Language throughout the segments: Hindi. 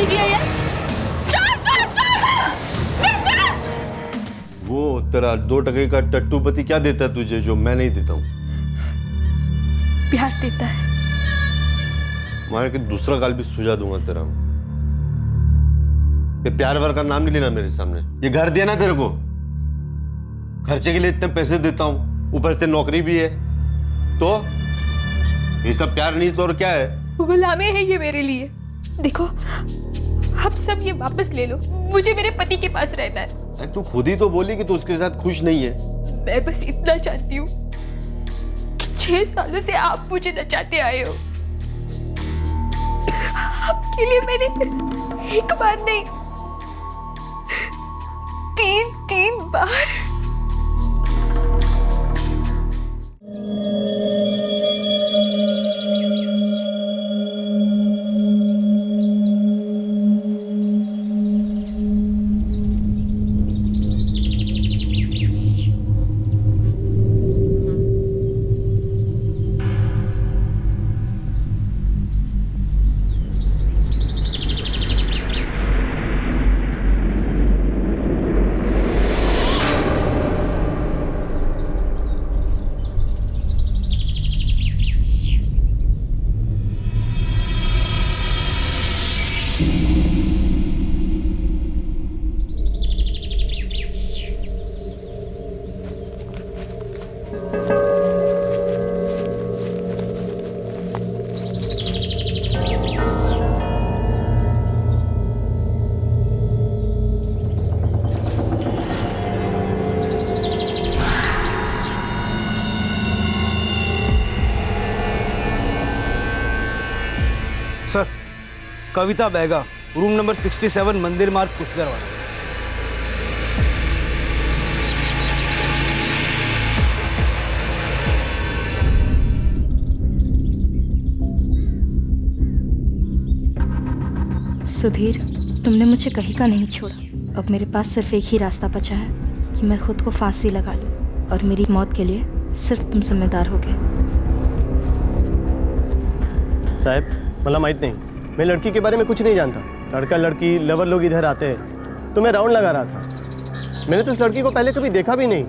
निकले ये? चोर चोर चोर! नीचे! वो तेरा 2 टके का टट्टूपति क्या देता है तुझे जो मैं नहीं देता हूँ? प्यार देता है। मार के दूसरा गाल भी सुझा दूंगा तेरा। ये प्यार वार का नाम नहीं लेना मेरे सामने। ये घर दिया ना तेरे को, खर्चे के लिए इतने पैसे देता हूँ, ऊपर से नौकरी भी है, तो ये सब प्यार नहीं तो और क्या है? गुलामी है ये मेरे लिए। देखो, अब सब ये वापस ले लो, मुझे मेरे पति के पास रहना है। अरे तू खुद ही तो बोली कि तू उसके साथ खुश नहीं है। मैं बस इतना चाहती हूँ कि 6 सालों से आप मुझे नचाते आए हो। आपके लिए मैंने एक बार नहीं, 3 बार। सर, कविता बैगा, रूम नंबर 67, मंदिर मार्ग, पुष्कर वाला। सुधीर, तुमने मुझे कहीं का नहीं छोड़ा। अब मेरे पास सिर्फ एक ही रास्ता बचा है कि मैं खुद को फांसी लगा लूं, और मेरी मौत के लिए सिर्फ तुम जिम्मेदार होगे। साहब, मला माहित नहीं, मैं लड़की के बारे में कुछ नहीं जानता। लड़का लड़की लवर लोग इधर आते हैं, तो मैं राउंड लगा रहा था। मैंने तो उस लड़की को पहले कभी देखा भी नहीं।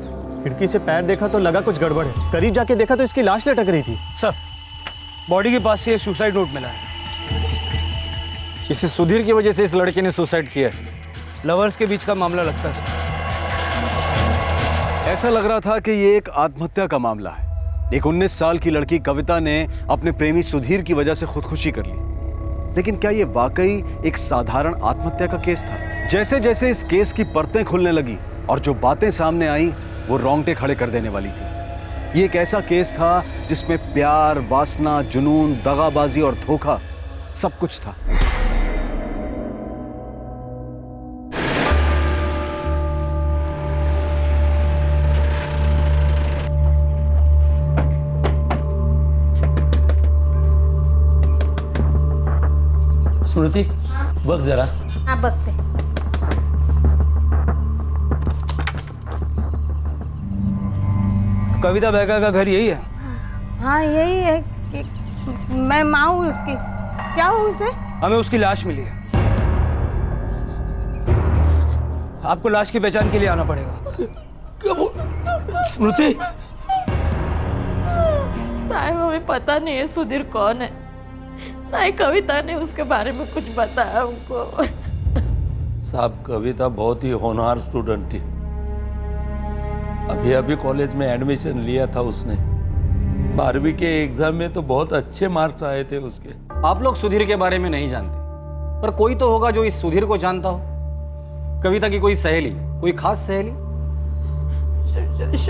खिड़की से पैर देखा तो लगा कुछ गड़बड़ है। करीब जाके देखा तो इसकी लाश लटक रही थी। सर, बॉडी के पास से सुसाइड नोट मिला है। किसी सुधीर की वजह से इस लड़के ने सुसाइड किया है। लवर्स के बीच का मामला लगता है सर। ऐसा लग रहा था कि ये एक आत्महत्या का मामला है। एक 19 साल की लड़की कविता ने अपने प्रेमी सुधीर की वजह से खुदकुशी कर ली। लेकिन क्या ये वाकई एक साधारण आत्महत्या का केस था? जैसे जैसे इस केस की परतें खुलने लगी और जो बातें सामने आई वो रोंगटे खड़े कर देने वाली थी। ये एक ऐसा केस था जिसमें प्यार, वासना, जुनून, दगाबाजी और धोखा सब कुछ था। स्मृति, बघ जरा। हाँ, बघते। कविता बैगा का घर यही है? हाँ, यही है कि मैं माँ हूँ उसकी। क्या हूँ उसे? हमें उसकी लाश मिली है। आपको लाश की पहचान के लिए आना पड़ेगा। स्मृति, साहब, हमें पता नहीं है सुधीर कौन है। नहीं, कविता ने उसके बारे में कुछ बताया हमको। साहब, कविता बहुत ही होनहार स्टूडेंट थी। अभी अभी कॉलेज में एडमिशन लिया था उसने। 12वीं के एग्जाम में तो बहुत अच्छे मार्क्स आए थे उसके। आप लोग सुधीर के बारे में नहीं जानते, पर कोई तो होगा जो इस सुधीर को जानता हो। कविता की कोई सहेली, कोई खास सहेली?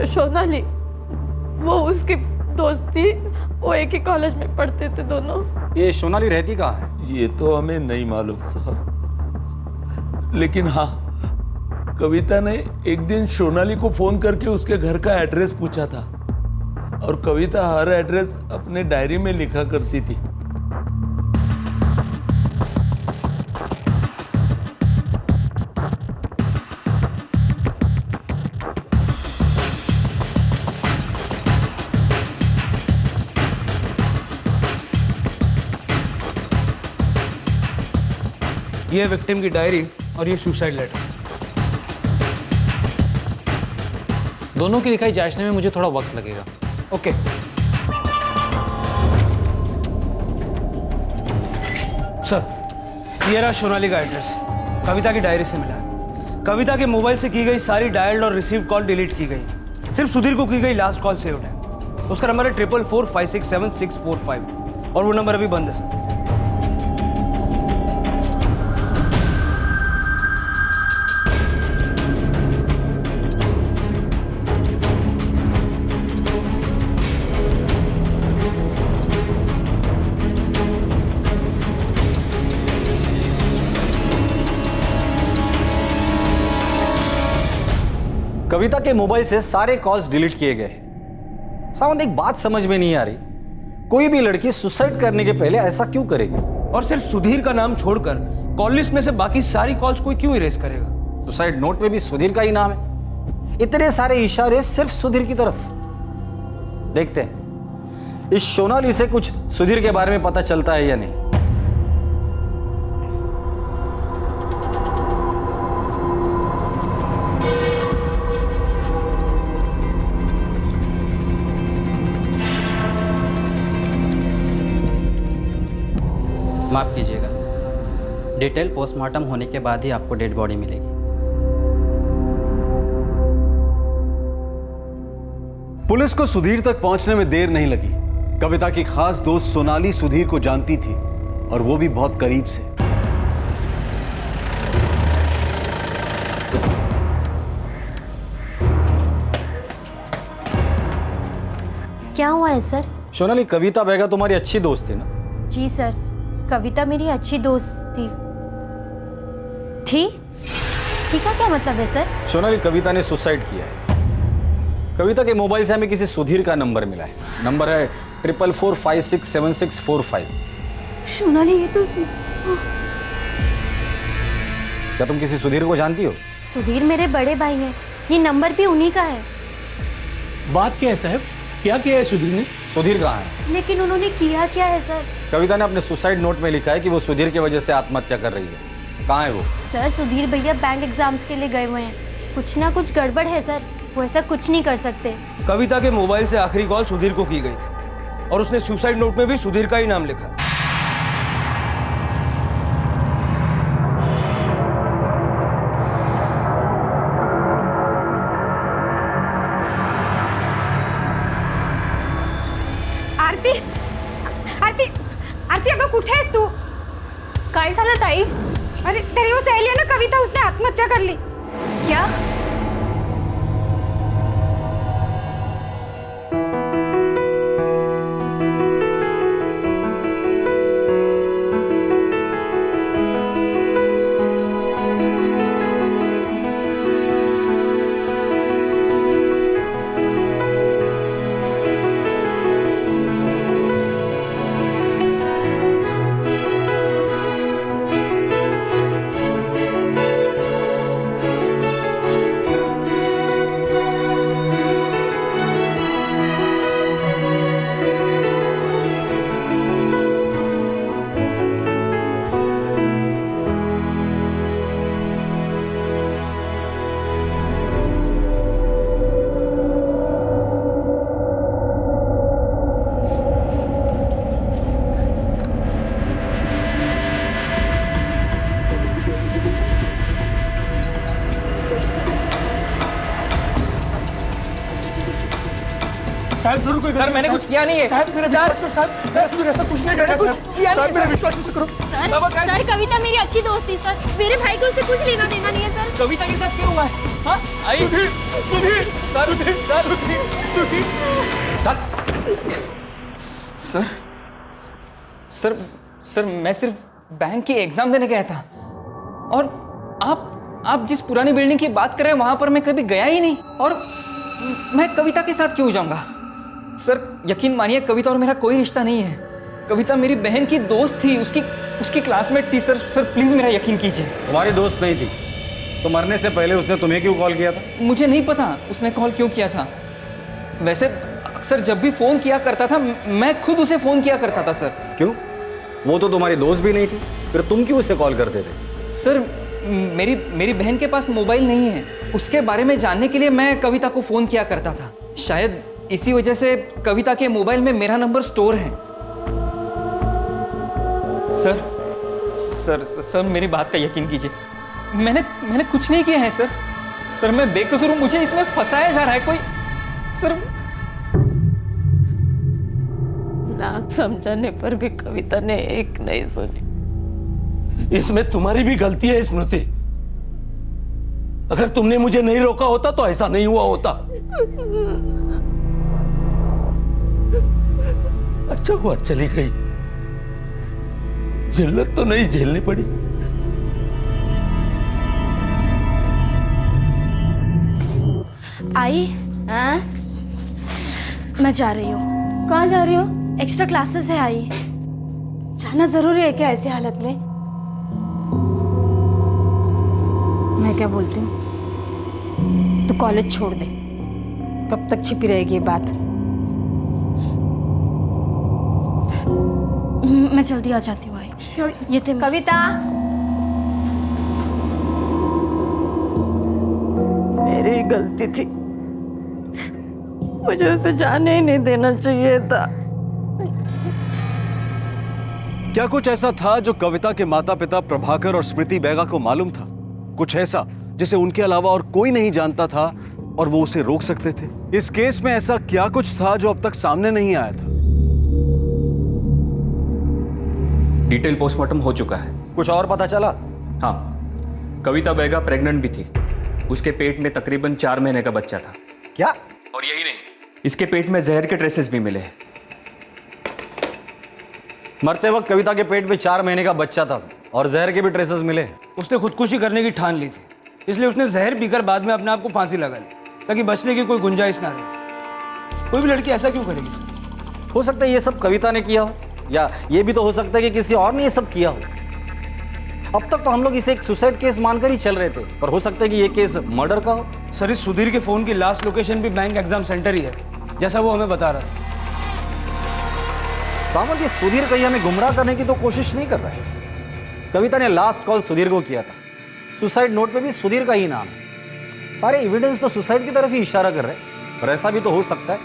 सोनाली, वो उसकी दोस्त थी। वो एक ही कॉलेज में पढ़ते थे दोनों। ये सोनाली रहती कहाँ है? ये तो हमें नहीं मालूम साहब, लेकिन हाँ, कविता ने एक दिन सोनाली को फोन करके उसके घर का एड्रेस पूछा था, और कविता हर एड्रेस अपने डायरी में लिखा करती थी। ये विक्टिम की डायरी और ये सुसाइड लेटर। दोनों की लिखाई जांचने में मुझे थोड़ा वक्त लगेगा। ओके। सर, ये रहा सोनाली का एड्रेस, कविता की डायरी से मिला है। कविता के मोबाइल से की गई सारी डायल्ड और रिसीव्ड कॉल डिलीट की गई, सिर्फ सुधीर को की गई लास्ट कॉल सेव्ड है। उसका नंबर है 4445676645 और वो नंबर अभी बंद है सर। कविता के मोबाइल से सारे कॉल्स डिलीट किए गए। सावंत, एक बात समझ में नहीं आ रही, कोई भी लड़की सुसाइड करने के पहले ऐसा क्यों करेगी? और सिर्फ सुधीर का नाम छोड़कर कॉल लिस्ट में से बाकी सारी कॉल्स कोई क्यों इरेज करेगा? सुसाइड नोट में भी सुधीर का ही नाम है। इतने सारे इशारे सिर्फ सुधीर की तरफ। देखते हैं इस सोनाली से कुछ सुधीर के बारे में पता चलता है या नहीं। माफ़ कीजिएगा, डिटेल पोस्टमार्टम होने के बाद ही आपको डेड बॉडी मिलेगी। पुलिस को सुधीर तक पहुंचने में देर नहीं लगी। कविता की खास दोस्त सोनाली सुधीर को जानती थी और वो भी बहुत करीब से। क्या हुआ है सर? सोनाली, कविता बेगा तुम्हारी अच्छी दोस्त थी ना? जी सर, कविता मेरी अच्छी दोस्त थी। का क्या मतलब है सर? सोनाली, कविता ने सुसाइड किया है। कविता के मोबाइल से हमें किसी सुधीर का नंबर मिला है। नंबर है 4445676645। सोनाली, ये तो क्या तुम किसी सुधीर को जानती हो? सुधीर मेरे बड़े भाई हैं, ये नंबर भी उन्हीं का है। बात क्या है साहब, क्या किया है सुधीर ने? सुधीर कहाँ है? लेकिन उन्होंने किया क्या है सर? कविता ने अपने सुसाइड नोट में लिखा है कि वो सुधीर की वजह से आत्महत्या कर रही है। कहाँ है वो? सर, सुधीर भैया बैंक एग्जाम्स के लिए गए हुए हैं। कुछ ना कुछ गड़बड़ है सर, वो ऐसा कुछ नहीं कर सकते। कविता के मोबाइल से आखिरी कॉल सुधीर को की गई थी और उसने सुसाइड नोट में भी सुधीर का ही नाम लिखा। आरती, आरती, आरती, अगं कुठे आहेस तू? काय झालं ताई? अरे तेरी वो सहेली है ना कविता, उसने आत्महत्या कर ली। क्या? सर, मैंने कुछ किया नहीं है। सर, कविता मेरी अच्छी दोस्त थी सर, मेरे भाई को उससे कुछ लेना देना नहीं है सर। कविता के साथ क्या हुआ है? हाँ? सर, मैं सिर्फ बैंक की एग्जाम देने गया था और आप जिस पुरानी बिल्डिंग की बात कर रहे हैं वहां पर मैं कभी गया ही नहीं, और मैं कविता के साथ क्यों जाऊंगा? सर, यकीन मानिए, कविता और मेरा कोई रिश्ता नहीं है। कविता मेरी बहन की दोस्त थी, उसकी क्लासमेट थी। सर प्लीज मेरा यकीन कीजिए। तुम्हारी दोस्त नहीं थी तो मरने से पहले उसने तुम्हें क्यों कॉल किया था? मुझे नहीं पता उसने कॉल क्यों किया था। वैसे अक्सर जब भी फोन किया करता था मैं खुद उसे फोन किया करता था सर। क्यों? वो तो तुम्हारी दोस्त भी नहीं थी, फिर तुम क्यों उसे कॉल करते थे? सर मेरी बहन के पास मोबाइल नहीं है। उसके बारे में जानने के लिए मैं कविता को फ़ोन किया करता था। शायद इसी वजह से कविता के मोबाइल में मेरा नंबर स्टोर है। सर मेरी बात का यकीन कीजिए, मैंने कुछ नहीं किया है सर। सर मैं बेकसूर हूँ, मुझे इसमें फंसाया जा रहा है कोई। सर लाख समझाने पर भी कविता ने एक नहीं सुनी। इसमें तुम्हारी भी गलती है स्मृति। अगर तुमने मुझे नहीं रोका होता तो ऐसा नहीं हुआ होता। अच्छा हुआ चली गई, जिल्लत तो नहीं झेलनी पड़ी। आई हाँ? मैं जा रही हूँ। कहाँ जा रही हो? एक्स्ट्रा क्लासेस है आई। जाना जरूरी है क्या ऐसी हालत में? मैं क्या बोलती हूँ, तू कॉलेज छोड़ दे। कब तक छिपी रहेगी ये बात? मैं जल्दी आ जाती हूँ आई। ये तो कविता, मेरी गलती थी, मुझे उसे जाने ही नहीं देना चाहिए था। क्या कुछ ऐसा था जो कविता के माता पिता प्रभाकर और स्मृति बैगा को मालूम था? कुछ ऐसा जिसे उनके अलावा और कोई नहीं जानता था और वो उसे रोक सकते थे? इस केस में ऐसा क्या कुछ था जो अब तक सामने नहीं आया था? डिटेल पोस्टमार्टम हो चुका है। कुछ और पता चला? हाँ, कविता बैगा प्रेग्नेंट भी थी। उसके पेट में तकरीबन 4 महीने का बच्चा था। क्या? और यही नहीं, इसके पेट में जहर के ट्रेसेस भी मिले हैं। मरते वक्त कविता के पेट में 4 महीने का बच्चा था और जहर के भी ट्रेसेस मिले। उसने खुदकुशी करने की ठान ली थी, इसलिए उसने जहर पीकर बाद में अपने आप को फांसी लगा ली ताकि बचने की कोई गुंजाइश ना रहे। कोई भी लड़की ऐसा क्यों करेगी? हो सकता है ये सब कविता ने किया हो, या ये भी तो हो सकता है कि किसी और ने ये सब किया हो। अब तक तो हम लोग इसे एक सुसाइड केस मानकर ही चल रहे थे, पर हो सकता है कि ये केस मर्डर का हो। सर, इस सुधीर के फोन की लास्ट लोकेशन भी बैंक एग्जाम सेंटर ही है, जैसा वो हमें बता रहा था। सावंत, ये सुधीर कहीं हमें गुमराह करने की तो कोशिश नहीं कर रहा है। कविता ने लास्ट कॉल सुधीर को किया था, सुसाइड नोट पे भी सुधीर का ही नाम है। सारे एविडेंस तो सुसाइड की तरफ ही इशारा कर रहे हैं। पर ऐसा भी तो हो सकता है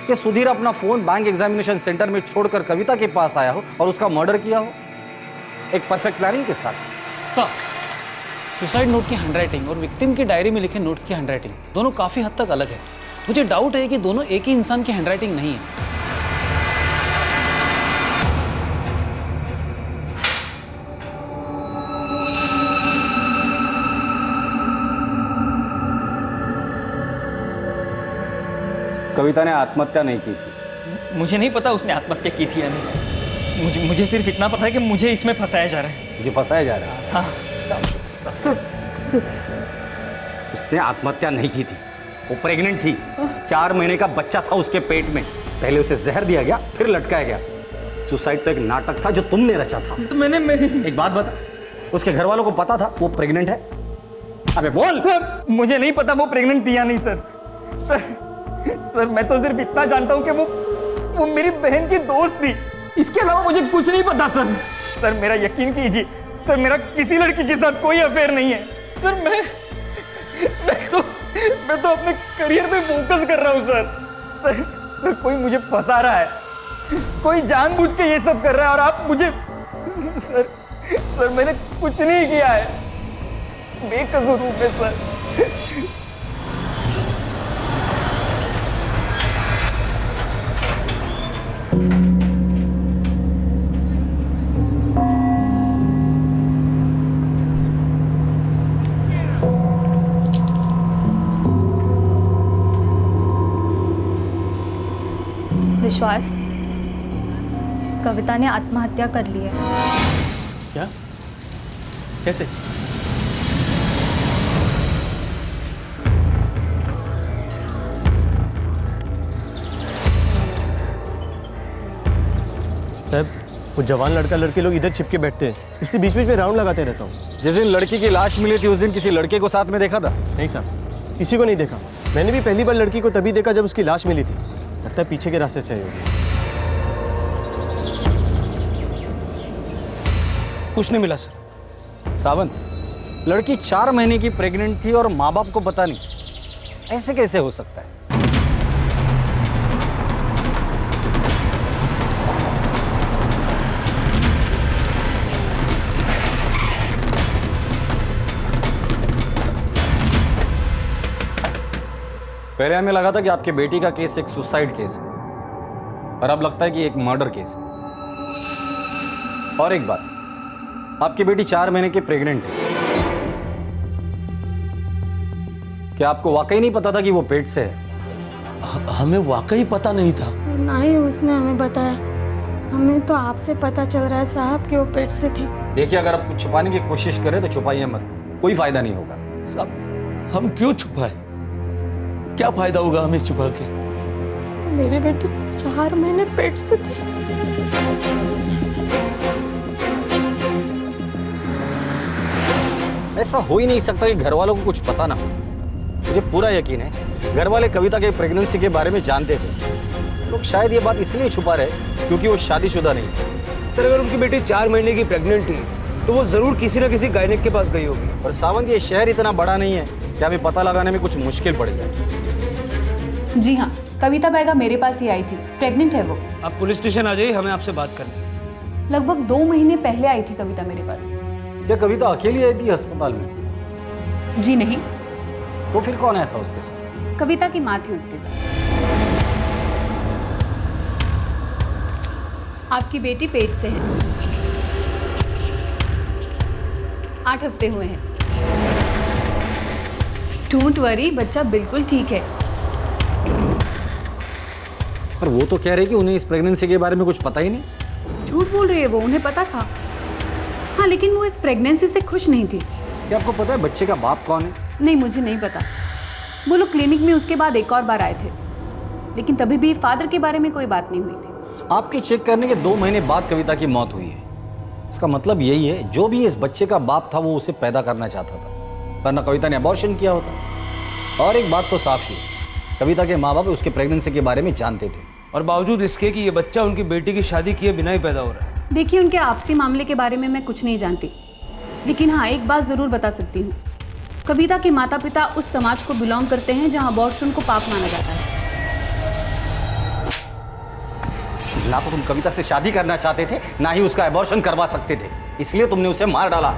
कि सुधीर अपना फोन बैंक एग्जामिनेशन सेंटर में छोड़कर कविता के पास आया हो और उसका मर्डर किया हो, एक परफेक्ट प्लानिंग के साथ। हाँ, सुसाइड नोट की हैंडराइटिंग और विक्टिम की डायरी में लिखे नोट्स की हैंडराइटिंग दोनों काफ़ी हद तक अलग है। मुझे डाउट है कि दोनों एक ही इंसान की हैंडराइटिंग नहीं है। कविता ने आत्महत्या नहीं की थी। मुझे नहीं पता उसने आत्महत्या की थी या नहीं। मुझे सिर्फ इतना पता है कि मुझे इसमें फंसाया जा रहा है। मुझे फंसाया जा रहा है? हाँ। उसने आत्महत्या नहीं की थी, वो प्रेग्नेंट थी। 4 महीने का बच्चा था उसके पेट में। पहले उसे जहर दिया गया, फिर लटकाया गया। सुसाइड तो एक नाटक था जो तुमने रचा था। तो मैंने एक बात बता, उसके घर वालों को पता था वो प्रेग्नेंट है? अबे बोल। सर, मुझे नहीं पता वो प्रेग्नेंट थी या नहीं सर। सर मैं तो सिर्फ इतना जानता हूँ कि वो मेरी बहन की दोस्त थी। इसके अलावा मुझे कुछ नहीं पता सर। सर मेरा यकीन कीजिए सर, मेरा किसी लड़की के साथ कोई अफेयर नहीं है सर। मैं तो अपने करियर पे फोकस कर रहा हूँ सर। कोई मुझे फंसा रहा है, कोई जानबूझ के ये सब कर रहा है और आप मुझे सर मैंने कुछ नहीं किया है, बेकसूर हूँ मैं सर। विश्वास, कविता ने आत्महत्या कर ली है। क्या? कैसे? साहब, वो जवान लड़का लड़के लोग इधर छिपके बैठते हैं, इसलिए बीच बीच में राउंड लगाते रहता हूँ। जिस दिन लड़की की लाश मिली थी उस दिन किसी लड़के को साथ में देखा था? नहीं साहब, किसी को नहीं देखा। मैंने भी पहली बार लड़की को तभी देखा जब उसकी लाश मिली थी। लगता है पीछे के रास्ते से आई होगी। कुछ नहीं मिला सर, सावन, लड़की 4 महीने की प्रेग्नेंट थी और माँ बाप को पता नहीं, ऐसे कैसे हो सकता है? पहले हमें लगा था कि आपकी बेटी का केस एक सुसाइड केस है, और अब लगता है कि एक मर्डर केस है। और एक बात, आपकी बेटी 4 महीने की प्रेग्नेंट है। क्या आपको वाकई नहीं पता था कि वो पेट से है? हमें वाकई पता नहीं था। ना ही उसने हमें बताया, हमें तो आपसे पता चल रहा है साहब कि वो पेट से थी। देखिए, अगर आप कुछ छुपाने की कोशिश करें तो छुपाइए मत, कोई फायदा नहीं होगा। साहब, हम क्यों छुपाए? क्या फायदा होगा हमें छुपा के? मेरी बेटी 4 महीने पेट से थी। ऐसा हो ही नहीं सकता कि घर वालों को कुछ पता ना हो। मुझे पूरा यकीन है घर वाले कविता के प्रेगनेंसी के बारे में जानते थे। लोग शायद ये बात इसलिए छुपा रहे क्योंकि वो शादीशुदा नहीं थी। सर, अगर उनकी बेटी 4 महीने की प्रेग्नेंट थी तो वो जरूर किसी ना किसी गायनेक के पास गई होगी। और सावंत, ये शहर इतना बड़ा नहीं है कि हमें पता लगाने में कुछ मुश्किल पड़ जाए। जी हाँ, कविता बेगा मेरे पास ही आई थी, प्रेग्नेंट है वो। आप पुलिस स्टेशन आ जाइए, हमें आपसे बात करनी है। लगभग 2 महीने पहले आई थी कविता मेरे पास। क्या कविता अकेली आई थी अस्पताल में? जी नहीं। तो फिर कौन आया था उसके साथ? कविता की माँ थी उसके साथ। आपकी बेटी पेट से है, 8 हफ्ते हुए हैं। डोंट वरी, बच्चा बिल्कुल ठीक है। पर वो तो कह रहे कि उन्हें इस प्रेगनेंसी के बारे में कुछ पता ही नहीं। झूठ बोल रही है वो, उन्हें पता था। हाँ, लेकिन वो इस प्रेगनेंसी से खुश नहीं थी। क्या आपको पता है बच्चे का बाप कौन है? नहीं, मुझे नहीं पता। वो लोग क्लिनिक में उसके बाद एक और बार आए थे, लेकिन तभी भी फादर के बारे में कोई बात नहीं हुई थी। आपके चेक करने के 2 महीने बाद कविता की मौत हुई है। इसका मतलब यही है, जो भी इस बच्चे का बाप था वो उसे पैदा करना चाहता था, वरना कविता ने अबॉर्शन किया होता। और एक बात तो साफ ही, कविता के माँ बाप उसके प्रेगनेंसी के बारे में जानते थे, और बावजूद इसके कि ये बच्चा उनकी बेटी की शादी किए बिना ही पैदा हो रहा है। देखिए, उनके आपसी मामले के बारे में मैं कुछ नहीं जानती, लेकिन हाँ, एक बात जरूर बता सकती हूँ। कविता के माता पिता उस समाज को बिलोंग करते हैं जहाँ अबॉर्शन को पाप माना जाता है। ना तो तुम कविता से शादी करना चाहते थे, ना ही उसका अबॉर्शन करवा सकते थे, इसलिए तुमने उसे मार डाला।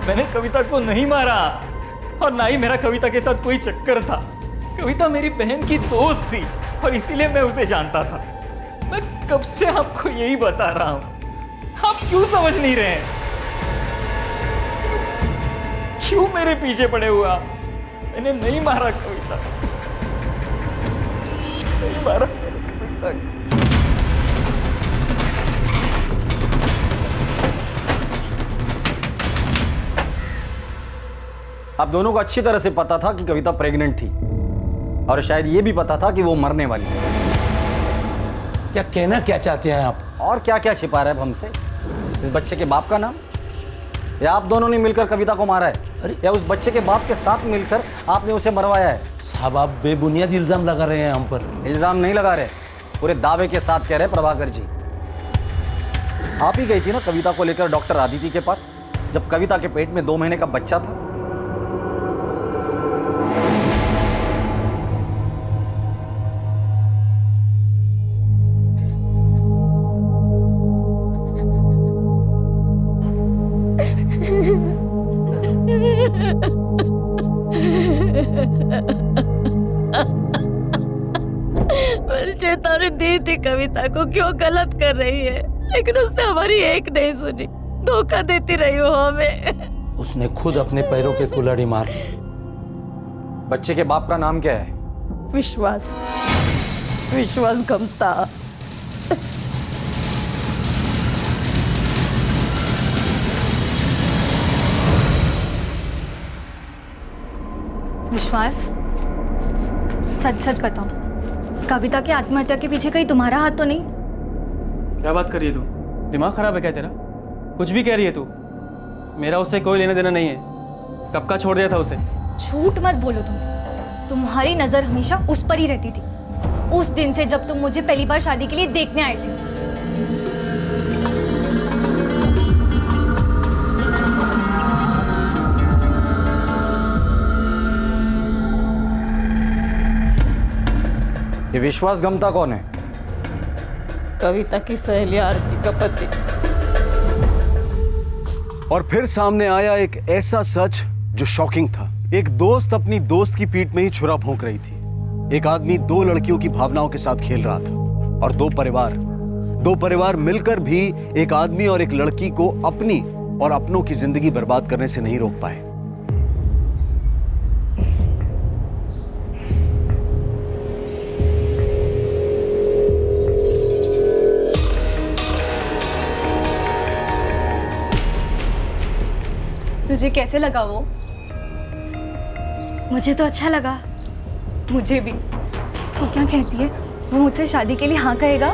मैंने कविता को नहीं मारा, और ना ही मेरा कविता के साथ कोई चक्कर था। कविता मेरी बहन की दोस्त थी और इसीलिए मैं उसे जानता था। मैं कब से आपको यही बता रहा हूं, आप क्यों समझ नहीं रहे हैं? क्यों मेरे पीछे पड़े हुए आप? मैंने नहीं मारा कविता, नहीं मारा कविता। आप दोनों को अच्छी तरह से पता था कि कविता प्रेग्नेंट थी, और शायद ये भी पता था कि वो मरने वाली है। क्या कहना क्या चाहते हैं आप? और क्या क्या छिपा रहे हैं हमसे? इस बच्चे के बाप का नाम, या आप दोनों ने मिलकर कविता को मारा है? अरे, या उस बच्चे के बाप के साथ मिलकर आपने उसे मरवाया है? साहब, आप बेबुनियाद इल्जाम लगा रहे हैं हम पर। इल्जाम नहीं लगा रहे, पूरे दावे के साथ कह रहे प्रभाकर जी। आप ही गई थी ना कविता को लेकर डॉक्टर आदित्य के पास, जब कविता के पेट में 2 महीने का बच्चा था। चेतावनी दी थी कविता को, क्यों गलत कर रही है, लेकिन उसने हमारी एक नहीं सुनी, धोखा देती रही हो हमें। उसने खुद अपने पैरों पे कुल्हाड़ी मार ली। बच्चे के बाप का नाम क्या है? विश्वास, विश्वास गमता। विश्वास, सच सच बताओ, कविता की आत्महत्या के पीछे कहीं तुम्हारा हाथ तो नहीं? क्या बात कर रही है तू? दिमाग खराब है क्या तेरा? कुछ भी कह रही है तू। मेरा उससे कोई लेना देना नहीं है। कब का छोड़ दिया था उसे? झूठ मत बोलो तुम्हारी नजर हमेशा उस पर ही रहती थी, उस दिन से जब तुम मुझे पहली बार शादी के लिए देखने आए थे। ये विश्वासघाता कौन है? कविता की सहेली आरती का पति। और फिर सामने आया एक ऐसा सच जो शॉकिंग था। एक दोस्त अपनी दोस्त की पीठ में ही छुरा भोंक रही थी। एक आदमी दो लड़कियों की भावनाओं के साथ खेल रहा था, और दो परिवार मिलकर भी एक आदमी और एक लड़की को अपनी और अपनों की जिंदगी बर्बाद करने से नहीं रोक पाए। तुझे कैसे लगा वो? मुझे तो अच्छा लगा। मुझे भी। तू क्या कहती है, वो मुझसे शादी के लिए हाँ कहेगा?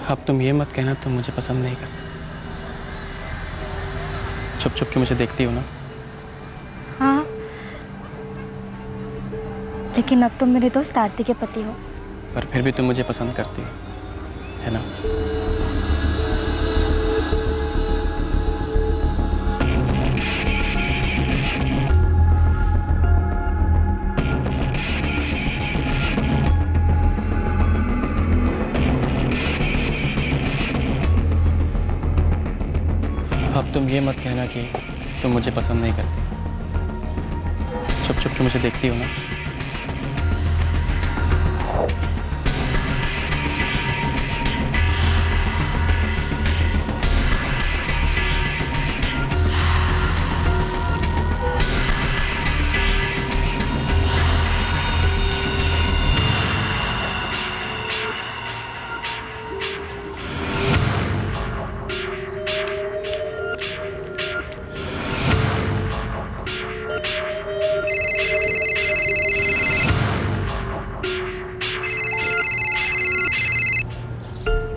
अब तुम ये मत कहना तुम मुझे पसंद नहीं करते। छुप छुप के मुझे देखती हो ना। हाँ, लेकिन अब तुम मेरे दोस्त आरती के पति हो। पर फिर भी तुम मुझे पसंद करती हो, है ना? अब तुम ये मत कहना कि तुम मुझे पसंद नहीं करती। छुप छुप के मुझे देखती हो ना।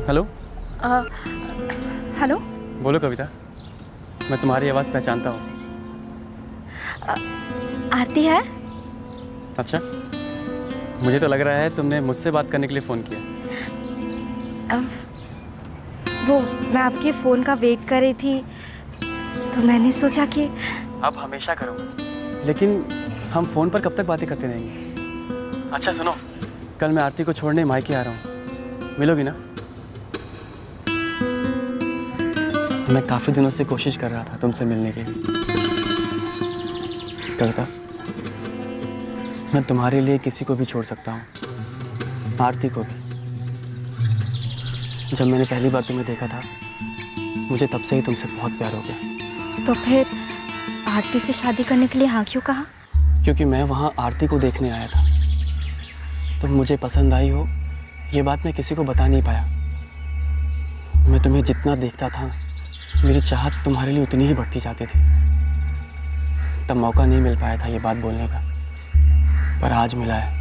हेलो। हेलो। बोलो कविता, मैं तुम्हारी आवाज़ पहचानता हूँ। आरती है? अच्छा, मुझे तो लग रहा है तुमने मुझसे बात करने के लिए फ़ोन किया। वो मैं आपके फ़ोन का वेट कर रही थी, तो मैंने सोचा कि अब हमेशा करूँगा, लेकिन हम फ़ोन पर कब तक बातें करते रहेंगे? अच्छा सुनो, कल मैं आरती को छोड़ने मायके आ रहा हूँ, मिलोगी ना? मैं काफ़ी दिनों से कोशिश कर रहा था तुमसे मिलने के लिए। कविता, मैं तुम्हारे लिए किसी को भी छोड़ सकता हूँ, आरती को भी। जब मैंने पहली बार तुम्हें देखा था, मुझे तब से ही तुमसे बहुत प्यार हो गया। तो फिर आरती से शादी करने के लिए हाँ क्यों कहा? क्योंकि मैं वहाँ आरती को देखने आया था। तुम मुझे पसंद आई हो, ये बात मैं किसी को बता नहीं पाया। मैं तुम्हें जितना देखता था, मेरी चाहत तुम्हारे लिए उतनी ही बढ़ती जाती थी। तब मौका नहीं मिल पाया था ये बात बोलने का, पर आज मिला है।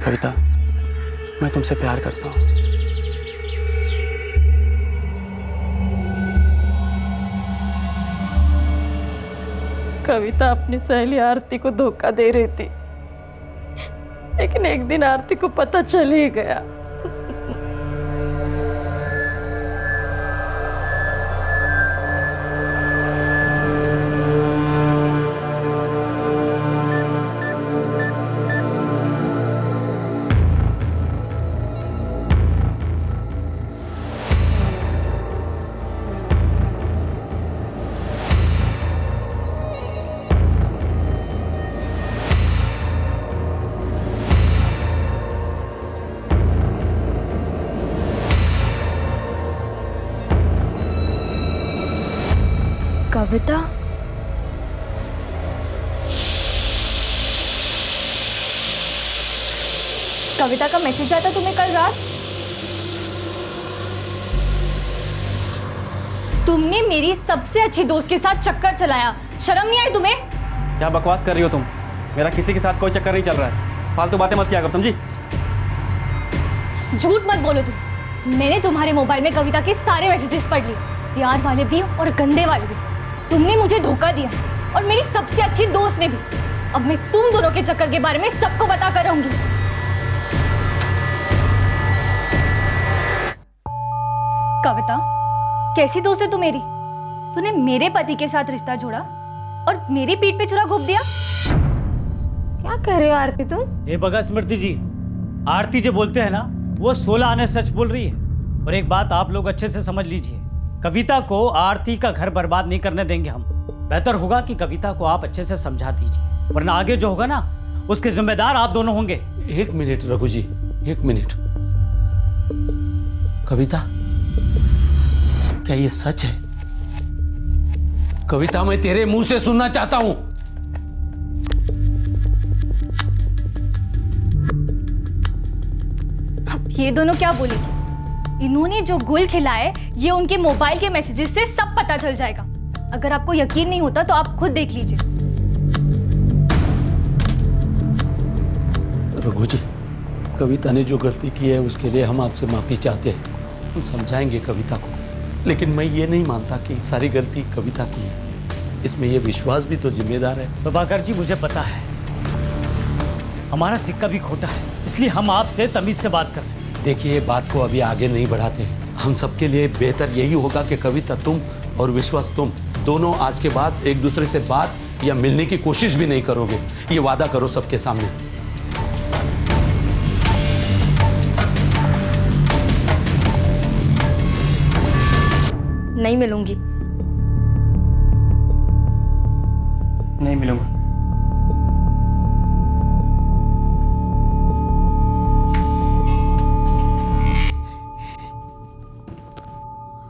कविता, मैं तुमसे प्यार करता हूँ। कविता अपनी सहेली आरती को धोखा दे रही थी, लेकिन एक दिन आरती को पता चल ही गया। कविता? कविता का मैसेज आया था तुम्हें कल रात? तुमने मेरी सबसे अच्छी दोस्त के साथ चक्कर चलाया, शर्म नहीं आई तुम्हें? क्या बकवास कर रही हो तुम? मेरा किसी के साथ कोई चक्कर नहीं चल रहा है, फालतू बातें मत किया करो, समझी? झूठ मत बोलो तुम। मैंने तुम्हारे मोबाइल में कविता के सारे मैसेजेस पढ़ लिए, प्यार वाले भी और गंदे वाले भी। तुमने मुझे धोखा दिया और मेरी सबसे अच्छी दोस्त ने भी। अब मैं तुम दोनों के चक्कर के बारे में सबको बता कर रहूंगी। कविता, कैसी दोस्त है तू मेरी? तूने मेरे पति के साथ रिश्ता जोड़ा और मेरी पीठ पे छुरा घोंप दिया। क्या कह रहे हो आरती तुम? ए बगा स्मृति जी, आरती जो बोलते हैं ना, वो 16 आने सच बोल रही है। और एक बात आप लोग अच्छे से समझ लीजिए, कविता को आरती का घर बर्बाद नहीं करने देंगे हम। बेहतर होगा कि कविता को आप अच्छे से समझा दीजिए, वरना आगे जो होगा ना, उसके जिम्मेदार आप दोनों होंगे। एक मिनट रघु जी, एक मिनट। कविता, क्या ये सच है? कविता, मैं तेरे मुंह से सुनना चाहता हूं। अब ये दोनों क्या बोलेंगे? इन्होंने जो गोल खेला है, ये उनके मोबाइल के मैसेजेस से सब पता चल जाएगा। अगर आपको यकीन नहीं होता तो आप खुद देख लीजिए। रघु जी, कविता ने जो गलती की है उसके लिए हम आपसे माफी चाहते हैं। हम समझाएंगे कविता को, लेकिन मैं ये नहीं मानता कि सारी गलती कविता की है। इसमें ये विश्वास भी तो जिम्मेदार है। प्रभाकर जी, मुझे पता है हमारा सिक्का भी खोटा है, इसलिए हम आपसे तमीज से बात कर रहे हैं। देखिए, बात को अभी आगे नहीं बढ़ाते हैं। हम सबके लिए बेहतर यही होगा कि कविता तुम और विश्वास तुम दोनों आज के बाद एक दूसरे से बात या मिलने की कोशिश भी नहीं करोगे। ये वादा करो सबके सामने। नहीं मिलूंगी। नहीं मिलूंगा।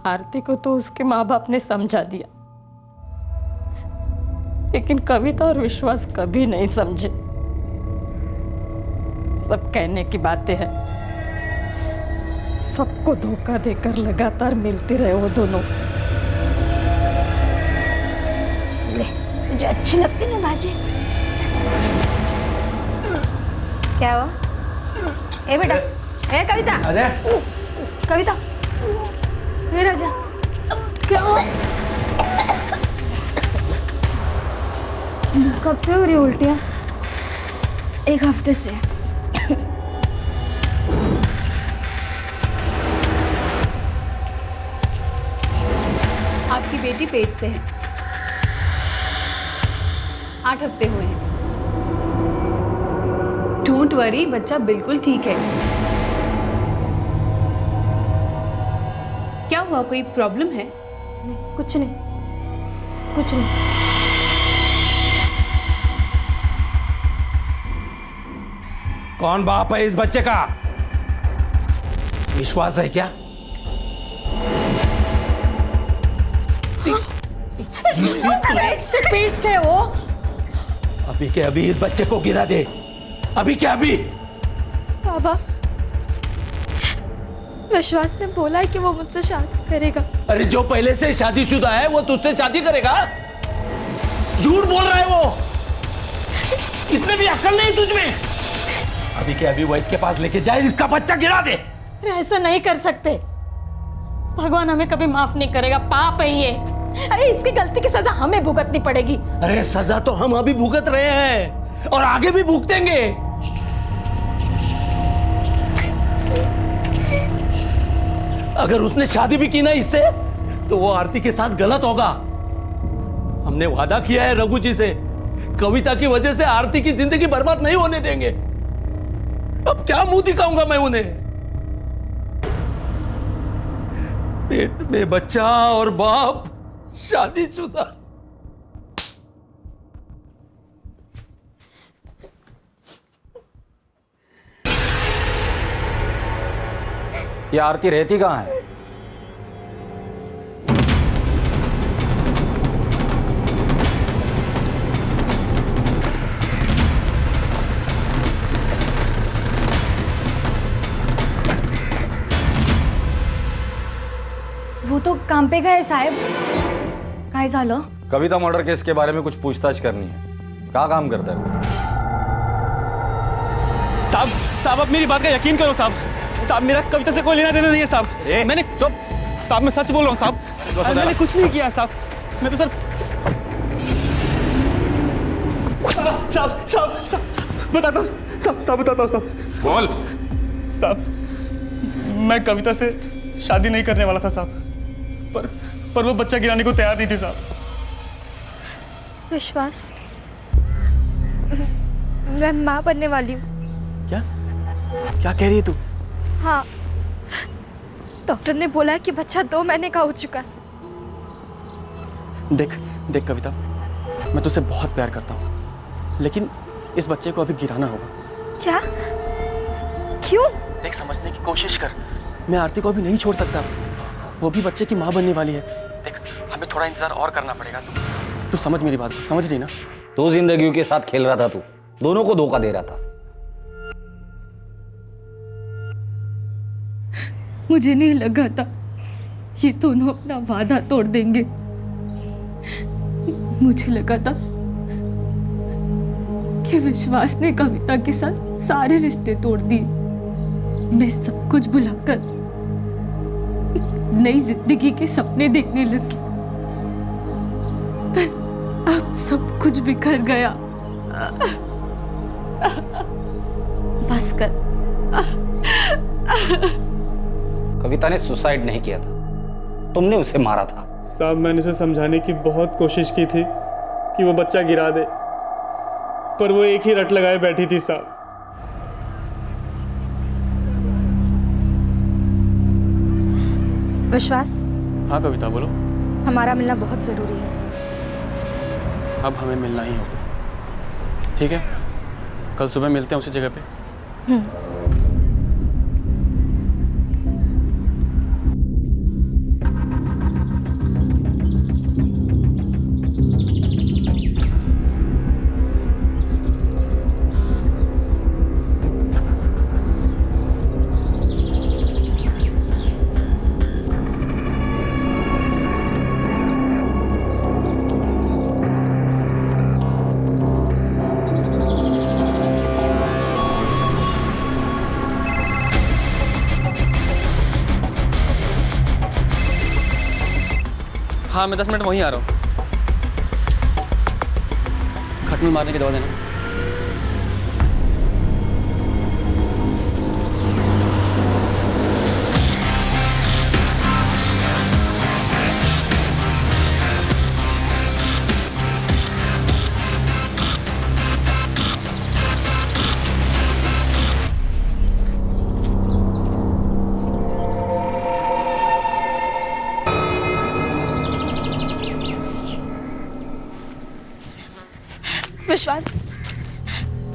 आरती को तो उसके माँ बाप ने समझा दिया, लेकिन कविता और विश्वास कभी नहीं समझे। सब कहने की बातें हैं। सबको धोखा देकर लगातार मिलते रहे वो दोनों। ले, तुझे अच्छी लगती ना भाजी? क्या हुआ? ए बेटा, ए कविता, कविता, ये राजा, क्या हुआ? कब से हो रही उल्टियाँ? एक हफ्ते से। आपकी बेटी पेट से है, 8 हफ्ते हुए हैं। डोंट वरी, बच्चा बिल्कुल ठीक है। क्या हुआ, कोई प्रॉब्लम है? कुछ नहीं, कुछ नहीं। कौन बाप है इस बच्चे का? विश्वास है क्या? पेट से वो। अभी के अभी इस बच्चे को गिरा दे। अभी क्या अभी? बाबा, विश्वास ने बोला है कि वो मुझसे शादी करेगा। अरे जो पहले से शादीशुदा है वो तुझसे शादी करेगा? झूठ बोल रहा है वो। इतने भी अक्ल नहीं तुझ में। अभी के अभी वैद्य के पास लेके जाए, इसका बच्चा गिरा दे। ऐसा नहीं कर सकते, भगवान हमें कभी माफ नहीं करेगा। पाप है ये। अरे इसकी गलती की सजा हमें भुगतनी पड़ेगी। अरे सजा तो हम अभी भुगत रहे हैं और आगे भी भुगतेंगे। अगर उसने शादी भी की ना इससे, तो वो आरती के साथ गलत होगा। हमने वादा किया है रघु जी से, कविता की वजह से आरती की जिंदगी बर्बाद नहीं होने देंगे। अब क्या मुंह दिखाऊंगा मैं उन्हें? पेट में बच्चा और बाप शादीशुदा। ये आरती रहती कहाँ है? काम पे गए साहेब. काय झालं? कविता मर्डर केस के बारे में कुछ पूछताछ करनी है. क्या काम करता है? साहब अब मेरी बात का यकीन करो साहब. साहब मेरा कविता से कोई लेना देना नहीं है साहब. मैंने चुप. साहब मैं सच बोल रहा हूँ साहब. मैंने कुछ नहीं किया साहब. मैं तो सर साहब बताता हूँ. साहब बताता हूँ साहब. बोल. साहब मैं कविता से शादी नहीं करने वाला था साहब. पर वो बच्चा गिराने को तैयार नहीं थी साहब. विश्वास, मैं माँ बनने वाली हूँ. क्या कह रही है तू? हाँ, डॉक्टर ने बोला है कि बच्चा 2 महीने का हो चुका है. देख कविता, मैं तुझसे बहुत प्यार करता हूँ, लेकिन इस बच्चे को अभी गिराना होगा. क्या? क्यों? देख समझने की कोशिश कर. मैं आरती को अभी नहीं छोड़ सकता. वो भी बच्चे की माँ बनने वाली है. देख हमें थोड़ा इंतजार और करना पड़ेगा. तू समझ मेरी बात, समझ रही ना? तो जिंदगियों के साथ खेल रहा था तू. दोनों को धोखा दे रहा था. मुझे नहीं लगा था ये दोनों अपना वादा तोड़ देंगे. मुझे लगा था कि विश्वास ने कविता के साथ सारे रिश्ते तोड़ दिए. मैं सब कुछ भुलाकर नई जिंदगी के सपने देखने लगी. पर अब सब कुछ बिखर गया. बस कर. कविता ने सुसाइड नहीं किया था, तुमने उसे मारा था. साहब मैंने उसे समझाने की बहुत कोशिश की थी कि वो बच्चा गिरा दे, पर वो एक ही रट लगाए बैठी थी साहब. विश्वास, हाँ कविता बोलो. हमारा मिलना बहुत जरूरी है. अब हमें मिलना ही होगा. ठीक है, कल सुबह मिलते हैं उसी जगह पे. हाँ मैं 10 मिनट वहीं आ रहा हूँ. खटमल मारने की दवा देना.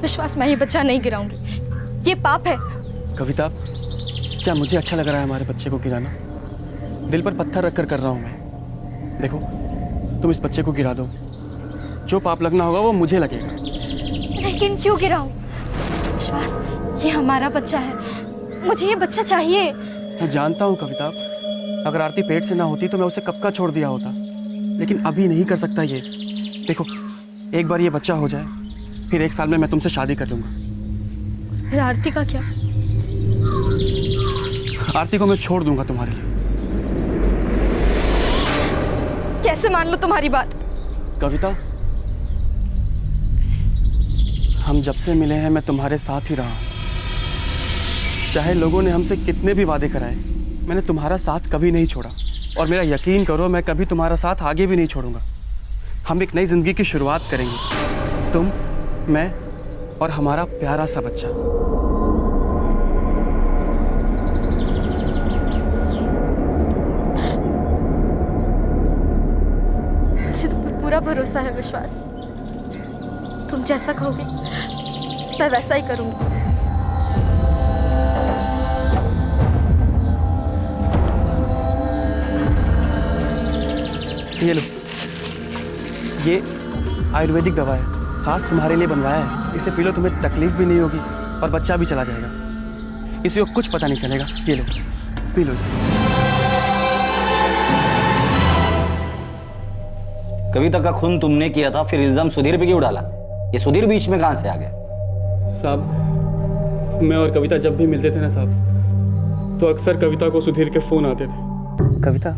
विश्वास, मैं ये बच्चा नहीं गिराऊंगी. ये पाप है. कविता, क्या मुझे अच्छा लग रहा है हमारे बच्चे को गिराना? दिल पर पत्थर रखकर कर रहा हूँ मैं. देखो तुम इस बच्चे को गिरा दो, जो पाप लगना होगा वो मुझे लगेगा. लेकिन क्यों गिराऊं? विश्वास, ये हमारा बच्चा है. मुझे ये बच्चा चाहिए. मैं जानता हूँ कविता, अगर आरती पेट से ना होती तो मैं उसे कब का छोड़ दिया होता, लेकिन अभी नहीं कर सकता ये. देखो एक बार ये बच्चा हो जाए, फिर 1 साल में मैं तुमसे शादी कर लूंगा. फिर आरती का क्या? आरती को मैं छोड़ दूंगा तुम्हारे लिए. कैसे मान लो तुम्हारी बात? कविता, हम जब से मिले हैं मैं तुम्हारे साथ ही रहा हूं. चाहे लोगों ने हमसे कितने भी वादे कराए, मैंने तुम्हारा साथ कभी नहीं छोड़ा. और मेरा यकीन करो, मैं कभी तुम्हारा साथ आगे भी नहीं छोड़ूंगा. हम एक नई जिंदगी की शुरुआत करेंगे, तुम, मैं और हमारा प्यारा सा बच्चा. मुझे तुम पर पूरा भरोसा है विश्वास. तुम जैसा कहोगे मैं वैसा ही करूंगी. ये लो, ये आयुर्वेदिक दवा है, खास तुम्हारे लिए बनवाया है. इसे पी लो, तुम्हें तकलीफ भी नहीं होगी और बच्चा भी चला जाएगा. इसे कुछ पता नहीं चलेगा. ये लो, पी लो इसे. कविता का खून तुमने किया था, फिर इल्जाम सुधीर पे क्यों डाला? ये सुधीर बीच में कहां से आ गया? साहब, मैं और कविता जब भी मिलते थे ना साहब, तो अक्सर कविता को सुधीर के फोन आते थे। कविता,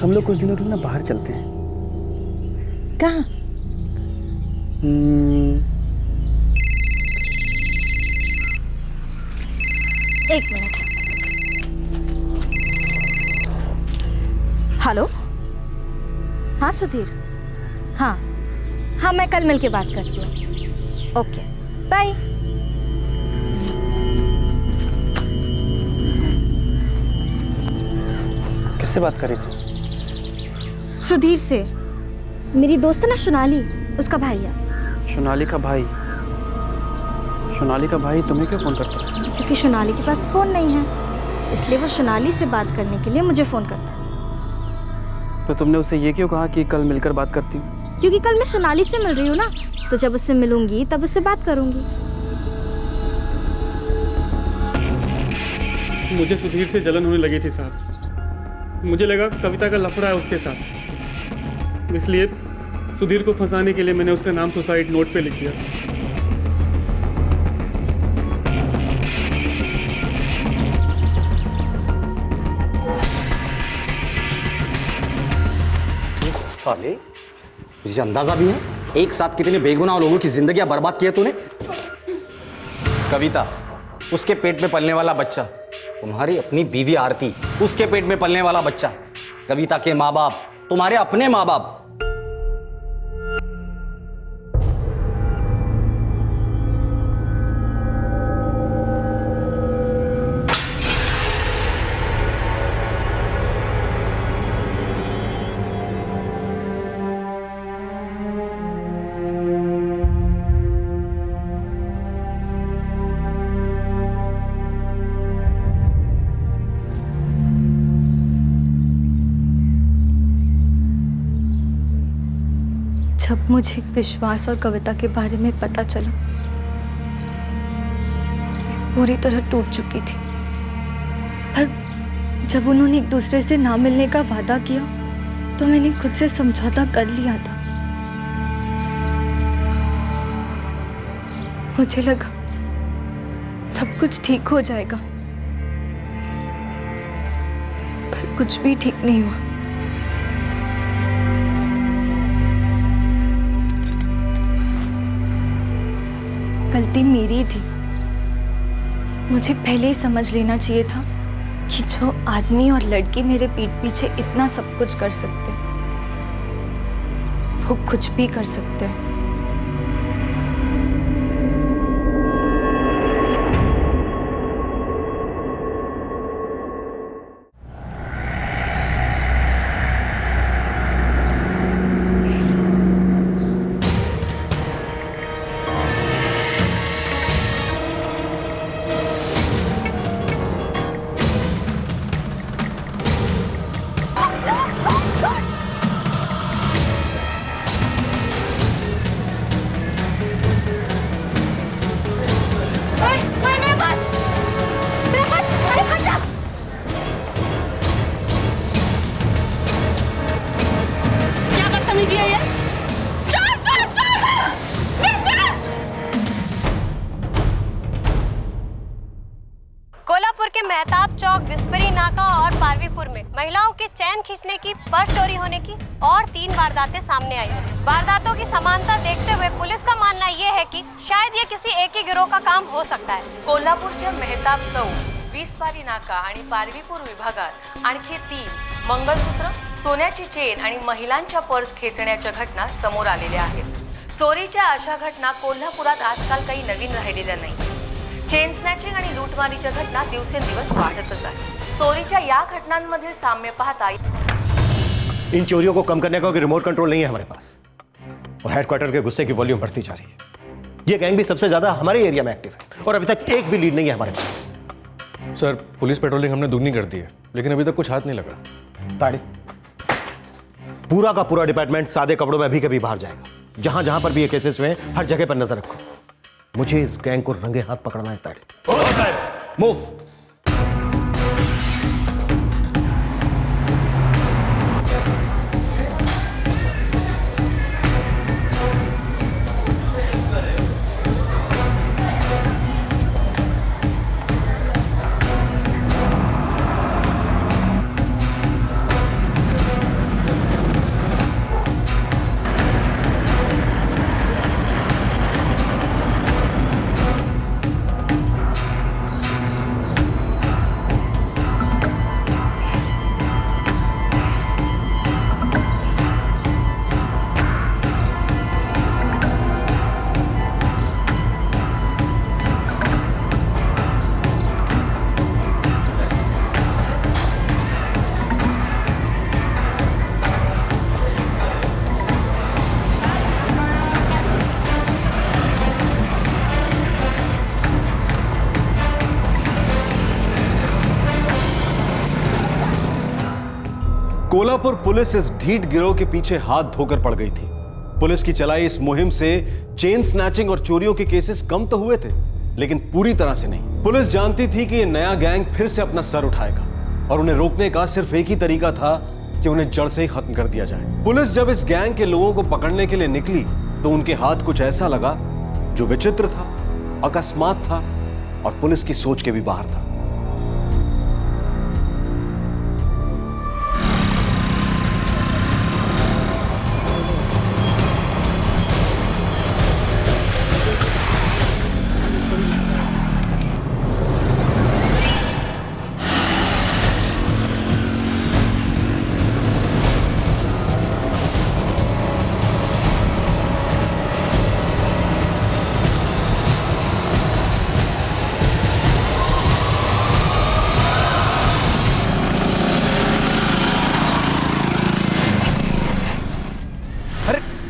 हम लोग कुछ दिनों के लिए ना बाहर चलते हैं। कहाँ? एक मिनट। हेलो, हाँ सुधीर, हाँ हाँ, मैं कल मिलके बात करती हूँ। Okay, bye. किससे बात करी थी? सुधीर से। मेरी दोस्त है ना सोनाली, उसका भाई है। सोनाली का भाई? सोनाली का भाई तुम्हें क्यों फोन करता है? क्योंकि सोनाली के पास फोन नहीं है, इसलिए वो सोनाली से बात करने के लिए मुझे फोन करता है। तो तुमने उसे ये क्यों कहा कि कल मिलकर बात करती हूँ? क्योंकि कल मैं सोनाली से मिल रही हूँ ना, तो जब उससे मिलूंगी तब उससे बात करूंगी। मुझे सुधीर से जलन होने लगी थी साहब। मुझे लगा कविता का लफड़ा है उसके साथ, इसलिए सुधीर को फंसाने के लिए मैंने उसका नाम सुसाइड नोट पे लिख दिया। साले, तुझे अंदाजा भी है एक साथ कितने बेगुनाह लोगों की जिंदगियां बर्बाद की है तूने? कविता, उसके पेट में पलने वाला बच्चा, तुम्हारी अपनी बीवी आरती, उसके पेट में पलने वाला बच्चा, कविता के माँ बाप, तुम्हारे अपने माँ बाप। जब मुझे विश्वास और कविता के बारे में पता चला, मैं पूरी तरह टूट चुकी थी। पर जब उन्होंने एक दूसरे से ना मिलने का वादा किया, तो मैंने खुद से समझौता कर लिया था। मुझे लगा सब कुछ ठीक हो जाएगा, पर कुछ भी ठीक नहीं हुआ। गलती मेरी थी। मुझे पहले ही समझ लेना चाहिए था कि जो आदमी और लड़की मेरे पीठ पीछे इतना सब कुछ कर सकते हैं, वो कुछ भी कर सकते हैं। कोल्हापुर के मेहताब चौक, बिस्परी नाका और पारवीपुर में महिलाओं के चैन खींचने की, पर्स चोरी होने की और 3 वारदातें सामने आई हैं। वारदातों की समानता देखते हुए पुलिस का मानना ये है कि शायद ये किसी एक ही गिरोह का काम हो सकता है। कोल्हापूरच्या मेहताब चौक, बिस्परी नाका आणि पारवीपुर विभागात आणखी 3 मंगळसूत्र, सोन्याची चेन आणि महिलांच्या पर्स खेचण्याच्या घटना समोर आलेल्या आहेत। चोरीच्या अशा घटना कोल्हापुरात आजकाल काही नवीन राहिलेल्या नाही। चेन स्नॅचिंग आणि लूटमारीच्या घटना दिवसेंदिवस वाढतच आहेत। चोरीच्या या घटनांमधील साम्य पाहता इन चोरियों को कम करने का कोई रिमोट कंट्रोल नहीं है हमारे पास, और हेडक्वार्टर के गुस्से की वॉल्यूम बढ़ती जा रही है। ये गैंग भी सबसे ज्यादा हमारे एरिया में एक्टिव है, और अभी तक एक भी लीड नहीं है हमारे पास। सर, पुलिस पेट्रोलिंग हमने दुगनी कर दी है, लेकिन अभी तक कुछ हाथ नहीं लगा। ताड़े, पूरा का पूरा डिपार्टमेंट सादे कपड़ों में अभी कभी बाहर जाएगा। जहां जहां पर भी ये केसेस हुए हर जगह पर नजर रखो। मुझे इस गैंग को रंगे हाथ पकड़ना है। ताड़े, मूव। कोल्हापुर पुलिस इस ढीठ गिरोह के पीछे हाथ धोकर पड़ गई थी। पुलिस की चलाई इस मुहिम से चेन स्नैचिंग और चोरियों के केसेस कम तो हुए थे, लेकिन पूरी तरह से नहीं। पुलिस जानती थी कि यह नया गैंग फिर से अपना सर उठाएगा और उन्हें रोकने का सिर्फ एक ही तरीका था कि उन्हें जड़ से ही खत्म कर दिया जाए। पुलिस जब इस गैंग के लोगों को पकड़ने के लिए निकली तो उनके हाथ कुछ ऐसा लगा जो विचित्र था, अकस्मात था और पुलिस की सोच के भी बाहर था।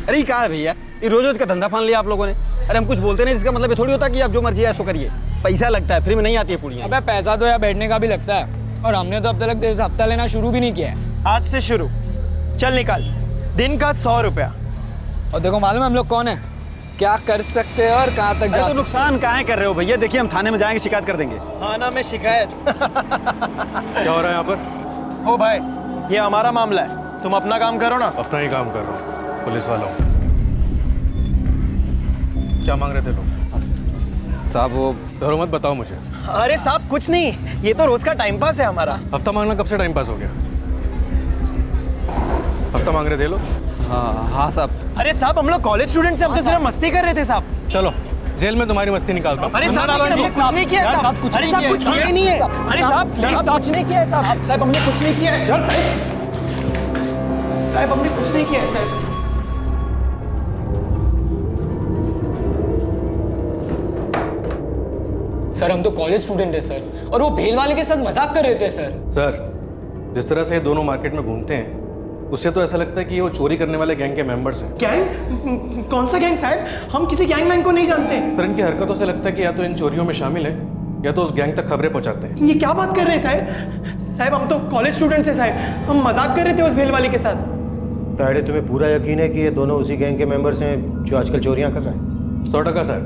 अरे क्या है भैया, ये रोज रोज का धंधा फान लिया आप लोगों ने। अरे हम कुछ बोलते नहीं, इसका मतलब ये थोड़ी होता कि आप जो मर्जी है ऐसा करिए। पैसा लगता है, फ्री में नहीं आती है पूड़ियाँ। अबे पैसा तो यार बैठने का भी लगता है, और हमने तो अब तक तेरे से हफ्ता लेना शुरू भी नहीं किया है। आज से शुरू, चल निकाल, दिन का 100 रुपया। और देखो मालूम है हम लोग कौन है, क्या कर सकते हैं और कहाँ तक जा सकते हैं। नुकसान कहाँ कर रहे हो भैया, देखिए हम थाने में जाएंगे, शिकायत कर देंगे। थाना में शिकायत? क्या हो रहा है यहाँ पर? ओ भाई, ये हमारा मामला है, तुम अपना काम करो ना। अपना ही काम कर रहा हूँ। पुलिस वालों, क्या मांग रहे थे लोग? साहब वो डरो मत, बताओ मुझे। अरे साहब कुछ नहीं, ये तो रोज का टाइम पास है हमारा। हफ्ता मांगना कब से टाइम पास हो गया? हफ्ता मांग रहे थे लोग? हाँ साहब। अरे साहब हम लोग कॉलेज स्टूडेंट से, हम तो सिर्फ मस्ती कर रहे थे साहब। चलो जेल में तुम्हारी मस्ती निकालता हूँ। अरे साहब हमने कुछ नहीं किया साहब, अरे साहब कुछ किया ही नहीं है। अरे साहब कुछ नहीं किया है साहब, साहब हमने कुछ नहीं किया है। चल साहब हमने कुछ नहीं किया है साहब। सर हम तो कॉलेज स्टूडेंट है सर, और वो भेल वाले के साथ मजाक कर रहे थे सर। सर जिस तरह से ये दोनों मार्केट में घूमते हैं उससे तो ऐसा लगता है कि ये वो चोरी करने वाले गैंग के मेंबर्स हैं। गैंग? कौन सा गैंग साहब? हम किसी गैंग वैंग को नहीं जानते। सर इनकी हरकतों से लगता है कि या तो इन चोरियों में शामिल है या तो उस गैंग तक खबरें पहुंचाते हैं। ये क्या बात कर रहे हैं साहब? साहब हम तो कॉलेज स्टूडेंट्स हैं साहब, हम मजाक कर रहे थे उस भेल वाले के साथ। ताड़े तुम्हें पूरा यकीन है कि ये दोनों उसी गैंग के मेंबर्स हैं जो आजकल चोरियां कर रहे हैं? 100% साहब।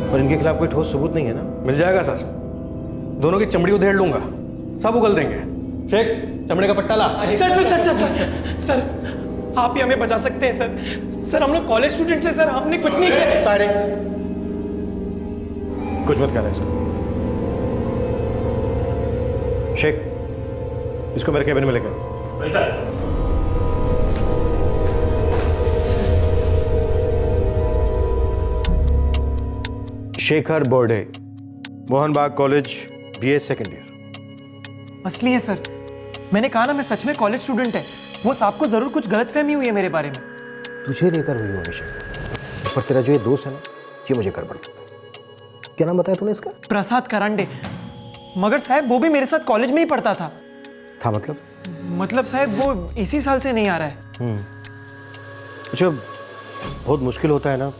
और इनके खिलाफ कोई ठोस सबूत नहीं है ना? मिल जाएगा सर, दोनों की चमड़ी उधेड़ लूंगा, सब उगल देंगे। शेख चमड़े का पट्टा ला। Sir sir sir sir sir sir sir आप ही हमें बचा सकते हैं सर। सर हम लोग कॉलेज स्टूडेंट्स हैं सर, हमने कुछ नहीं किया। ताड़े कुछ मत कहना इसको। शेख इसको मेरे कैबिन में लेकर। शेखर बोर्डे, मोहनबाग कॉलेज, BA सेकेंड ईयर। असली है सर, मैंने कहा ना मैं सच में कॉलेज स्टूडेंट है। वो साहब को जरूर कुछ गलतफहमी हुई है मेरे बारे में। तुझे लेकर हुई होगी शेखर, पर तेरा जो ये दोस्त है ना, ये मुझे गड़बड़ लगता है। क्या नाम बताया तूने इसका? प्रसाद करांडे। मगर साहब वो भी मेरे साथ कॉलेज में ही पढ़ता था। मतलब साहब वो इसी साल से नहीं आ रहा है। अच्छा बहुत मुश्किल होता है ना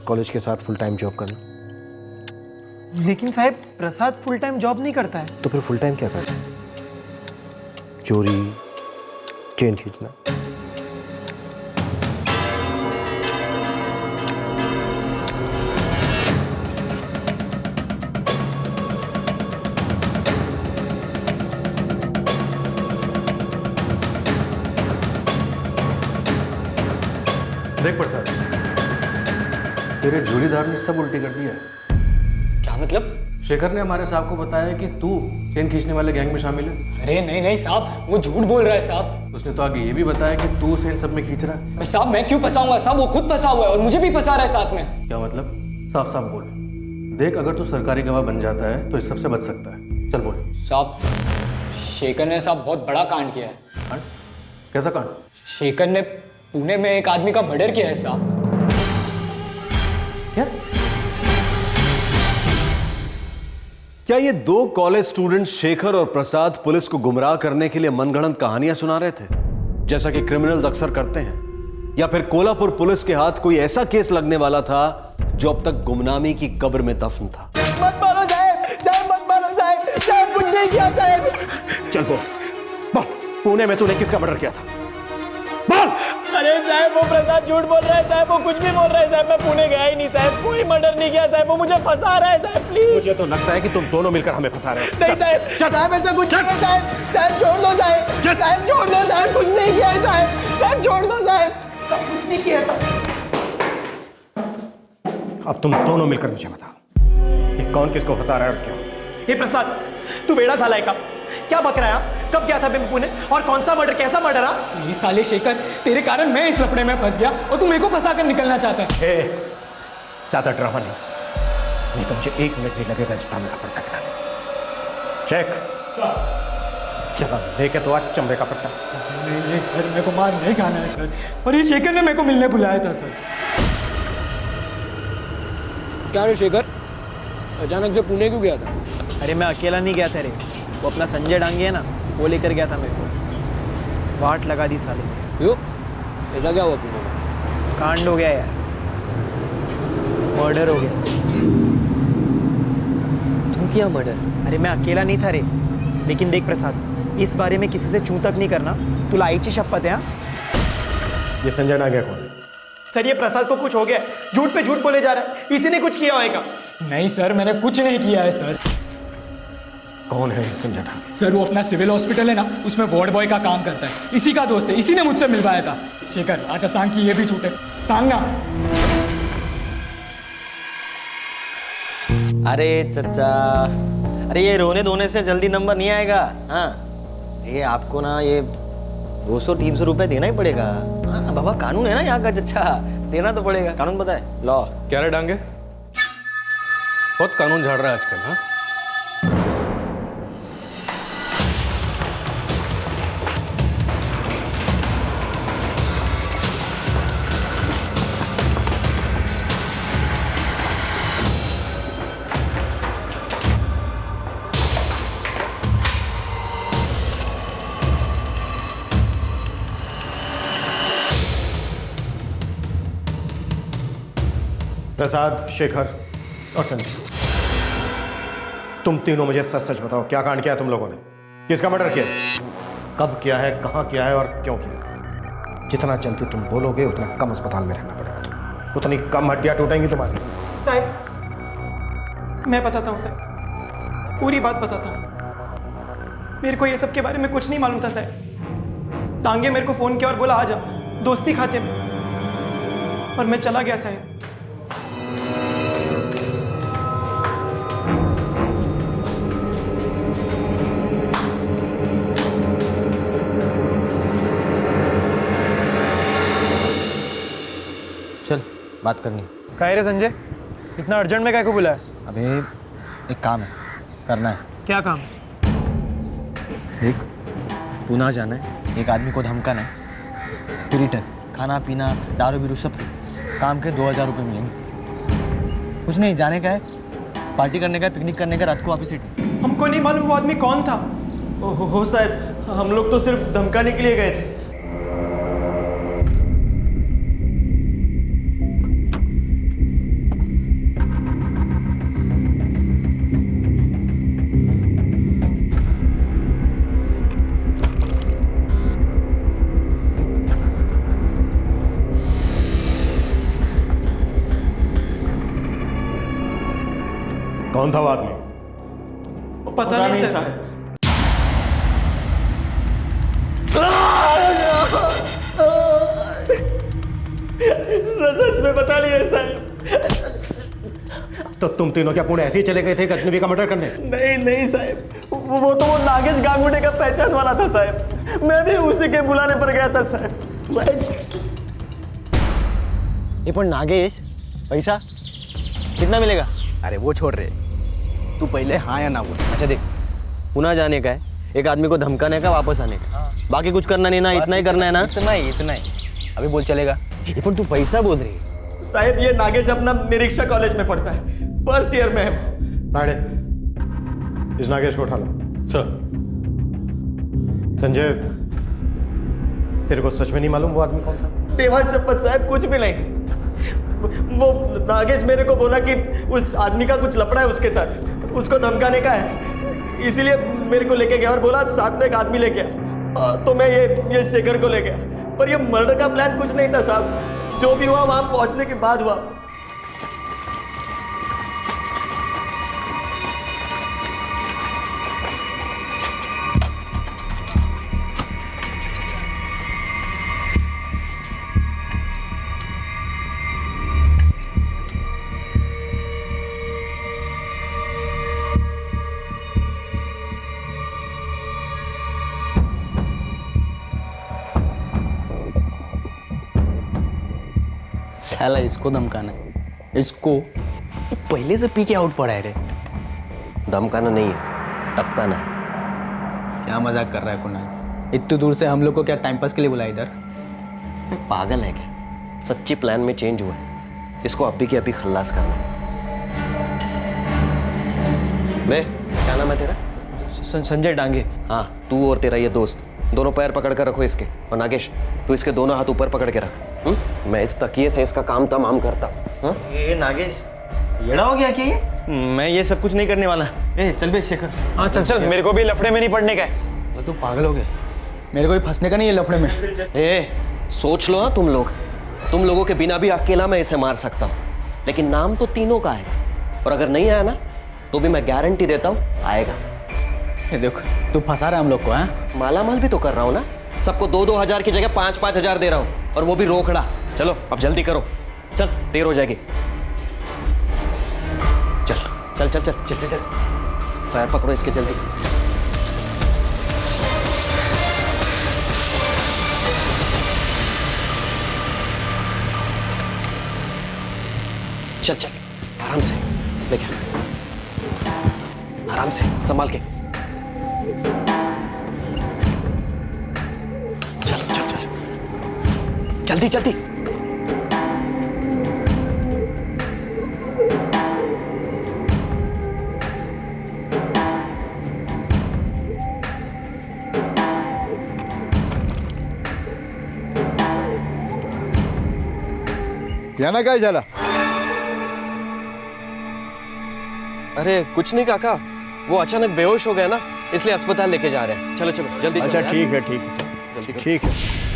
कॉलेज के साथ फुल टाइम जॉब करना। लेकिन साहब प्रसाद फुल टाइम जॉब नहीं करता है। तो फिर फुल टाइम क्या करता है? चोरी, चेन खींचना। देख प्रसाद, तेरे झोलीदार ने सब उल्टी कर दिया है। क्या मतलब? शेखर ने हमारे साहब को बताया कि तू चेन खींचने वाले गैंग में शामिल है। अरे नहीं नहीं साहब, वो झूठ बोल रहा है साहब। उसने तो आगे ये भी बताया कि तू उसे इन सब में खींच रहा है। साहब मैं क्यों फंसाऊंगा साहब, वो खुद फंसा हुआ है और मुझे भी फंसा रहा है साथ में। क्या मतलब? साफ साफ बोल। देख अगर तू सरकारी गवाह बन जाता है तो इस सबसे बच सकता है। चल बोल। साहब शेखर ने साहब बहुत बड़ा कांड किया है। कांड? कैसा कांड? शेखर ने पुणे में एक आदमी का मर्डर किया है साहब। क्या ये दो कॉलेज स्टूडेंट शेखर और प्रसाद पुलिस को गुमराह करने के लिए मनगढ़ंत कहानियां सुना रहे थे, जैसा कि क्रिमिनल्स अक्सर करते हैं? या फिर कोल्हापुर पुलिस के हाथ कोई ऐसा केस लगने वाला था जो अब तक गुमनामी की कब्र में दफन था? मत मारो साहब, साहब मत मारो साहब, साहब कुछ नहीं किया साहब। चल बोल, पुणे में तूने किसका मर्डर किया था? बोल। अरे साहब वो प्रसाद झूठ बोल रहा है साहब, वो कुछ भी बोल रहा है साहब, मैं पुणे गया ही नहीं साहब, कोई मर्डर नहीं किया साहब, वो मुझे फंसा रहा है साहब, प्लीज। मुझे तो लगता है कि तुम दोनों मिलकर हमें फंसा रहे हो। नहीं साहब, साहब ऐसा कुछ नहीं है साहब, साहब छोड़ दो साहब, साहब छोड़ दो साहब, कुछ नहीं किया है साहब, साहब छोड़ दो साहब, साहब कुछ नहीं किया साहब। अब तुम दोनों मिलकर मुझे बताओ कि कौन किसको फंसा रहा है और क्यों। हे प्रसाद, तू बेड़ा साला है का? क्या बक रहा है? कब गया था मैं पुणे और कौन सा मर्डर, कैसा मर्डर? ये साले शेखर, तेरे कारण मैं इस लफड़े में फंस गया और तू मेरे को फंसा कर निकलना चाहता है। ज्यादा ड्रामा नहीं तो मुझे 1 मिनट नहीं लगेगा इस ड्रामे का पर्दा गिराने। शेख, चलो लेके तो आज चंबे का पट्टा। नहीं सर, मेरे को मार नहीं खाना है सर, और ये शेखर ने मेरे को मिलने बुलाया था सर। क्या रे शेखर, अचानक से पुणे क्यों गया था? अरे मैं अकेला नहीं गया था रे, वो अपना संजय डांगी है ना, वो लेकर गया था मेरे को। वाट लगा दी साले। क्यों? ऐसा क्या हुआ पुणे में? कांड हो गया यार, मर्डर हो गया। तू किया मर्डर? अरे मैं अकेला नहीं था रे, लेकिन देख प्रसाद, इस बारे में किसी से चूं तक नहीं करना, तुला आईची शपथ है। ये संजय नागे कौन है? सर ये प्रसाद को कुछ हो गया, झूठ पे झूठ बोले जा रहा है, इसी ने कुछ किया होगा। नहीं सर, मैंने कुछ नहीं किया है सर। कौन है संजय नागे? सर वो अपना सिविल हॉस्पिटल है ना, उसमें वार्ड बॉय का काम करता है, इसी का दोस्त है, इसी ने मुझसे मिलवाया था। शेखर आता सांग की ये भी झूठ है, सांग ना। अरे चचा, अरे ये रोने धोने से जल्दी नंबर नहीं आएगा। हाँ, ये आपको ना ये 200-300 रुपए देना ही पड़ेगा। हाँ बाबा, कानून है ना यहाँ का चचा, देना तो पड़ेगा। कानून पता है? लॉ। क्या रे डांगे, बहुत कानून झाड़ रहा है आजकल। हाँ, प्रसाद, शेखर और संजय, तुम तीनों मुझे सच सच बताओ, क्या कांड किया तुम लोगों ने? किसका मर्डर किया? कब किया है, कहाँ किया है और क्यों किया? जितना जल्दी तुम बोलोगे उतना कम अस्पताल में रहना पड़ेगा तुम्हें, उतनी कम हड्डियां टूटेंगी तुम्हारी। साहब मैं बताता हूँ साहब, पूरी बात बताता हूँ। मेरे को ये सब के बारे में कुछ नहीं मालूम था साहब। तांगे मेरे को फोन किया और बोला आ जा, दोस्ती खाते में, और मैं चला गया साहब। चल बात करनी। कह रहे संजय, इतना अर्जेंट में क्या को बुलाया? अबे एक काम है, करना है। क्या काम? देख, पुणे जाना है, एक आदमी को धमकाना है, फिर रिटर्न खाना पीना दारू बीरू सब काम के 2000 रुपये मिलेंगे। कुछ नहीं, जाने का है, पार्टी करने का है, पिकनिक करने का, रात को वापस रिटर्न। हमको नहीं मालूम वो आदमी कौन था। हो साहब, हम लोग तो सिर्फ धमकाने के लिए गए थे। कौन था वो आदमी? पता नहीं सर। सच में बता लिया साहब। तो तुम तीनों क्या पुणे ऐसे ही चले गए थे गजनबी का मर्डर करने? नहीं साहब, वो तो वो नागेश गांगुड़े का पहचान वाला था साहब, मैं भी उसी के बुलाने पर गया था साहब। ये पर नागेश, पैसा कितना मिलेगा? अरे वो छोड़ रहे, तू पहले हाँ या ना बोल। अच्छा देख, पुणे जाने का है, एक आदमी को धमकाने का, वापस आने का, बाकी कुछ करना नहीं ना, इतना ही करना है ना? इतना ही अभी बोल चलेगा। ये पर तू पैसा बोल रही है साहब। ये नागेश अपना निरीक्षा कॉलेज में पढ़ता है, फर्स्ट ईयर में है वो। ताड़े, इस नागेश को उठा लो। सर। संजय, तेरे को सच में नहीं मालूम वो आदमी कौन था? देवा शपथ साहब, कुछ भी नहीं। वो नागेश मेरे को बोला कि उस आदमी का कुछ लफड़ा है उसके साथ, उसको धमकाने का है, इसीलिए मेरे को लेके गया और बोला साथ में एक आदमी लेके आ। तो मैं ये शेखर को ले गया, पर ये मर्डर का प्लान कुछ नहीं था साहब। जो भी हुआ वहां पहुंचने के बाद हुआ। साला इसको धमकाना है, इसको पहले से पी के आउट पड़ा है रे। धमकाना नहीं है, टपकाना है। क्या मजाक कर रहा है कुणाल? इतनी दूर से हम लोग को क्या टाइम पास के लिए बुलाया इधर? पागल है क्या? सच्ची प्लान में चेंज हुआ है। इसको अभी के अभी खल्लास करना है। बे, क्या नाम है तेरा? संजय डांगे। हाँ, तू और तेरा ये दोस्त दोनों पैर पकड़ कर रखो इसके। और नागेश, तू इसके दोनों हाथ ऊपर पकड़ के रख। मैं इस तकिए से इसका काम तमाम करता हूँ। ये नागेश, येड़ा हो गया क्या ये? मैं ये सब कुछ नहीं करने वाला। ए चल बे शेखर। हाँ चल चल, मेरे को भी लफड़े में नहीं पड़ने का है। तो तू पागल हो गया? मेरे को भी फंसने का नहीं है लफड़े में। ए सोच लो ना तुम लोगों के बिना भी अकेला मैं इसे मार सकता हूँ, लेकिन नाम तो तीनों का आएगा। और अगर नहीं आया ना तो भी मैं गारंटी देता हूँ आएगा। ये देख, तू फंसा रहा है हम लोग को। हैं? माला माल भी तो कर रहा हूँ ना। सबको 2-2 हज़ार की जगह 5-5 हज़ार दे रहा हूँ, और वो भी रोकड़ा। चलो अब जल्दी करो, चल देर हो जाएगी। चल चल चल चल चल चल, चल। पैर पकड़ो इसके जल्दी। चल चल आराम से लेके, आराम से संभाल के। चल चल चल जल्दी जल्दी। याना काय झाला? अरे कुछ नहीं काका, वो अचानक बेहोश हो गया ना, इसलिए अस्पताल लेके जा रहे हैं। चलो चलो जल्दी। अच्छा चलो, ठीक है ठीक है जल्दी करो। ठीक है।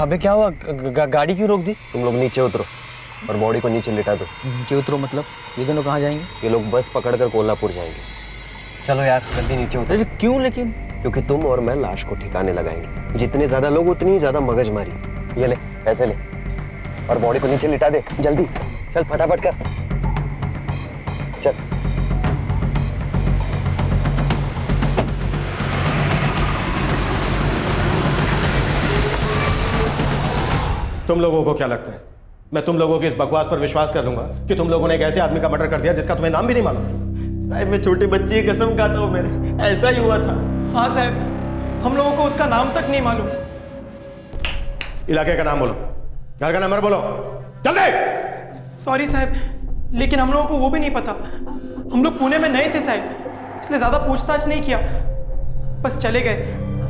अबे क्या हुआ? गाड़ी क्यों रोक दी? तुम लोग नीचे उतरो और बॉडी को नीचे लिटा दो। नीचे उतरो मतलब? ये दोनों कहाँ जाएंगे? ये लोग बस पकड़कर कोल्हापुर जाएंगे। चलो यार जल्दी नीचे उतरो। क्यों लेकिन? क्योंकि तुम और मैं लाश को ठिकाने लगाएंगे। जितने ज्यादा लोग उतनी ही ज्यादा मगजमारी। ये ले पैसे ले और बॉडी को नीचे लिटा दे। जल्दी चल फटाफट कर। चल तुम लोगों को क्या लगता है मैं तुम लोगों की इस बकवास पर विश्वास कर लूंगा कि तुम लोगों ने एक ऐसे आदमी का मर्डर कर दिया जिसका तुम्हें नाम भी नहीं मालूम? साहब मैं छोटी बच्ची की कसम खाता हूँ, मेरे ऐसा ही हुआ था। हाँ साहब, हम लोगों को उसका नाम तक नहीं मालूम। इलाके का नाम बोलो, घर का नंबर बोलो, जल्दी। सॉरी साहब, लेकिन हम लोगों को वो भी नहीं पता। हम लोग पुणे में नए थे साहब, इसलिए ज़्यादा पूछताछ नहीं किया, बस चले गए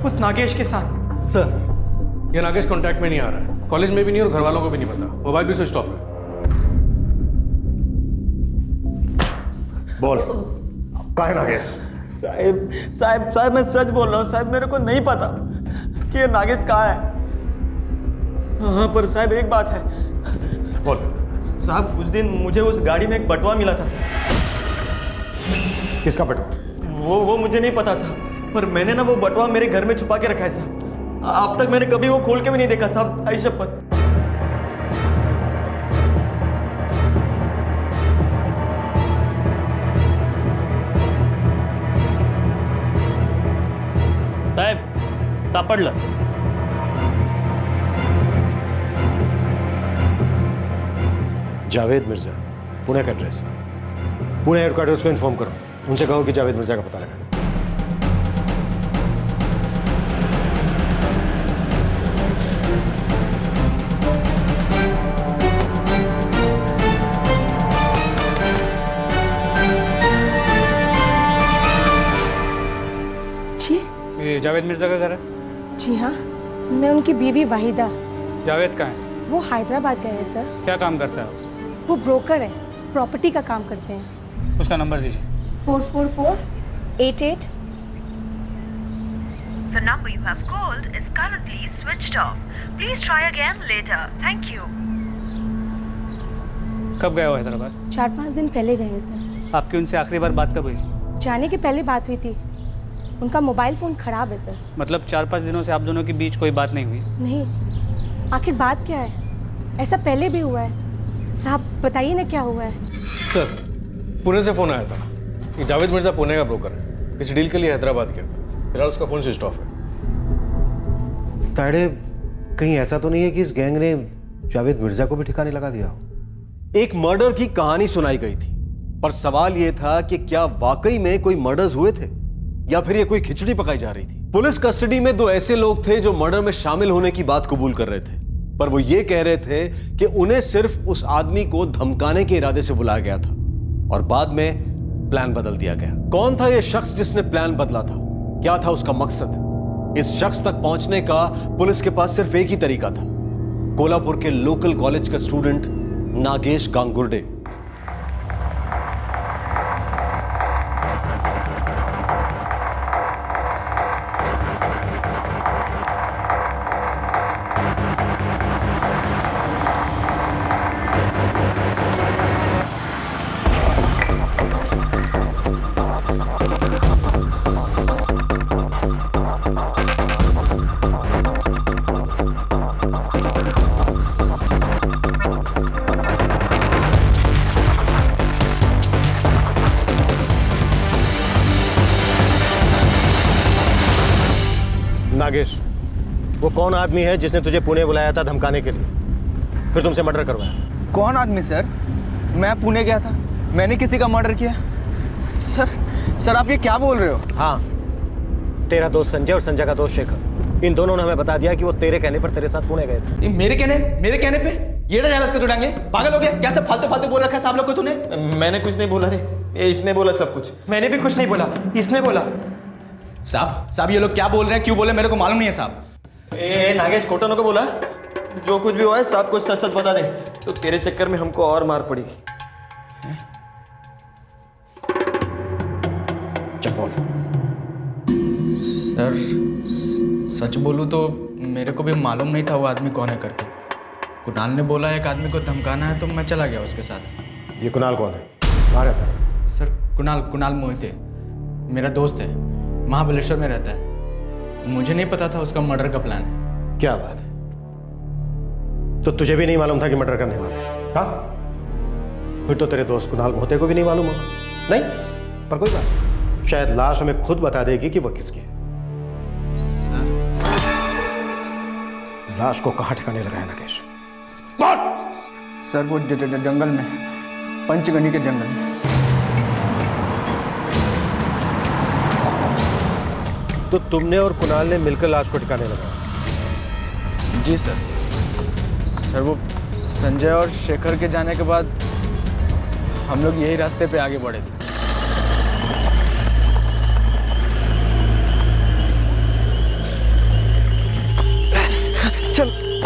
उस नागेश के साथ। सर ये नागेश कांटेक्ट में नहीं आ रहा है, कॉलेज में भी नहीं और घर वालों को भी नहीं पता, मोबाइल भी स्विच ऑफ है। बोल कहाँ है नागेश? साहब साहब साहब मैं सच बोल रहा हूँ साहब, मेरे को नहीं पता कि ये नागेश कहाँ है। हाँ पर साहब एक बात है। बोल। साहब उस दिन मुझे उस गाड़ी में एक बटुआ मिला था साहब। किसका बटुआ? वो मुझे नहीं पता साहब, पर मैंने ना वो बटुआ मेरे घर में छुपा के रखा है साहब। अब तक मैंने कभी वो खोल के भी नहीं देखा साहब, आई शपथ। साहेब सापडलं. जावेद मिर्जा, पुणे का एड्रेस। पुणे हेडक्वार्टर्स को इन्फॉर्म करो, उनसे कहो कि जावेद मिर्जा का पता लगा। जावेद मिर्जा का घर है? जी हाँ, मैं उनकी बीवी वाहिदा। जावेद कहाँ है? वो हैदराबाद गए हैं सर। क्या काम करता है वो ब्रोकर है, प्रॉपर्टी का काम करते हैं। उसका नंबर दीजिए। 44488। The number you have called is currently switched off. Please try again later. Thank you. कब गए हो हैदराबाद? 4-5 दिन पहले गए हैं सर। आपकी उनसे आखिरी बार बात कब हुई? जाने के पहले बात हुई थी। उनका मोबाइल फ़ोन ख़राब है सर। मतलब 4-5 दिनों से आप दोनों के बीच कोई बात नहीं हुई? नहीं, आखिर बात क्या है? ऐसा पहले भी हुआ है। साहब बताइए ना क्या हुआ है। सर, पुणे से फ़ोन आया था कि जावेद मिर्जा पुणे का ब्रोकर है, किसी डील के लिए हैदराबाद गया। फिलहाल उसका फ़ोन स्विच ऑफ है। ताड़े, कहीं ऐसा तो नहीं है कि इस गैंग ने जावेद मिर्जा को भी ठिकाने लगा दिया हो? एक मर्डर की कहानी सुनाई गई थी, पर सवाल यह था कि क्या वाकई में कोई मर्डर्स हुए थे या फिर ये कोई खिचड़ी पकाई जा रही थी। पुलिस कस्टडी में 2 ऐसे लोग थे जो मर्डर में शामिल होने की बात कबूल कर रहे थे, पर वो ये कह रहे थे कि उन्हें सिर्फ उस आदमी को धमकाने के इरादे से बुलाया गया था और बाद में प्लान बदल दिया गया। कौन था यह शख्स जिसने प्लान बदला था? क्या था उसका मकसद? इस शख्स तक पहुंचने का पुलिस के पास सिर्फ एक ही तरीका था, कोल्हापुर के लोकल कॉलेज का स्टूडेंट नागेश गांगुर्डे। नागेश, वो कौन आदमी है जिसने तुझे पुणे बुलाया था धमकाने के लिए, फिर तुमसे मर्डर करवाया? कौन आदमी सर? मैं पुणे गया था, मैंने किसी का मर्डर किया। सर आप ये क्या बोल रहे हो? हाँ, तेरा दोस्त संजय और संजय का दोस्त शेखर, इन दोनों ने हमें बता दिया कि वो तेरे कहने पर तेरे साथ पुणे गए थे। मेरे कहने पे ये डायलॉग क्यों उड़ाएंगे? पागल हो गया क्या? सब फालतू बोल रखा है सब लोग को तूने? मैंने कुछ नहीं बोला रे, ये इसने बोला सब कुछ। मैंने भी कुछ नहीं बोला, इसने बोला। साहब ये लोग क्या बोल रहे हैं, क्यों बोल रहे हैं, मेरे को मालूम नहीं है साहब। ए नागेश, खोटों को बोला, जो कुछ भी हुआ है सब कुछ सच सच बता दे, तो तेरे चक्कर में हमको और मार पड़ेगी। चल बोल। सर सच बोलूं तो मेरे को भी मालूम नहीं था वो आदमी कौन है करके। कुणाल ने बोला एक आदमी को धमकाना है तो मैं चला गया उसके साथ। ये कुणाल कौन है? कहाँ रहता है? सर कुणाल मोहिते मेरा दोस्त है, महाबलेश्वर में रहता है। मुझे नहीं पता था उसका मर्डर का प्लान है। क्या बात है, तो तुझे भी नहीं मालूम था कि मर्डर करने वाला है? हाँ, फिर तो तेरे दोस्त कुणाल मोहिते को भी नहीं मालूम होगा। नहीं, पर कोई बात नहीं, शायद लाश हमें खुद बता देगी कि वह किसकी है। लाश को कहाँ ठिकाने लगाया नागेश? सर वो जंगल में, पंचगनी के जंगल में। तो तुमने और कुणाल ने मिलकर लाश को ठिकाने लगाया? जी सर वो संजय और शेखर के जाने के बाद हम लोग यही रास्ते पे आगे बढ़े थे।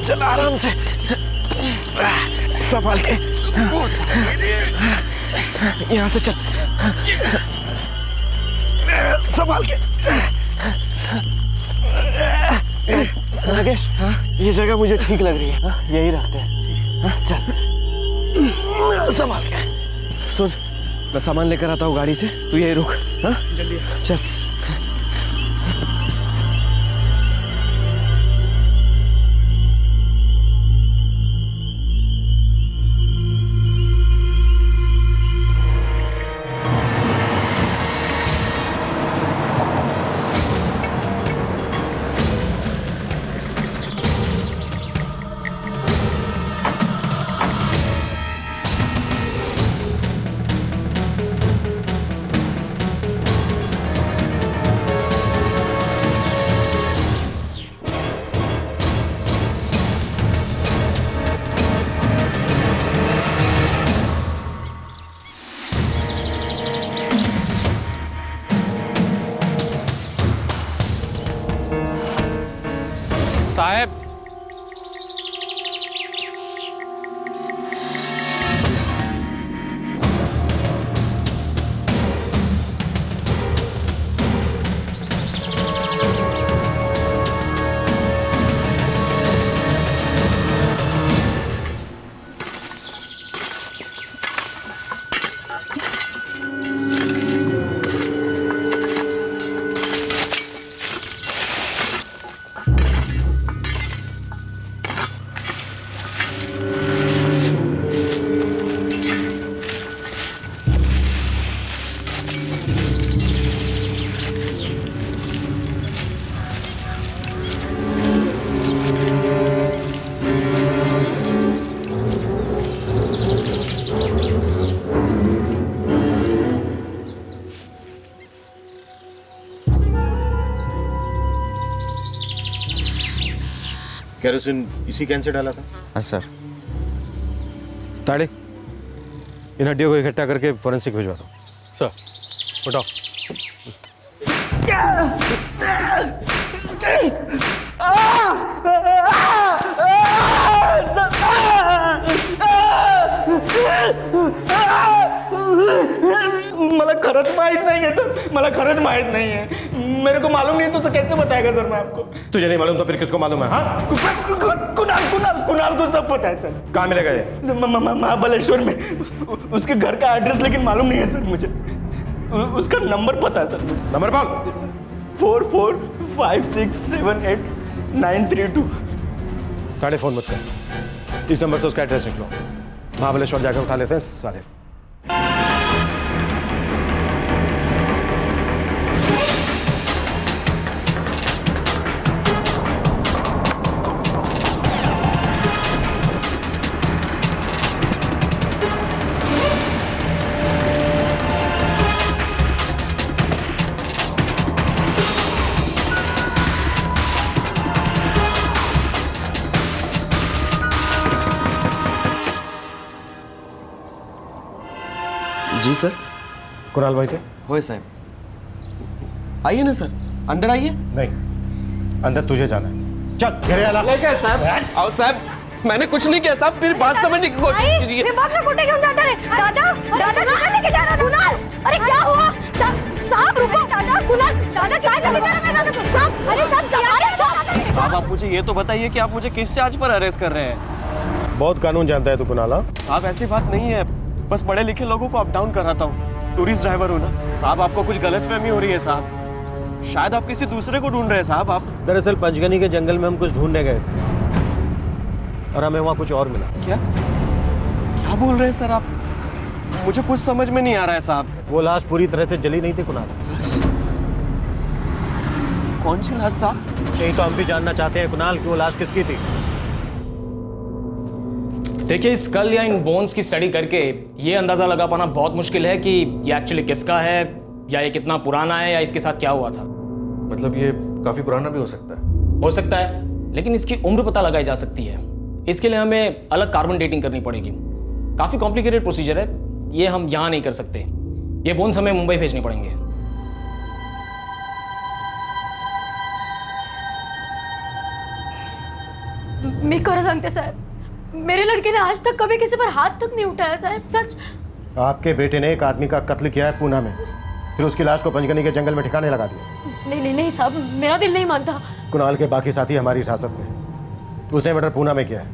चल आराम से, संभाल के, यहाँ से चल, संभाल के। नागेश, ये जगह मुझे ठीक लग रही है, यही रखते हैं। चल संभाल के। सुन, मैं सामान लेकर आता हूँ गाड़ी से, तू यही रुक। जल्दी चल। केरोसिन इसी कैन से डाला था? हाँ सर। ताड़े, इन हड्डियों को इकट्ठा करके फॉरेंसिक भिजवा दो। सर उठाओ। मला खरंच माहित नाही आहे सर, मला खरंच माहित नाही है। मेरे को मालूम नहीं तो कैसे बताएगा सर मैं आपको? तुझे नहीं मालूम तो फिर किसको मालूम है? हाँ, कुणाल को सब पता है सर। कहाँ मिलेगा ये? महाबलेश्वर में उसके घर का एड्रेस लेकिन मालूम नहीं है सर मुझे। उसका नंबर पता है सर। नंबर बोल। 445678 ताड़े फोन मत कर, इस नंबर से उसका एड्रेस निकलो, महाबलेश्वर जाकर उठा लेते हैं सारे। जी सर। कुणाल भाई थे? होए साहब। आइए ना सर, अंदर आइए। नहीं, अंदर तुझे जाना है। चल घेरे आला। लेके साहब। आओ साहब, मैंने कुछ नहीं किया साहब, मेरी बात समझने की कोशिश कीजिए। दिमाग में कुत्ते क्यों जाता रे? दादा किधर लेके जा रहा? कुणाल, अरे क्या हुआ? साहब रुको। दादा क्या कर रहे हैं? साहब, अरे साहब आप मुझे ये तो बताइए कि आप मुझे किस चार्ज पर अरेस्ट कर रहे हैं? बहुत कानून जानता है तू कुणाल। साहब ऐसी बात नहीं है, बस पढ़े लिखे लोगों को अप डाउन कराता हूँ। टूरिस्ट ड्राइवर हूँ ना साहब। आपको कुछ गलतफहमी हो रही है साहब, शायद आप किसी दूसरे को ढूंढ रहे हैं साहब। आप दरअसल पंचगनी के जंगल में हम कुछ ढूंढने गए और हमें वहाँ कुछ और मिला। क्या बोल रहे हैं सर आप? मुझे कुछ समझ में नहीं आ रहा है साहब। वो लाश पूरी तरह से जली नहीं थी कुणाल। कौन सी लाश साहब? यही तो हम भी जानना चाहते हैं कुणाल कि वो लाश किसकी थी। देखिए, इस स्कल या इन बोन्स की स्टडी करके ये अंदाजा लगा पाना बहुत मुश्किल है कि ये एक्चुअली किसका है, या ये कितना पुराना है, या इसके साथ क्या हुआ था। मतलब ये काफी पुराना भी हो सकता है, लेकिन इसकी उम्र पता लगाई जा सकती है। इसके लिए हमें अलग कार्बन डेटिंग करनी पड़ेगी। काफी कॉम्प्लिकेटेड प्रोसीजर है, ये हम यहाँ नहीं कर सकते। ये बोन्स हमें मुंबई भेजने पड़ेंगे। मी खरं सांगते साहेब, मेरे लड़के ने आज तक कभी किसी पर हाथ तक नहीं उठाया साहब, सच। आपके बेटे ने एक आदमी का कत्ल किया है पूना में, फिर उसकी लाश को पंचगनी के जंगल में ठिकाने लगा दिया। नहीं साहब, मेरा दिल नहीं मानता। कुणाल के बाकी साथी हमारी हिरासत में, उसने मर्डर पूना में किया है।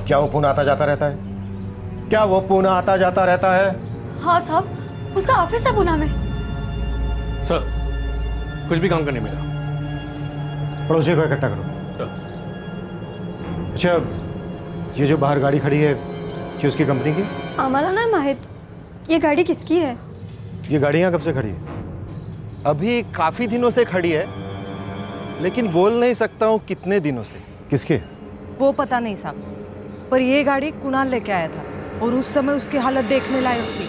क्या वो पूना आता जाता रहता है? क्या वो पूना आता जाता रहता है? हाँ साहब, उसका ऑफिस है पूना में। सर, कुछ भी काम करने मिला, पड़ोसी को इकट्ठा करो। अच्छा, ये जो बाहर गाड़ी खड़ी है, ये उसकी कंपनी की? आम्हाला ना माहित ये गाड़ी किसकी है। ये गाड़ी यहाँ कब से खड़ी है? अभी काफी दिनों से खड़ी है, लेकिन बोल नहीं सकता हूँ कितने दिनों से। किसके? वो पता नहीं साहब, पर ये गाड़ी कुणाल लेके आया था और उस समय उसकी हालत देखने लायक थी।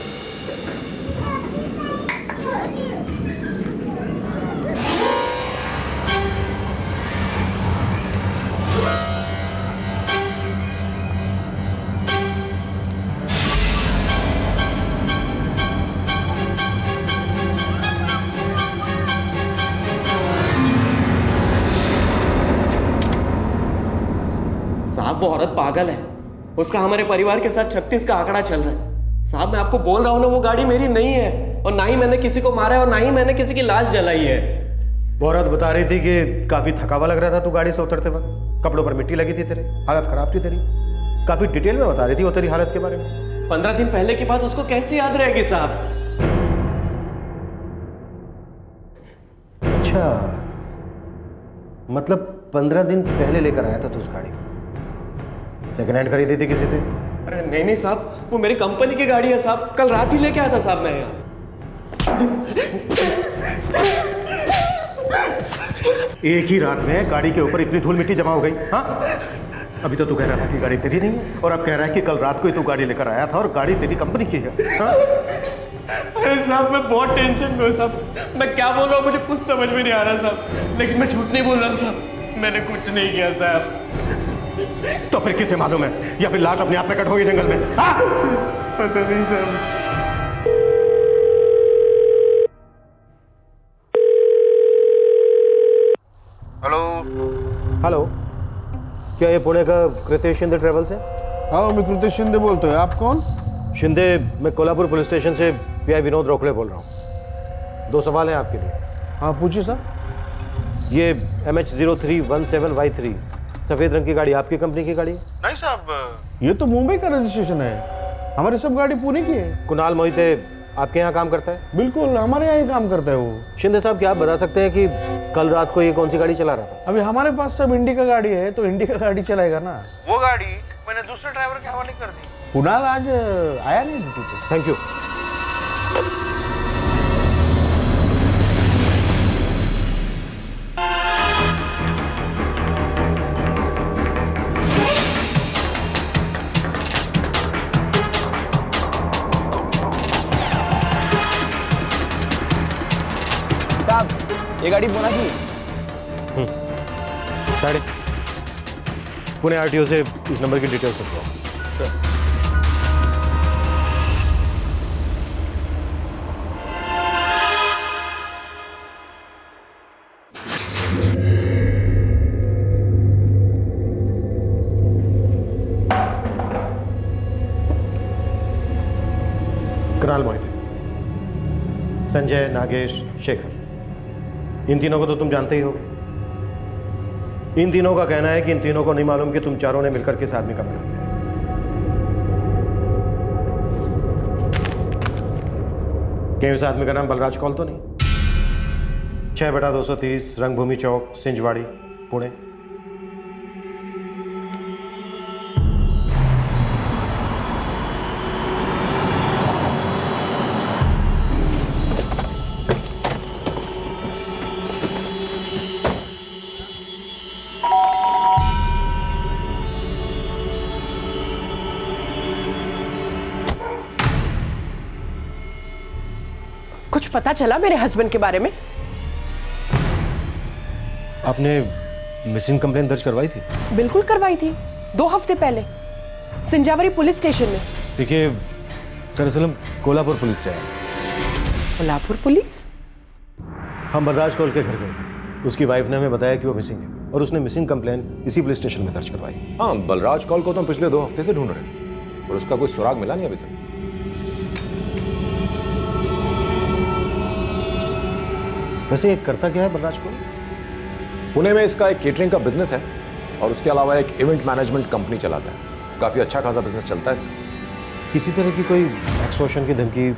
साहब वो औरत पागल है, उसका हमारे परिवार के साथ 36 का आंकड़ा चल रहा है। साहब मैं आपको बोल रहा हूँ ना, वो गाड़ी मेरी नहीं है, और ना ही मैंने किसी को मारा है, और ना ही मैंने किसी की लाश जलाई है। वो औरत बता रही थी कि काफी थका हुआ लग रहा था तू गाड़ी से उतरते वक्त, कपड़ों पर मिट्टी लगी थी, तेरे हालत खराब थी तेरी। काफी डिटेल में बता रही थी वो तेरी हालत के बारे में। 15 दिन पहले की बात उसको कैसे याद रहेगी साहब? अच्छा, मतलब 15 दिन पहले लेकर आया था तू उस गाड़ी को? सेकंड हैंड खरीदी थी किसी से? अरे नहीं साहब, वो मेरी कंपनी की गाड़ी है साहब, कल रात ही लेके आया था साहब मैं यहाँ। एक ही रात में गाड़ी के ऊपर इतनी धूल मिट्टी जमा हो गई? हाँ, अभी तो तू कह रहा था कि गाड़ी तेरी नहीं है, और अब कह रहा है कि कल रात को ही तू गाड़ी लेकर आया था और गाड़ी तेरी कंपनी की है। हाँ? अरे साहब मैं बहुत टेंशन में हूँ साहब, मैं क्या बोल रहा हूँ मुझे कुछ समझ में नहीं आ रहा साहब, लेकिन मैं झूठ नहीं बोल रहा हूँ साहब। मैंने कुछ नहीं किया साहब। तो फिर किसे मालूम है, या फिर लाश अपने आप प्रकट हो गई जंगल में? हाँ? पता नहीं साहब। हेलो हेलो, क्या ये पुणे का कृतेश शिंदे ट्रेवल्स है? हाँ, मैं कृतेश शिंदे बोलते हैं। आप कौन? शिंदे, मैं कोल्हापुर पुलिस स्टेशन से पीआई विनोद रोकड़े बोल रहा हूँ। 2 सवाल हैं आपके लिए। हाँ, पूछिए सर। ये MH0317Y3 सफ़ेद रंग की गाड़ी आपकी कंपनी की गाड़ी है? नहीं साहब, ये तो मुंबई का रजिस्ट्रेशन है। हमारी सब गाड़ी पुणे की है। कुणाल मोहिते आपके यहाँ काम करता है? बिल्कुल, हमारे यहाँ ही काम करता है वो। शिंदे साहब, क्या आप बता सकते हैं कि कल रात को ये कौन सी गाड़ी चला रहा था? अभी हमारे पास सब इंडिका गाड़ी है, तो इंडिका गाड़ी चलाएगा ना। वो गाड़ी मैंने दूसरे ड्राइवर के हवाले कर दी। कुणाल आज आया नहीं ड्यूटी पे। Thank you. ये गाड़ी पुणे की? साढ़े पुणे आरटीओ से इस नंबर की डिटेल्स रखो सर। कुणाल मोहिते, संजय, नागेश, शेखर, इन तीनों को तो तुम जानते ही होगे। इन तीनों का कहना है कि इन तीनों को नहीं मालूम कि तुम चारों ने मिलकर किस आदमी का मर्डर किया। क्या उस आदमी का नाम बलराज कौल तो नहीं? 6/230 रंगभूमि चौक, सिंजवाड़ी, पुणे। कुछ पता चला मेरे हस्बैंड के बारे में? आपने मिसिंग कंप्लेन दर्ज करवाई थी? बिल्कुल करवाई थी, 2 हफ्ते पहले सिंजावरी पुलिस स्टेशन में। देखिए, दरअसल हम कोल्हापुर पुलिस से आए। कोल्हापुर पुलिस? हम बलराज कौल के घर गए थे। उसकी वाइफ ने हमें बताया कि वो मिसिंग है और उसने मिसिंग कंप्लेन इसी पुलिस स्टेशन में दर्ज करवाई। हाँ, बलराज कौल को तो हम पिछले 2 हफ्ते से ढूंढ रहे हैं और उसका कोई सुराग मिला नहीं अभी तक। वैसे ये करता क्या है बलराज कौल? पुणे में इसका एक केटरिंग का बिजनेस है और उसके अलावा एक इवेंट मैनेजमेंट कंपनी चलाता है। काफ़ी अच्छा खासा बिजनेस चलता है इसका। किसी तरह की कोई एक्सटॉर्शन की धमकी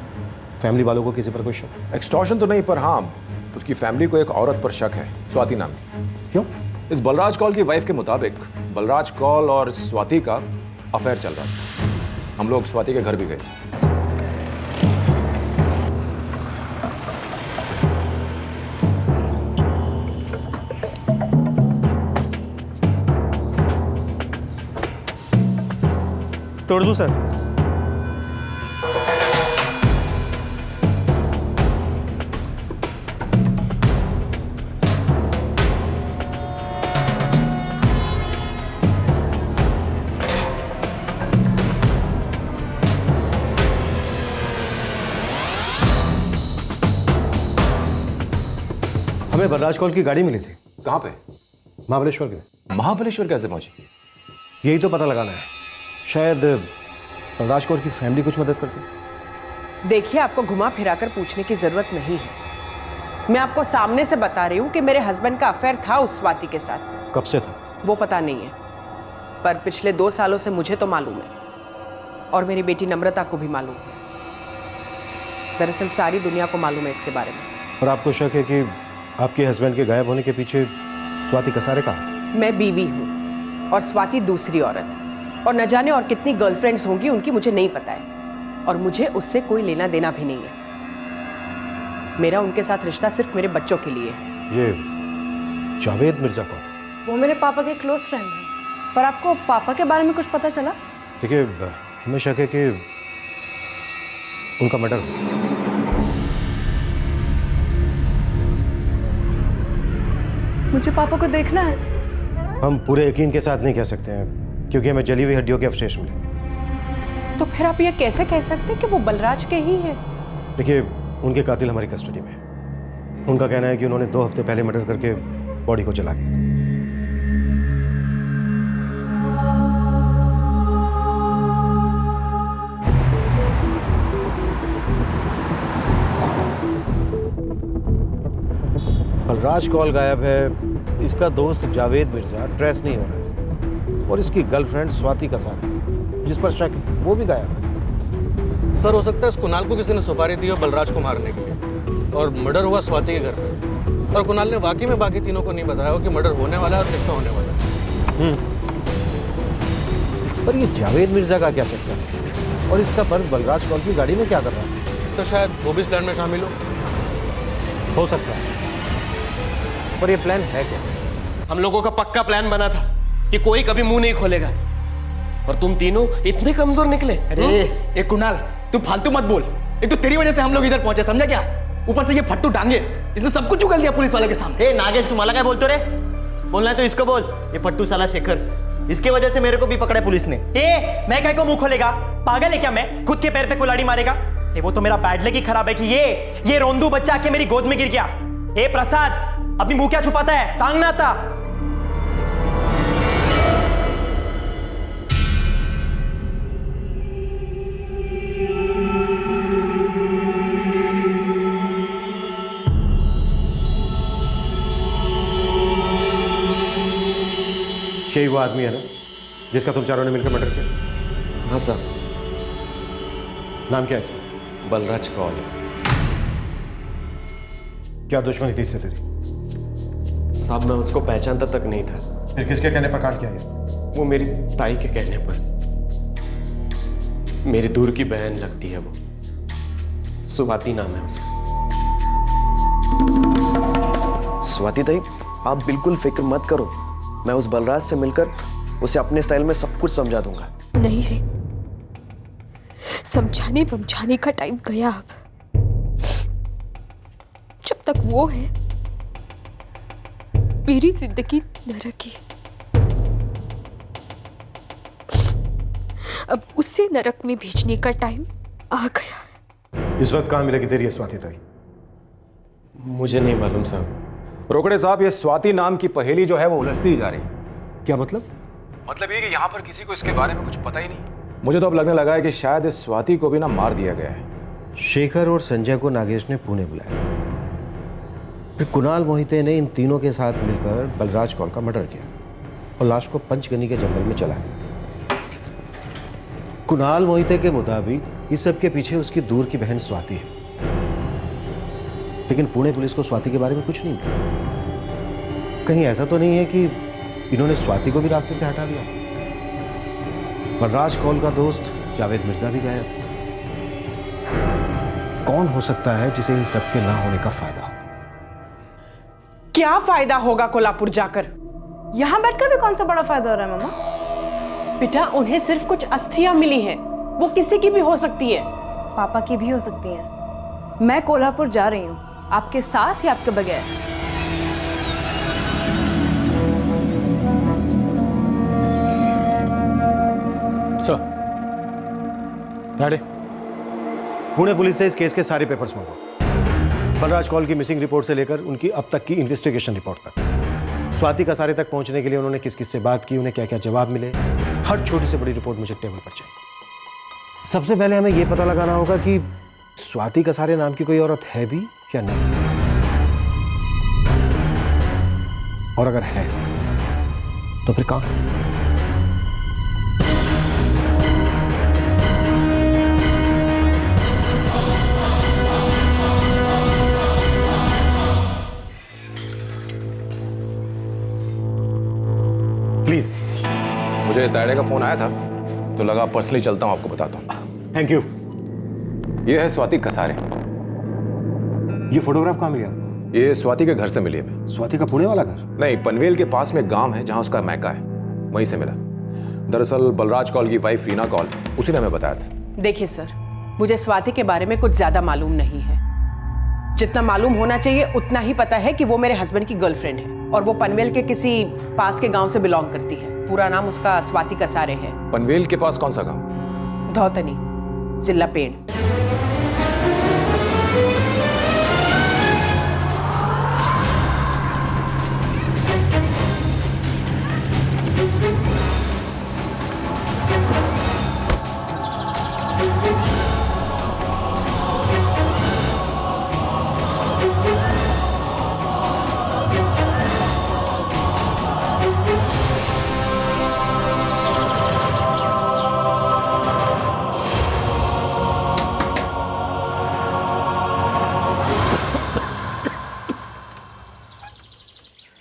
फैमिली वालों को किसी पर कोई शक? एक्सटॉर्शन तो नहीं, पर हाँ, उसकी फैमिली को एक औरत पर शक है, स्वाति नाम की। क्यों? इस बलराज कौल की वाइफ के मुताबिक बलराज कौल और स्वाति का अफेयर चल रहा था। हम लोग स्वाति के घर भी गए। तोड़ दूं सर? हमें बलराज कौल की गाड़ी मिली थी। कहाँ पे? महाबलेश्वर के। महाबलेश्वर कैसे पहुंची? यही तो पता लगाना है। शायद बलराज कौल की फैमिली कुछ मदद करती। देखिए, आपको घुमा फिरा कर पूछने की जरूरत नहीं है। मैं आपको सामने से बता रही हूँ कि मेरे हस्बैंड का अफेयर था उस स्वाति के साथ। कब से था? वो पता नहीं है, पर पिछले 2 सालों से मुझे तो मालूम है और मेरी बेटी नम्रता को भी मालूम है। दरअसल सारी दुनिया को मालूम है इसके बारे में। और आपको शक है कि आपके हस्बैंड के गायब होने के पीछे स्वाति कसारे का? मैं बीवी हूँ और स्वाति दूसरी औरत, और न जाने और कितनी गर्लफ्रेंड्स होंगी उनकी मुझे नहीं पता है, और मुझे उससे कोई लेना देना भी नहीं है। मेरा उनके साथ रिश्ता सिर्फ मेरे बच्चों के लिए है। ये जावेद मिर्जा कौन? वो मेरे पापा के क्लोज फ्रेंड हैं। पर आपको पापा के बारे में कुछ पता चला? देखिए, हमें शक है कि उनका मर्डर। मुझे पापा को देखना है। हम पूरे यकीन के साथ नहीं कह सकते हैं क्योंकि हमें जली हुई हड्डियों के अवशेष मिले। तो फिर आप ये कैसे कह सकते कि वो बलराज के ही हैं? देखिए, उनके कातिल हमारी कस्टडी में है। उनका कहना है कि उन्होंने 2 हफ्ते पहले मर्डर करके बॉडी को जला दिया। बलराज कौल गायब है, इसका दोस्त जावेद मिर्जा ट्रेस नहीं हो रहा है, और इसकी गर्लफ्रेंड स्वाति कसार जिस पर शक है वो भी गायब है। सर, हो सकता है इस कुणाल को किसी ने सुपारी दी हो बलराज को मारने के लिए, और मर्डर हुआ स्वाति के घर पे, और कुणाल ने वाकई में बाकी तीनों को नहीं बताया हो कि मर्डर होने वाला है और किसका होने वाला है। पर ये जावेद मिर्जा का क्या चक्कर है, और इसका पर्स बलराज कौल की गाड़ी में क्या कर रहा है? तो शायद वो भी इस प्लान में शामिल हो सकता है, पर ये प्लान है क्या? हम लोगों का पक्का प्लान बना था कि कोई कभी मुंह नहीं खोलेगा, और तुम तीनों इतने कमजोर निकले। अरे ये कुणाल, तू फालतू मत बोल। एक तो तेरी वजह से हम लोग इधर पहुंचे, समझा क्या? ऊपर से ये फट्टू डांगे, इसने सब कुछ उगल दिया पुलिस वाले के सामने। ए नागेश, तुम्हारा क्या बोलते रे? बोलना है तो इसको बोल, ये फट्टू साला शेखर, इसके वजह से मेरे को भी पकड़ा पुलिस ने। ए, मैं काय को मुंह खोलेगा? पागल है क्या मैं? खुद के पैर पे कुल्हाड़ी मारेगा? ए, वो तो मेरा बैड लक ही खराब है कि ये रोंदू बच्चा आके मेरी गोद में गिर गया। ए प्रसाद, अपनी मुंह क्या छुपाता है? सांग ना आता। यही वो आदमी है ना जिसका तुम चारों ने मिलकर मर्डर किया? हाँ साहब। नाम क्या है इसका? बलराज कौल। क्या दुश्मनी थी इससे तेरी? साहब, मैं उसको पहचानता तक नहीं था। फिर किसके कहने पर काट किया ये? वो मेरी ताई के कहने पर। मेरी दूर की बहन लगती है वो, स्वाति नाम है उसका। स्वाति ताई, आप बिल्कुल फिक्र मत करो, मैं उस बलराज से मिलकर उसे अपने स्टाइल में सब कुछ समझा दूंगा। नहीं रे, समझाने वमझाने का टाइम गया अब। जब तक वो है मेरी जिंदगी नरक है। अब उसे नरक में भेजने का टाइम आ गया। इस वक्त कहां मिलेगी तेरी स्वाति ताई? मुझे नहीं मालूम साहब। रोकड़े साहब, ये स्वाति नाम की पहेली जो है वो उलझती ही जा रही है। क्या मतलब? मतलब ये कि यहाँ पर किसी को इसके बारे में कुछ पता ही नहीं। मुझे तो अब लगने लगा है कि शायद इस स्वाति को भी ना मार दिया गया है। शेखर और संजय को नागेश ने पुणे बुलाया, फिर कुणाल मोहिते ने इन तीनों के साथ मिलकर बलराज कौल का मर्डर किया और लाश को पंचगनी के जंगल में जला दिया। कुणाल मोहिते के मुताबिक इस सब के पीछे उसकी दूर की बहन स्वाति है, लेकिन पुणे पुलिस को स्वाति के बारे में कुछ नहीं पता। कहीं ऐसा तो नहीं है कि इन्होंने स्वाति को भी रास्ते से हटा दिया? बलराज कौल का दोस्त जावेद मिर्जा भी गायब। कौन हो सकता है जिसे इन सब के ना होने का फायदा? क्या फायदा होगा कोल्हापुर जाकर? यहाँ बैठकर भी कौन सा बड़ा फायदा हो रहा है मामा? बेटा, उन्हें सिर्फ कुछ अस्थियां मिली हैं, वो किसी की भी हो सकती है। पापा की भी हो सकती है। मैं कोल्हापुर जा रही हूँ, आपके साथ या आपके बगैर? सर, डाडे, पुणे पुलिस से इस केस के सारे पेपर्स मंगवाओ। बलराज कौल की मिसिंग रिपोर्ट से लेकर उनकी अब तक की इन्वेस्टिगेशन रिपोर्ट तक, स्वाति कसारे तक पहुंचने के लिए उन्होंने किस किस से बात की, उन्हें क्या क्या जवाब मिले, हर छोटी से बड़ी रिपोर्ट मुझे टेबल पर चाहिए। सबसे पहले हमें यह पता लगाना होगा कि स्वाति कसारे नाम की कोई औरत है भी या नहीं, और अगर है तो फिर कहां है? प्लीज। मुझे तायडे का फोन आया था तो लगा पर्सनली चलता हूं, आपको बताता हूं। Thank you. ये है स्वाति कसारे। ये फोटोग्राफ कहां मिली? ये स्वाति के घर से मिली है। स्वाति का पुणे वाला घर? नहीं, पनवेल के पास में गांव है जहां उसका मैका है, वहीं से मिला। दरअसल बलराज कौल की वाइफ रीना कौल, उसी ने हमें बताया था। देखिए सर, मुझे स्वाति के बारे में कुछ ज्यादा मालूम नहीं है, जितना मालूम होना चाहिए उतना ही पता है कि वो मेरे हस्बैंड की गर्लफ्रेंड है और वो पनवेल के किसी पास के गांव से बिलोंग करती है। पूरा नाम उसका स्वाति कसारे है। पनवेल के पास कौन सा गांव? धौतनी, जिला पेड़।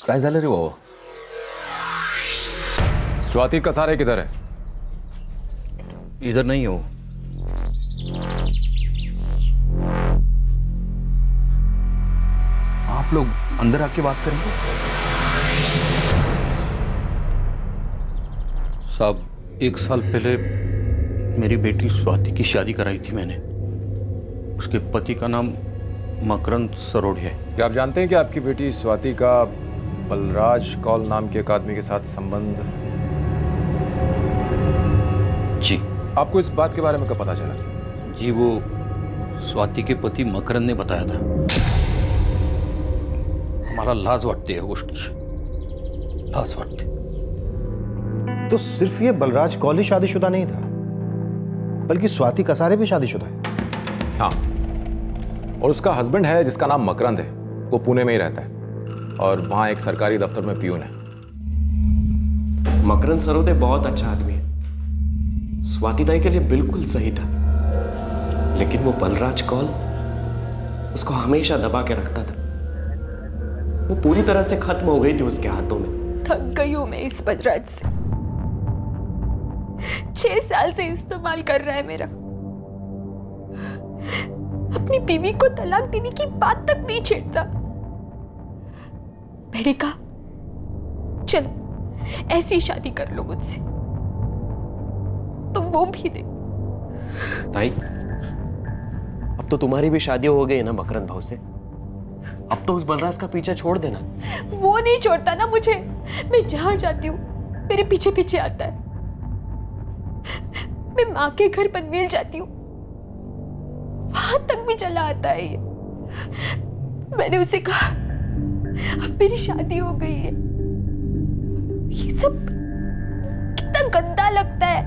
काय झालं रे बाबा? स्वाति कसारे किधर है? इधर नहीं हो। आप लोग अंदर आके बात करेंगे। साहब, 1 साल पहले मेरी बेटी स्वाति की शादी कराई थी मैंने। उसके पति का नाम मकरंद सरोड़े है। क्या आप जानते हैं कि आपकी बेटी स्वाति का बलराज कौल नाम के एक आदमी के साथ संबंध? जी। आपको इस बात के बारे में कब पता चला? जी, वो स्वाति के पती मकरंद ने बताया था। हमारा लाज वाटते है गोष्टीची, लाज वाटते। तो सिर्फ ये बलराज कौल ही शादीशुदा नहीं था, बल्कि स्वाति कसारे भी शादीशुदा है। हाँ, और उसका हस्बैंड है जिसका नाम मकरंद है। वो पुणे में ही रहता है और वहां एक सरकारी दफ्तर में पियून है। मकरंद सरोदे बहुत अच्छा आदमी है, स्वाति ताई के लिए बिल्कुल सही था, लेकिन वो बलराज कौल उसको हमेशा दबा के रखता था। वो पूरी तरह से खत्म हो गई थी उसके हाथों में। थक गई हूं मैं इस बलराज से। 6 साल से इस्तेमाल कर रहा है मेरा। अपनी बीवी को तलाक देने की बात तक नहीं छेड़ता। मैंने कहा चलो ऐसी शादी कर लो मुझसे, तो वो भी नहीं। ताई, अब तो तुम्हारी भी शादी हो गई है ना मकरंद भाव से। अब तो उस बलराज का पीछा छोड़ देना। वो नहीं छोड़ता ना मुझे। मैं जहां जाती हूँ मेरे पीछे पीछे आता है। मैं माँ के घर पनवेल जाती हूँ, वहां तक भी चला आता है ये। मैंने उसे कहा अब मेरी शादी हो गई है। ये सब कितना गंदा लगता है।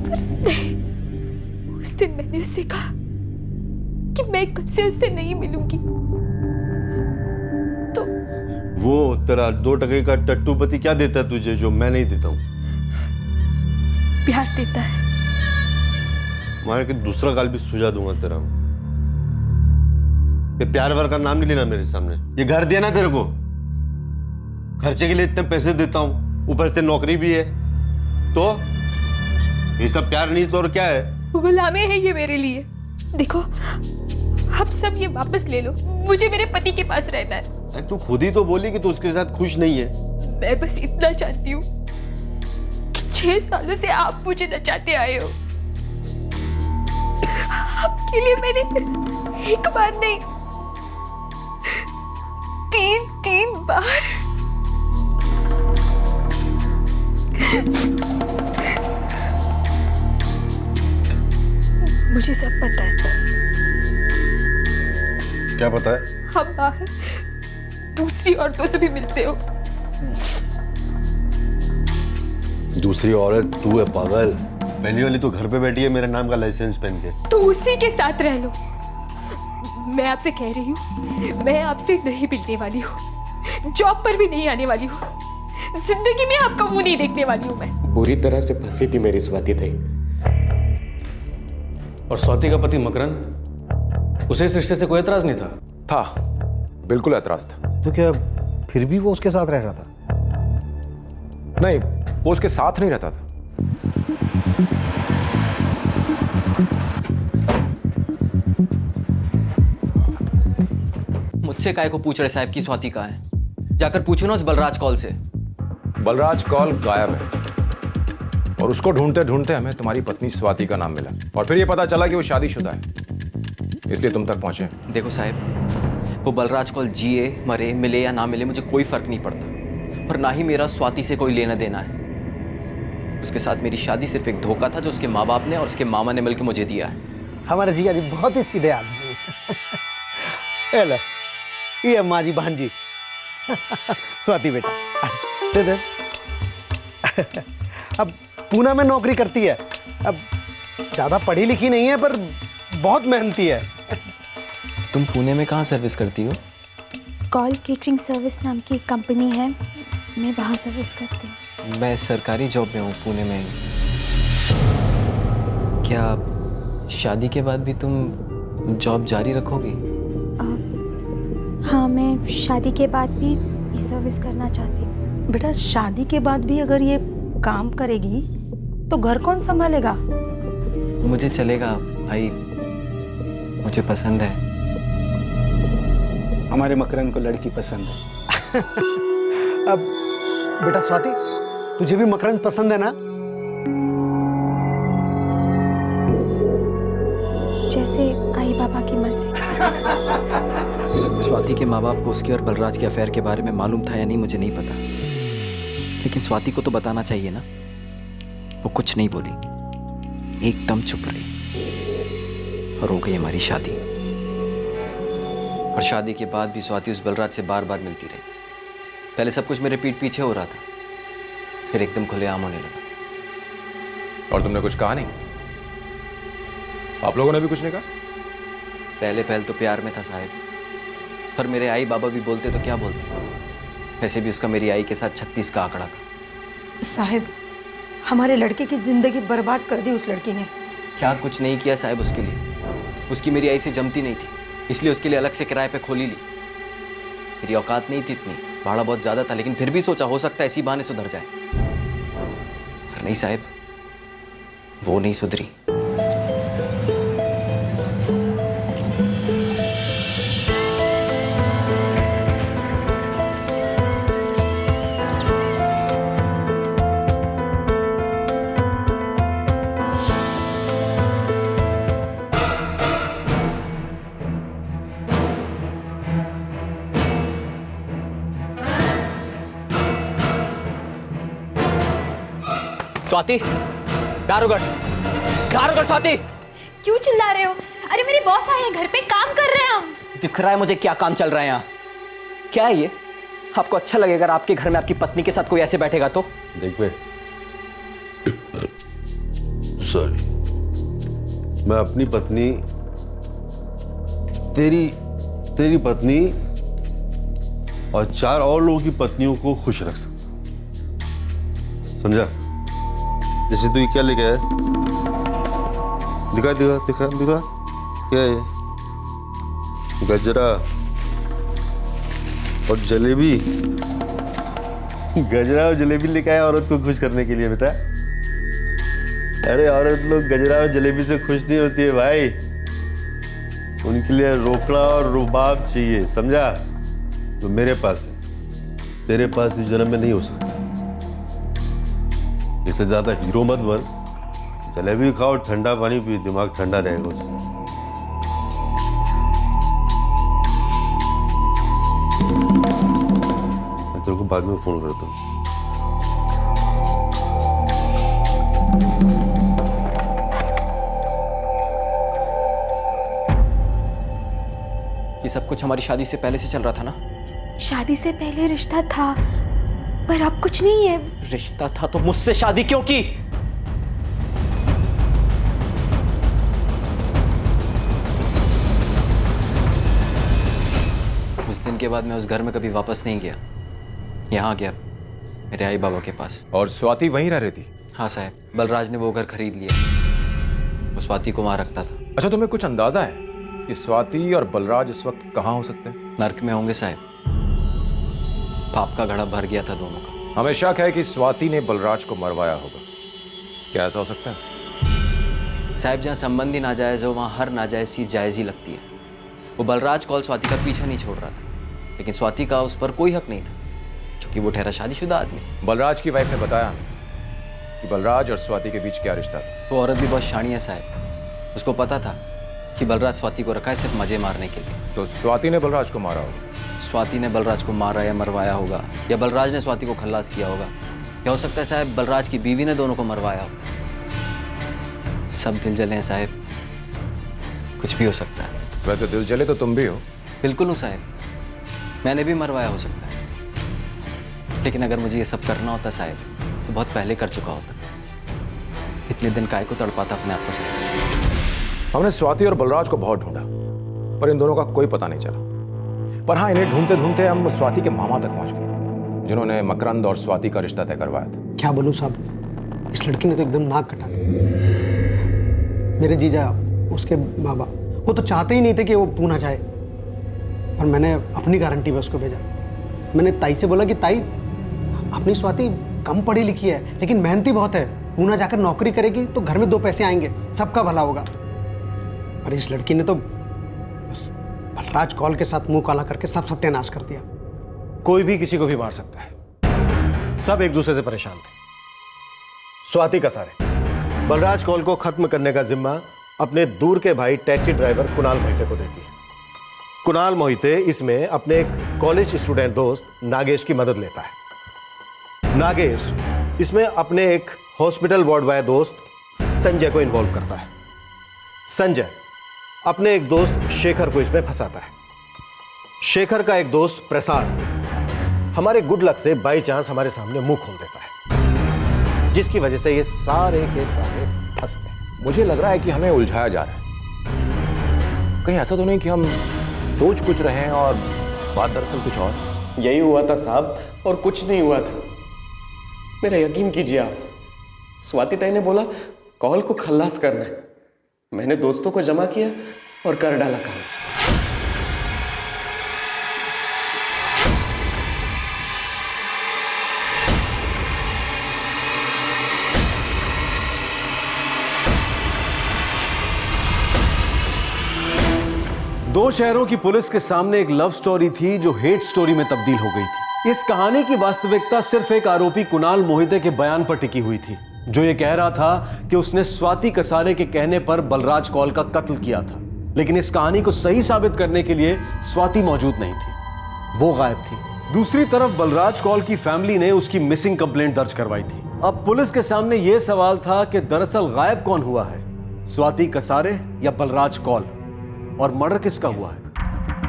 पर नहीं, उस दिन मैंने उससे कहा कि मैं कल से उससे नहीं मिलूंगी। तो वो तेरा 2 टके का टट्टूपति क्या देता है तुझे जो मैं नहीं देता हूँ? प्यार देता है। मार के दूसरा गाल भी सुझा दूंगा तेरा। ये प्यार वार का नाम नहीं लेना मेरे सामने। ये घर दिया ना तेरे को, खर्चे के लिए इतने पैसे देता हूँ, ऊपर से नौकरी भी है, तो ये सब प्यार नहीं तो और क्या है? गुलामी है ये मेरे लिए। देखो अब सब ये वापस ले लो, मुझे मेरे पति के पास रहना है। तू खुद ही तो बोली कि तू उसके साथ खुश नहीं है। मैं बस इतना चाहती हूँ कि 6 सालों से आप मुझे नचाते आए हो। आपके लिए मैंने एक बार नहीं 3 बार मुझे सब पता है। क्या पता है? हम बाहर दूसरी औरतों से भी मिलते हो। दूसरी औरत तू है पागल। पहली वाली तो घर पे बैठी है मेरे नाम का लाइसेंस पहन के। तो उसी के साथ रह लो। मैं आपसे कह रही हूँ, मैं आपसे नहीं मिलने वाली हूँ, जॉब पर भी नहीं आने वाली हूँ, जिंदगी में आपका मुंह नहीं देखने वाली हूँ मैं। बुरी तरह से फंसी थी मेरी स्वाति ताई। और स्वाति का पति मकरंद, उसे इस रिश्ते से कोई एतराज नहीं था? था, बिल्कुल एतराज था। तो क्या फिर भी वो उसके साथ रह रहा था? नहीं, वो उसके साथ नहीं रहता था। मुझसे काय को पूछ रहे साहब की स्वाति कहाँ है? जाकर पूछो ना उस बलराज कौल से। बलराज कौल गायब है और उसको ढूंढते ढूंढते हमें तुम्हारी पत्नी स्वाति का नाम मिला और फिर ये पता चला कि वो शादीशुदा है। इसलिए तुम तक पहुंचे। देखो साहब, वो बलराज कौल जिए मरे मिले या ना मिले मुझे कोई फर्क नहीं पड़ता, और ना ही मेरा स्वाति से कोई लेना देना है। उसके साथ मेरी शादी सिर्फ एक धोखा था जो उसके माँ बाप ने और उसके मामा ने मिलकर मुझे दिया है। हमारे जिया जी बहुत ही सीधे आदमी हैं। लो, ये माँ जी बहन जी स्वाति बेटा दे दे। अब पूना में नौकरी करती है, अब ज़्यादा पढ़ी लिखी नहीं है पर बहुत मेहनती है। तुम पुणे में कहाँ सर्विस करती हो? कॉल केटरिंग सर्विस नाम की एक कंपनी है, मैं वहाँ सर्विस करती हूँ। मैं सरकारी जॉब में हूँ पुणे में। क्या शादी के बाद भी तुम जॉब जारी रखोगी? हाँ, मैं शादी के बाद भी ये सर्विस करना चाहती हूँ। बेटा, शादी के बाद भी अगर ये काम करेगी तो घर कौन संभालेगा? मुझे चलेगा भाई, मुझे पसंद है। हमारे मकरंद को लड़की पसंद है। अब बेटा स्वाति, तुझे भी मकरंद पसंद है ना? जैसे आई बाबा की मर्जी। स्वाति के माँ बाप को उसके और बलराज के अफेयर के बारे में मालूम था या नहीं मुझे नहीं पता, लेकिन स्वाति को तो बताना चाहिए ना। वो कुछ नहीं बोली, एकदम चुप रही, और हो गई हमारी शादी। और शादी के बाद भी स्वाति उस बलराज से बार बार मिलती रही। पहले सब कुछ मेरे पीठ पीछे हो रहा था, फिर एकदम खुलेआम होने लगा। और तुमने कुछ कहा नहीं? आप लोगों ने भी कुछ नहीं कहा? पहले पहल तो प्यार में था साहब, पर मेरे आई बाबा भी बोलते तो क्या बोलते। वैसे भी उसका मेरी आई के साथ 36 का आंकड़ा था। साहब, हमारे लड़के की जिंदगी बर्बाद कर दी उस लड़की ने। क्या कुछ नहीं किया साहब उसके लिए। उसकी मेरी आई से जमती नहीं थी, इसलिए उसके लिए अलग से किराए पे खोली ली। मेरी औकात नहीं थी इतनी, भाड़ा बहुत ज़्यादा था, लेकिन फिर भी सोचा हो सकता है इसी बहाने सुधर जाए। पर नहीं साहब, वो नहीं सुधरी। स्वाति, दारोगढ़, दारोगढ़ स्वाति। क्यों चिल्ला रहे हो? अरे मेरे बॉस आए हैं, घर पे काम कर रहे हैं हम। दिख रहा है मुझे क्या काम चल रहा है यहाँ। क्या है ये? आपको अच्छा लगेगा अगर आपके घर में आपकी पत्नी के साथ कोई ऐसे बैठेगा तो? देख बे, सॉरी, मैं अपनी पत्नी, तेरी पत्नी और 4 और लोगों की पत्नियों को खुश रख सकता, समझा? जैसे तू क्या लेके आया? दिखा दिखा दिखा दिखा, क्या है? गजरा और जलेबी। गजरा और जलेबी लेके आया औरत को खुश करने के लिए बेटा। अरे औरत लोग गजरा और जलेबी से खुश नहीं होती है भाई, उनके लिए रोकड़ा और रुबाब चाहिए, समझा? जो मेरे पास है, तेरे पास इस जन्म में नहीं हो सकता। इससे ज्यादा हीरो मत बन, जलेबी खाओ, ठंडा पानी पी, दिमाग ठंडा रहेगा उससे। मैं तेरे को बाद में फोन करता हूँ। ये सब कुछ हमारी शादी से पहले से चल रहा था ना? शादी से पहले रिश्ता था, पर अब कुछ नहीं है। रिश्ता था तो मुझसे शादी क्यों की? उस दिन के बाद मैं उस घर में कभी वापस नहीं गया। यहाँ गया मेरे आई बाबा के पास। और स्वाति वहीं रह रही थी? हाँ साहब, बलराज ने वो घर खरीद लिया। वो स्वाति को वहाँ रखता था। अच्छा, तुम्हें कुछ अंदाजा है कि स्वाति और बलराज इस वक्त कहाँ हो सकते हैं? नर्क में होंगे साहब। पाप का घड़ा भर गया था दोनों का। हमें शक है कि स्वाति ने बलराज को मरवाया होगा। क्या ऐसा हो सकता है? साहब, जहाँ संबंधी नाजायज हो वहाँ हर नाजायज चीज जायज ही लगती है। वो बलराज कौल स्वाति का पीछा नहीं छोड़ रहा था, लेकिन स्वाति का उस पर कोई हक नहीं था क्योंकि वो ठहरा शादीशुदा आदमी। बलराज की वाइफ ने बताया कि बलराज और स्वाति के बीच क्या रिश्ता था। वो औरत भी बहुत शानी है साहब। उसको पता था कि बलराज स्वाति को रखा है सिर्फ मजे मारने के लिए। तो स्वाति ने बलराज को मारा होगा। स्वाति ने बलराज को मारा या मरवाया होगा, या बलराज ने स्वाति को खल्लास किया होगा। क्या हो सकता है साहब, बलराज की बीवी ने दोनों को मरवाया हो। सब दिल जले हैं साहब, कुछ भी हो सकता है। वैसे दिल जले तो तुम भी हो। बिल्कुल हूँ साहब, मैंने भी मरवाया हो सकता है, लेकिन अगर मुझे ये सब करना होता साहब तो बहुत पहले कर चुका होता। इतने दिन काय को तड़पाता अपने आप को साहब। हमने स्वाति और बलराज को बहुत ढूंढा, पर इन दोनों का कोई पता नहीं चला। पर हाँ, इन्हें ढूंढते ढूंढते हम स्वाति के मामा तक पहुंच गए, जिन्होंने मकरंद और स्वाति का रिश्ता तय करवाया था। क्या बोलूं साहब, इस लड़की ने तो एकदम नाक कटा दी। मेरे जीजा, उसके बाबा, वो तो चाहते ही नहीं थे कि वो पूना जाए, पर मैंने अपनी गारंटी पे उसको भेजा। मैंने ताई से बोला कि ताई, अपनी स्वाति कम पढ़ी लिखी है लेकिन मेहनती बहुत है, पूना जाकर नौकरी करेगी तो घर में 2 पैसे आएंगे, सबका भला होगा। और इस लड़की ने तो बस बलराज कॉल के साथ मुंह काला करके सब सत्यानाश कर दिया। कोई भी किसी को भी मार सकता है, सब एक दूसरे से परेशान थे। स्वाति कसारे बलराज कॉल को खत्म करने का जिम्मा अपने दूर के भाई टैक्सी ड्राइवर कुणाल मोहिते को देती है। कुणाल मोहिते इसमें अपने एक कॉलेज स्टूडेंट दोस्त नागेश की मदद लेता है। नागेश इसमें अपने एक हॉस्पिटल वार्ड बॉय दोस्त संजय को इन्वॉल्व करता है। संजय अपने एक दोस्त शेखर को इसमें फंसाता है। शेखर का एक दोस्त प्रसाद हमारे गुड लक से बाई चांस हमारे सामने मुंह खोल देता है, जिसकी वजह से ये सारे के सारे फंसते हैं। मुझे लग रहा है कि हमें उलझाया जा रहा है। कहीं ऐसा तो नहीं कि हम सोच कुछ रहे हैं और बात दरअसल कुछ और। यही हुआ था साहब, और कुछ नहीं हुआ था। मेरा यकीन कीजिए आप, स्वाति ताई ने बोला कॉल को खल्लास करना है। मैंने दोस्तों को जमा किया और कर डाला काम। दो शहरों की पुलिस के सामने एक लव स्टोरी थी जो हेट स्टोरी में तब्दील हो गई थी। इस कहानी की वास्तविकता सिर्फ एक आरोपी कुणाल मोहिते के बयान पर टिकी हुई थी, जो ये कह रहा था कि उसने स्वाति कसारे के कहने पर बलराज कौल का कत्ल किया था। लेकिन इस कहानी को सही साबित करने के लिए स्वाति मौजूद नहीं थी, वो गायब थी। दूसरी तरफ बलराज कौल की फैमिली ने उसकी मिसिंग कंप्लेंट दर्ज करवाई थी। अब पुलिस के सामने यह सवाल था कि दरअसल गायब कौन हुआ है, स्वाति कसारे या बलराज कौल, और मर्डर किसका हुआ है।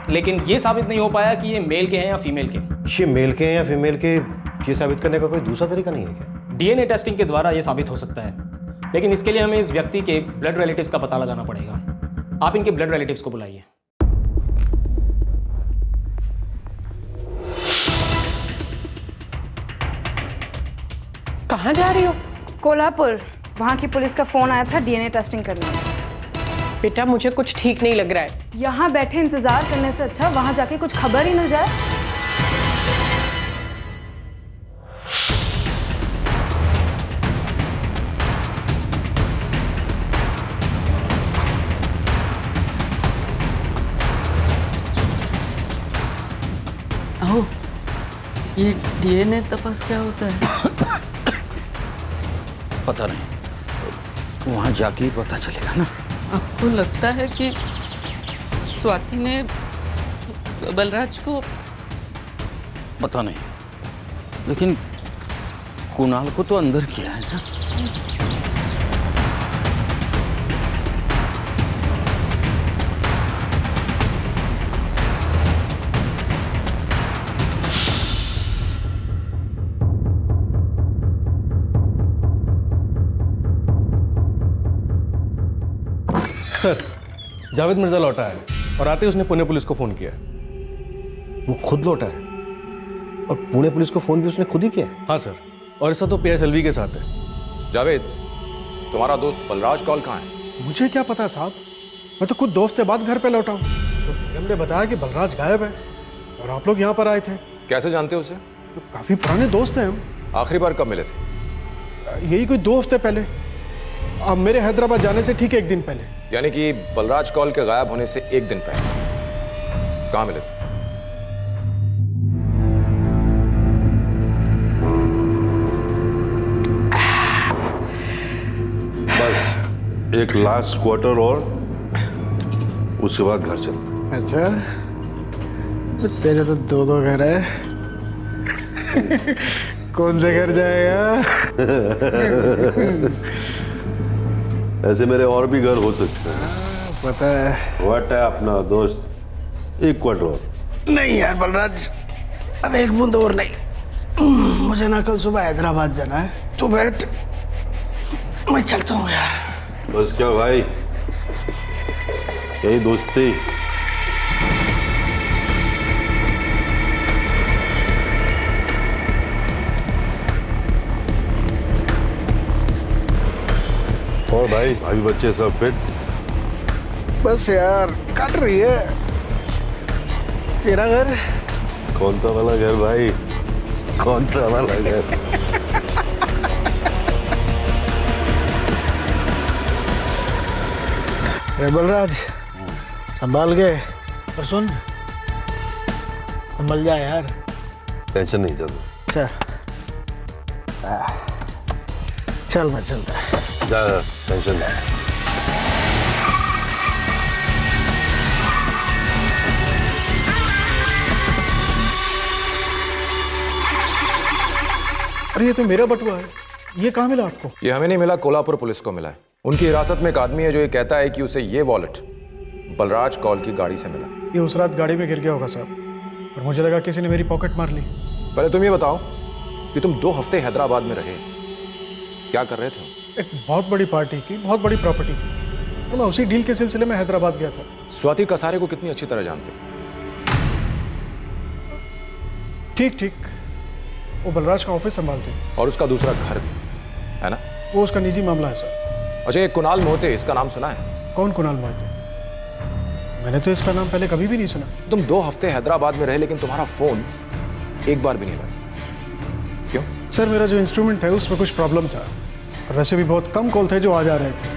लेकिन ये साबित नहीं हो पाया कि ये मेल के हैं या फीमेल के। ये मेल के हैं या फीमेल के, ये साबित करने का कोई दूसरा तरीका नहीं है क्या? डीएनए टेस्टिंग के द्वारा ये साबित हो सकता है, लेकिन इसके लिए हमें इस व्यक्ति के ब्लड रिलेटिव्स का पता लगाना पड़ेगा। आप इनके ब्लड रिलेटिव्स को बुलाइए। कहाँ जा रही हो? कोल्हापुर। वहाँ की पुलिस का फोन आया था डीएनए टेस्टिंग करने। बेटा मुझे कुछ ठीक नहीं लग रहा है। यहाँ बैठे इंतजार करने से अच्छा वहाँ जाके कुछ खबर ही मिल जाए। आओ, ये डीएनए तपास क्या होता है? पता नहीं, वहाँ जाके ही पता चलेगा ना। आपको लगता है कि स्वाति ने बलराज को? पता नहीं, लेकिन कुणाल को तो अंदर किया है ना। सर, जावेद मिर्जा लौटा है और आते ही उसने पुणे पुलिस को फोन किया। वो खुद लौटा है और पुणे पुलिस को फोन भी उसने खुद ही किया है। हाँ सर, और ऐसा तो PSLV के साथ है। जावेद, तुम्हारा दोस्त बलराज कौल कहाँ है? मुझे क्या पता साहब, मैं तो खुद दोस्त के बाद घर पे लौटा हूँ। तो हमने बताया कि बलराज गायब है और आप लोग यहाँ पर आए थे। कैसे जानते हो उसे? तो काफी पुराने दोस्त हैं हम। आखिरी बार कब मिले थे? यही कोई 2 हफ्ते पहले, अब मेरे हैदराबाद जाने से ठीक 1 दिन पहले। यानी कि बलराज कौल के गायब होने से 1 दिन पहले। कहाँ मिले थे? बस एक लास्ट क्वार्टर और उसके बाद घर चलते हैं। अच्छा, तो तेरे तो दो घर है। कौन से घर जाएगा? ऐसे मेरे और भी घर हो सकते हैं। पता है। व्हाट है अपना दोस्त, एक क्वार्टर और। नहीं यार बलराज, अब एक बूंद और नहीं। मुझे ना कल सुबह हैदराबाद जाना है। तू बैठ, मैं चलता हूँ यार। बस क्या भाई, यही दोस्ती। और भाई भाभी बच्चे सब फिट? बस यार कट रही है। तेरा घर? कौन सा वाला घर भाई, कौन सा वाला घर? अरे बलराज, संभाल के। पर सुन, संभल जा यार। टेंशन नहीं, चल चल मैं चलता। जा, टेंशन नहीं। अरे ये तो मेरा बटुआ है, ये कहाँ मिला आपको? ये हमें नहीं मिला, कोल्हापुर पुलिस को मिला है। उनकी हिरासत में एक आदमी है जो ये कहता है कि उसे ये वॉलेट बलराज कौल की गाड़ी से मिला। ये उस रात गाड़ी में गिर गया होगा साहब, और मुझे लगा किसी ने मेरी पॉकेट मार ली। पहले तुम ये बताओ कि तुम 2 हफ्ते हैदराबाद में रहे, क्या कर रहे थे? एक बहुत बड़ी पार्टी की बहुत बड़ी प्रॉपर्टी थी, और मैं उसी डील के सिलसिले में हैदराबाद गया था। स्वाति कसारे को कितनी अच्छी तरह जानते हो? ठीक ठीक, वो बलराज का ऑफिस संभालते हैं। और उसका दूसरा घर भी है ना? वो उसका निजी मामला है सर। अच्छा, ये कुणाल मोहिते, इसका नाम सुना है? कौन कुणाल मोहिते? मैंने तो इसका नाम पहले कभी भी नहीं सुना। तुम 2 हफ्ते हैदराबाद में रहे लेकिन तुम्हारा फोन एक बार भी नहीं लगा, क्यों? सर मेरा जो इंस्ट्रूमेंट है उसमें कुछ प्रॉब्लम था, और वैसे भी बहुत कम कॉल थे जो आ जा रहे थे।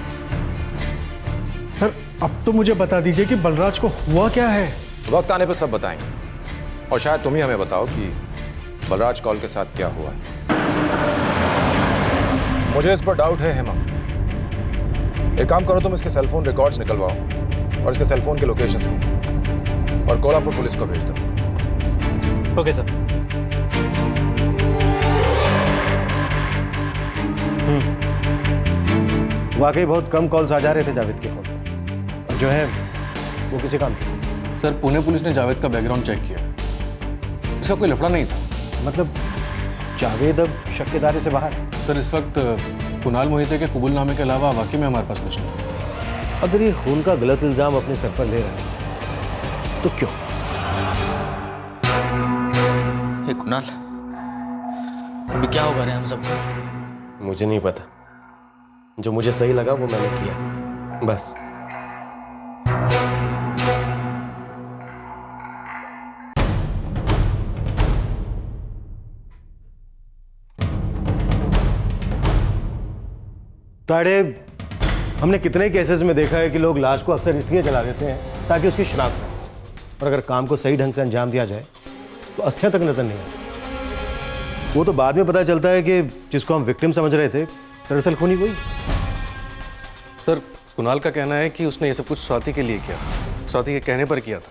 सर अब तो मुझे बता दीजिए कि बलराज को हुआ क्या है। वक्त आने पर सब बताएंगे, और शायद तुम ही हमें बताओ कि बलराज कौल के साथ क्या हुआ है। मुझे इस पर डाउट है हेमा। एक काम करो, तुम इसके सेलफोन रिकॉर्ड्स निकलवाओ और इसके सेलफोन के लोकेशंस भी, और कोल्हापुर पुलिस को भेज दो। Okay sir. वाकई बहुत कम कॉल्स आ जा रहे थे जावेद के फोन पर, जो है वो किसी काम की। सर पुणे पुलिस ने जावेद का बैकग्राउंड चेक किया, इसका कोई लफड़ा नहीं था। मतलब जावेद अब शक के दायरे से बाहर है? सर इस वक्त कुणाल मोहिते के कबूलनामे के अलावा वाकई में हमारे पास कुछ नहीं। अगर ये खून का गलत इल्जाम अपने सर पर ले रहा है तो क्यों? हे कुणाल, अभी क्या होगा रे हम सब? मुझे नहीं पता, जो मुझे सही लगा वो मैंने किया, बस। ताड़े, हमने कितने केसेस में देखा है कि लोग लाश को अक्सर इसलिए जला देते हैं ताकि उसकी शिनाख्त हो, और अगर काम को सही ढंग से अंजाम दिया जाए तो अस्थियां तक नजर नहीं आती। वो तो बाद में पता चलता है कि जिसको हम विक्टिम समझ रहे थे दरअसल खूनी वही। सर कुणाल का कहना है कि उसने ये सब कुछ स्वाति के लिए किया, स्वाति के कहने पर किया था,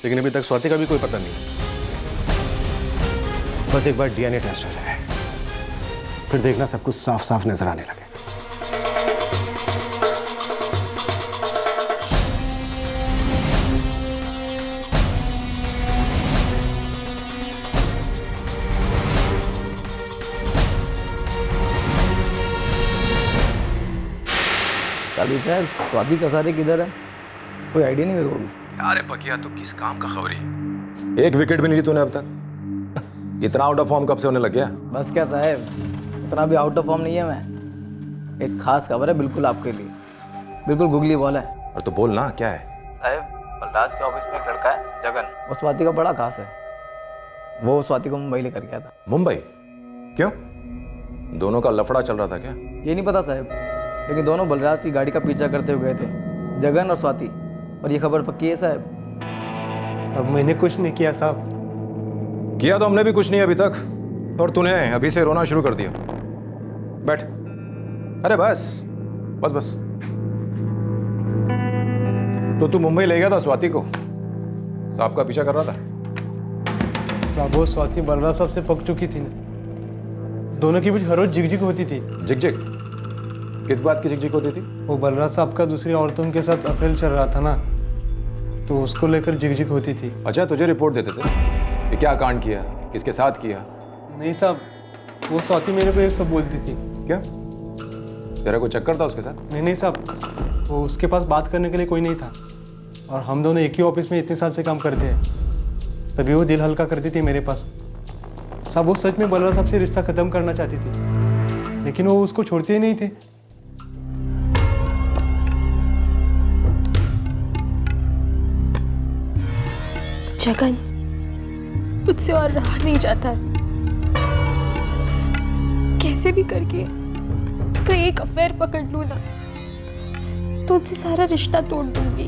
लेकिन अभी तक स्वाति का भी कोई पता नहीं। बस एक बार डीएनए टेस्ट हो जाए, फिर देखना सब कुछ साफ साफ नजर आने लगे। काली साहब, स्वाति कसारे किधर है? कोई आइडिया नहीं मेरे को भी। अरे पकिया, तू किस काम का खबरी? 1 विकेट भी नहीं ली तूने अब तक। इतना आउट ऑफ फॉर्म कब से होने लग गया? बस क्या साहब, इतना भी आउट ऑफ फॉर्म नहीं है मैं। एक खास खबर है बिल्कुल आपके लिए, बिल्कुल गुगली बॉल है। और तो बोल ना, क्या है? साहब बलराज के ऑफिस में एक लड़का है जगन, वो स्वाति का बड़ा खास है। वो स्वाति को मुंबई लेकर गया था। मुंबई? क्यों? दोनों का लफड़ा चल रहा था क्या? ये नहीं पता साहब, लेकिन दोनों बलराज की गाड़ी का पीछा करते हुए गए थे, जगन और स्वाति। और ये खबर पक्की है साहब। अब मैंने कुछ नहीं किया साहब। किया तो हमने भी कुछ नहीं अभी तक, और तूने अभी से रोना शुरू कर दिया। बैठ। अरे बस बस बस। तो तू मुंबई ले गया था स्वाति को, साहब का पीछा कर रहा था। साहब वो स्वाति बलराम साहब से पक चुकी थी ना, दोनों की बीच हर रोज झिकझिक होती थी। झिकझिक? किस बात की झिकझिक होती थी? वो बलराज साहब का दूसरी औरतों के साथ अफेयर चल रहा था ना, तो उसको लेकर झिकझिक होती थी। अच्छा, तुझे रिपोर्ट देते थे ये क्या कांड किया, किसके साथ किया? नहीं साहब, वो स्वाति मेरे को ये सब बोलती थी। क्या तेरा कोई चक्कर था उसके साथ? नहीं साहब, वो उसके पास बात करने के लिए कोई नहीं था, और हम दोनों एक ही ऑफिस में इतने साल से काम करते हैं, तभी वो दिल हल्का करती थी मेरे पास। साहब वो सच में बलराज साहब से रिश्ता खत्म करना चाहती थी, लेकिन वो उसको छोड़ते ही नहीं थे। जगन, मुझसे और रहा नहीं जाता, कैसे भी करके तो एक अफेयर पकड़ लूं ना, तो उनसे सारा रिश्ता तोड़ दूंगी।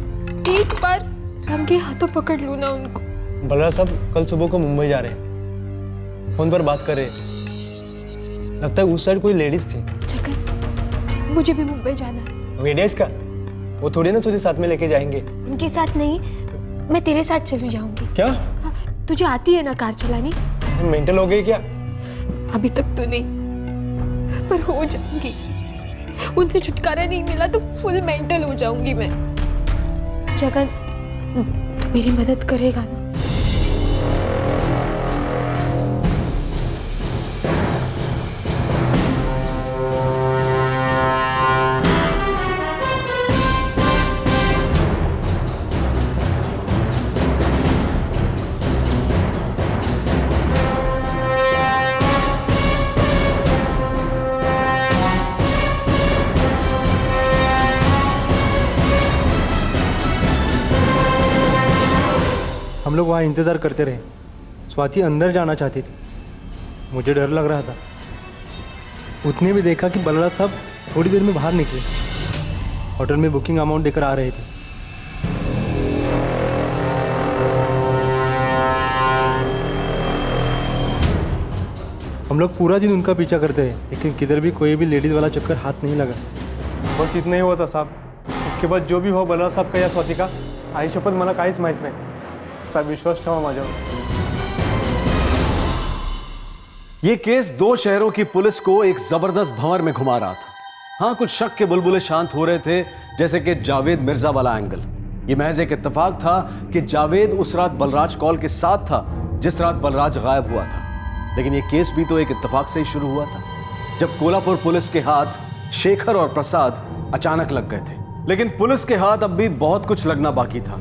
एक बार रंगे हाथों पकड़ लूं ना उनको। बलराज साहब कल सुबह को मुंबई जा रहे हैं, फोन पर बात कर रहे हैं, लगता है उस साइड कोई लेडीज थी। जगन, मुझे भी मुंबई जाना है। वेडियास का वो थोड़ी ना तुझे साथ में लेके जाएंगे। उनके साथ नहीं, मैं तेरे साथ चली जाऊंगी। क्या? हाँ, तुझे आती है ना कार चलानी? मेंटल हो गई क्या? अभी तक तो नहीं, पर हो जाऊंगी। उनसे छुटकारा नहीं मिला तो फुल मेंटल हो जाऊंगी मैं। जगन, तू मेरी मदद करेगा ना? हम लोग वहाँ इंतज़ार करते रहे। स्वाति अंदर जाना चाहती थी, मुझे डर लग रहा था। उतने भी देखा कि बलराज साहब थोड़ी देर में बाहर निकले, होटल में बुकिंग अमाउंट देकर आ रहे थे। हम लोग पूरा दिन उनका पीछा करते रहे, लेकिन किधर भी कोई भी लेडीज़ वाला चक्कर हाथ नहीं लगा। बस इतना ही हुआ था साहब। इसके बाद जो भी हो बलराज साहब का या स्वाति का, आई शपथ मला काहीच माहीत नाही साहब, विश्वास ठेवा माझ्यावर। ये केस दो शहरों की पुलिस को एक जबरदस्त भंवर में घुमा रहा था। हाँ, कुछ शक के बुलबुले शांत हो रहे थे, जैसे कि जावेद मिर्जा वाला एंगल। ये महज एक इत्तेफाक था कि जावेद उस रात बलराज कॉल के साथ था जिस रात बलराज गायब हुआ था। लेकिन ये केस भी तो एक इत्तेफाक से ही शुरू हुआ था, जब कोल्हापुर पुलिस के हाथ शेखर और प्रसाद अचानक लग गए थे। लेकिन पुलिस के हाथ अब भी बहुत कुछ लगना बाकी था।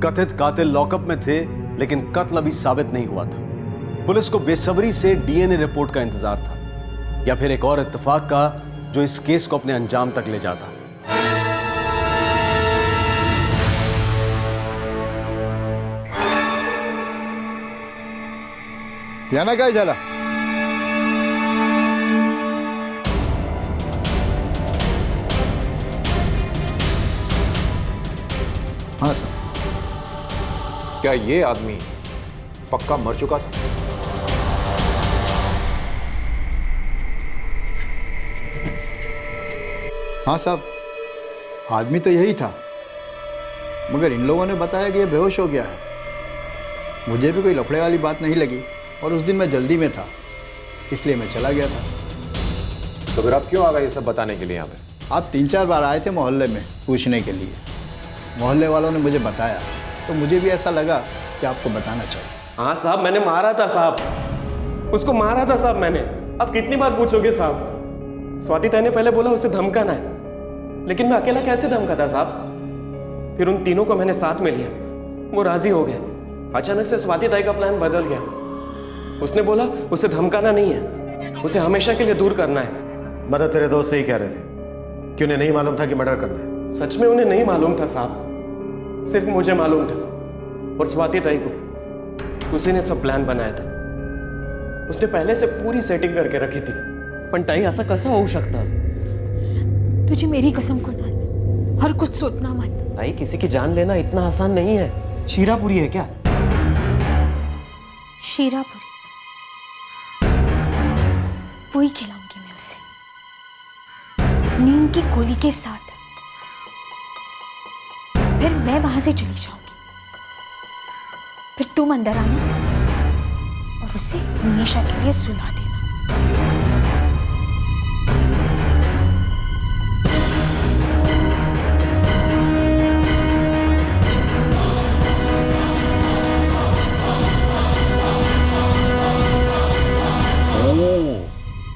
कथित कातिल लॉकअप में थे, लेकिन कत्ल अभी साबित नहीं हुआ था। पुलिस को बेसब्री से डीएनए रिपोर्ट का इंतजार था, या फिर एक और इत्तेफाक का जो इस केस को अपने अंजाम तक ले जाता। याना काय झाला? हाँ सर। क्या ये आदमी पक्का मर चुका था? हाँ साहब, आदमी तो यही था, मगर इन लोगों ने बताया कि ये बेहोश हो गया है। मुझे भी कोई लफड़े वाली बात नहीं लगी, और उस दिन मैं जल्दी में था, इसलिए मैं चला गया था। तो फिर आप क्यों आ गए ये सब बताने के लिए यहाँ पे? आप 3-4 बार आए थे मोहल्ले में पूछने के लिए, मोहल्ले वालों ने मुझे बताया, तो मुझे भी ऐसा लगा कि आपको बताना चाहिए। हाँ साहब, मैंने मारा था साहब, उसको मारा था साहब मैंने। अब कितनी बार पूछोगे साहब? स्वाति ताई ने पहले बोला उसे धमकाना है, लेकिन मैं अकेला कैसे धमकाता साहब? फिर उन तीनों को मैंने साथ में लिया, वो राजी हो गए। अचानक से स्वाति ताई का प्लान बदल गया। उसने बोला उसे धमकाना नहीं है, उसे हमेशा के लिए दूर करना है। मदद तेरे दोस्त यही कह रहे थे कि उन्हें नहीं मालूम था कि मर्डर करना है। सच में उन्हें नहीं मालूम था साहब, सिर्फ मुझे मालूम था और स्वाति ताई को। उसी ने सब प्लान बनाया था। उसने पहले से पूरी सेटिंग करके रखी थी। पण ताई, असं कसं होऊ शकतं? तुझे मेरी कसम कुणाल, हर कुछ सोचना मत। ताई, किसी की जान लेना इतना आसान नहीं है। शीरापुरी है क्या? शीरापुरी वही खिलाऊंगी मैं उसे, नीम की गोली के साथ। फिर मैं वहां से चली जाऊंगी। फिर तुम अंदर आना और उसे हमेशा के लिए सुला देना।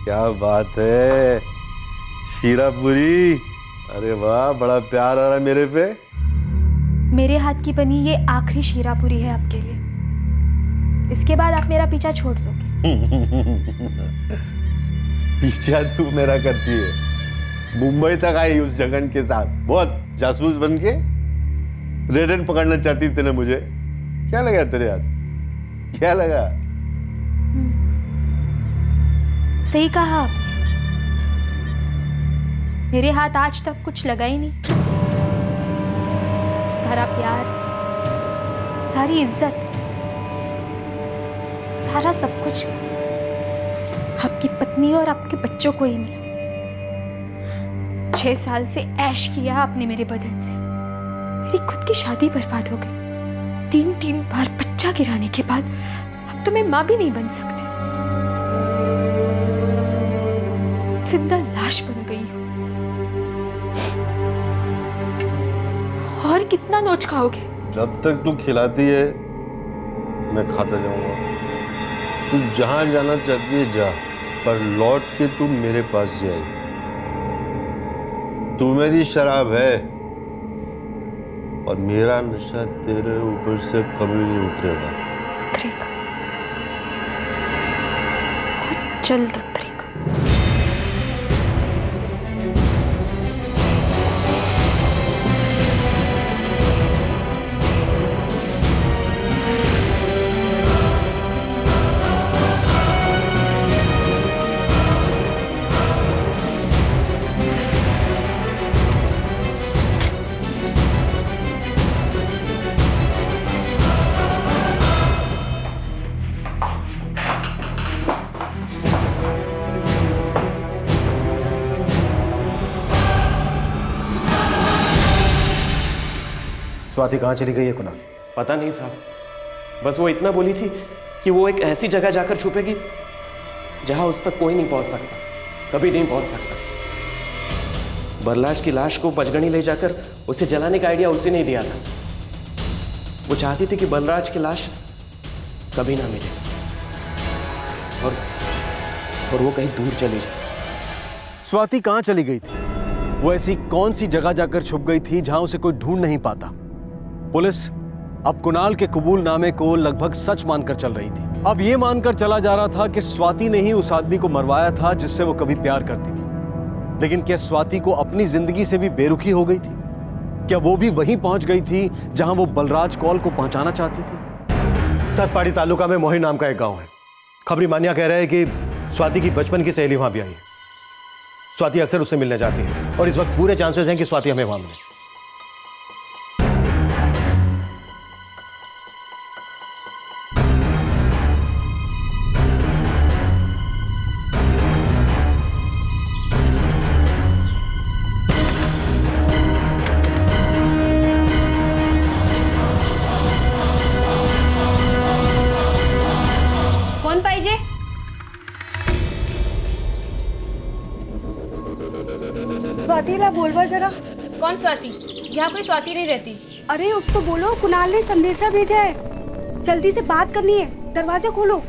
क्या बात है शीरापुरी, अरे वाह, बड़ा प्यार आ रहा है मेरे पे। मेरे हाथ की बनी ये आखिरी शीरापुरी है आपके लिए। इसके बाद आप मेरा पीछा छोड़ दोगे। पीछा तू मेरा करती है। मुंबई तक आई उस जगन के साथ, बहुत जासूस बन के रेड एंड पकड़ना चाहती तेने मुझे। क्या लगा तेरे हाथ, क्या लगा? सही कहा आपने, मेरे हाथ आज तक कुछ लगा ही नहीं। सारा प्यार, सारी इज्जत, सारा सब कुछ आपकी पत्नी और आपके बच्चों को ही मिला। 6 साल से ऐश किया आपने मेरे बदन से। मेरी खुद की शादी बर्बाद हो गई। 3 बार बच्चा गिराने के बाद अब तो मैं मां भी नहीं बन सकती। जिंदा लाश बन गई हूं। और कितना नोच खाओगे? जब तक तू खिलाती है मैं खाता जाऊंगा। तू जहां जाना चाहती है जा, पर लौट के तू मेरे पास जाए। तू मेरी शराब है और मेरा नशा तेरे ऊपर से कभी नहीं उतरेगा। उतरेगा, बहुत जल्द उतरेगा। स्वाति कहाँ चली गई है कुणाल? पता नहीं साहब, बस वो इतना बोली थी कि वो एक ऐसी जगह जाकर छुपेगी जहां उस तक कोई नहीं पहुंच सकता, कभी नहीं पहुंच सकता। बरलाश की लाश को पचगणी ले जाकर उसे जलाने का आइडिया उसे नहीं दिया था। वो चाहती थी कि बलराज की लाश कभी ना मिले और वो कहीं दूर चली जाए। स्वाति कहाँ चली गई थी? वो ऐसी कौन सी जगह जाकर छुप गई थी जहां उसे कोई ढूंढ नहीं पाता? पुलिस अब कुणाल के कबूलनामे को लगभग सच मानकर चल रही थी। अब ये मानकर चला जा रहा था कि स्वाति ने ही उस आदमी को मरवाया था जिससे वो कभी प्यार करती थी। लेकिन क्या स्वाति को अपनी जिंदगी से भी बेरुखी हो गई थी? क्या वो भी वहीं पहुंच गई थी जहां वो बलराज कौल को पहुंचाना चाहती थी? सतपाड़ी तालुका में मोही नाम का एक गांव है। खबरी मानिया कह रहे हैं कि स्वाति की बचपन की सहेली वहां भी आई है। स्वाति अक्सर उससे मिलने जाती है और इस वक्त पूरे चांसेस हैं कि स्वाति हमें वहां मिले। कौन पाहिजे? स्वाति ला बोलवा जरा। कौन स्वाति? यहाँ कोई स्वाति नहीं रहती। अरे उसको बोलो कुणाल ने संदेशा भेजा है, जल्दी से बात करनी है, दरवाजा खोलो।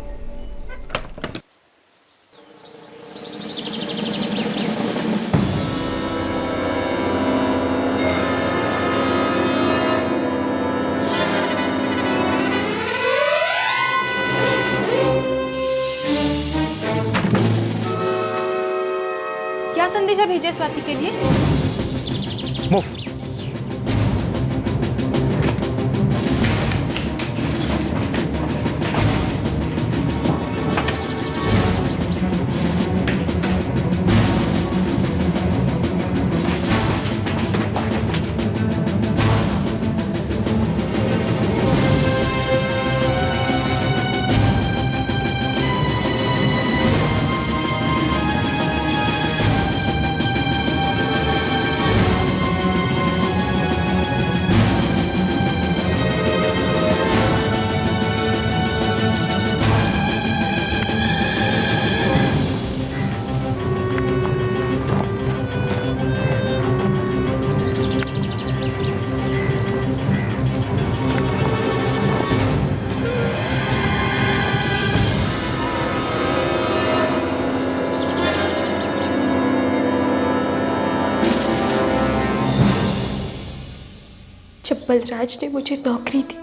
क्या संदेशा भेजे स्वाति के लिए? मुफ्त। जब बलराज ने मुझे नौकरी दी,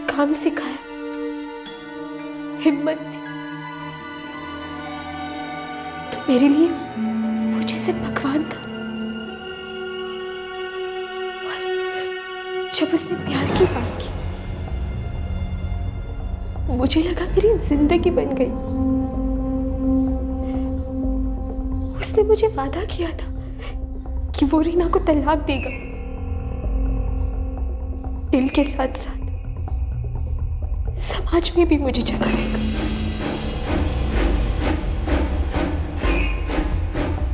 काम सिखाया, हिम्मत दी, तो मेरे लिए वो जैसे भगवान था। जब उसने प्यार की बात की, मुझे लगा मेरी जिंदगी बन गई। उसने मुझे वादा किया था कि वो रीना को तलाक देगा, दिल के साथ साथ समाज में भी मुझे जगह देगा।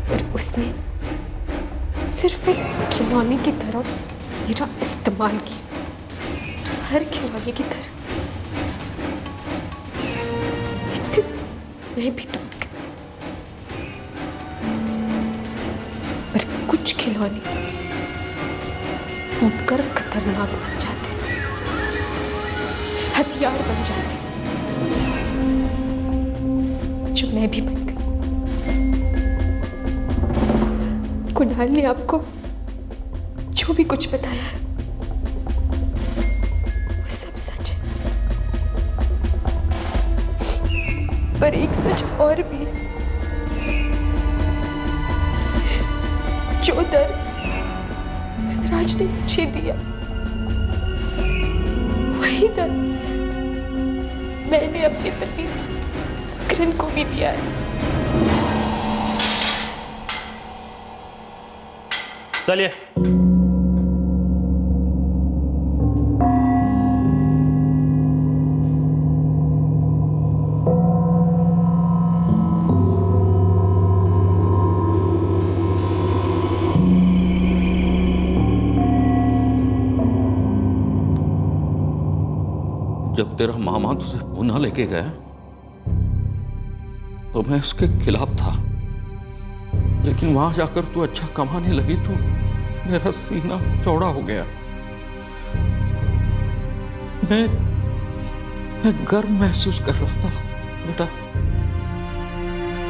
और उसने सिर्फ एक खिलौने की तरह मेरा इस्तेमाल किया, हर खिलौने की तरह। एक दिन मैं भी टूट गई, पर कुछ खिलौने टूटकर खतरनाक बन जाते, हथियार बन जाते, जो मैं भी बन गई। कुणाल ने आपको जो भी कुछ बताया है वो सब सच है, पर एक सच और भी है। जो दर्द बलराज ने मुझे दिया, वही दर्द मैंने अपने पति किरण को भी दिया है। चलिए। जब तेरा मामा तुझे पुणे लेके गया तो मैं उसके खिलाफ था, लेकिन वहां जाकर तू अच्छा कमाने लगी तो मेरा सीना चौड़ा हो गया। मैं गर्व महसूस कर रहा था बेटा।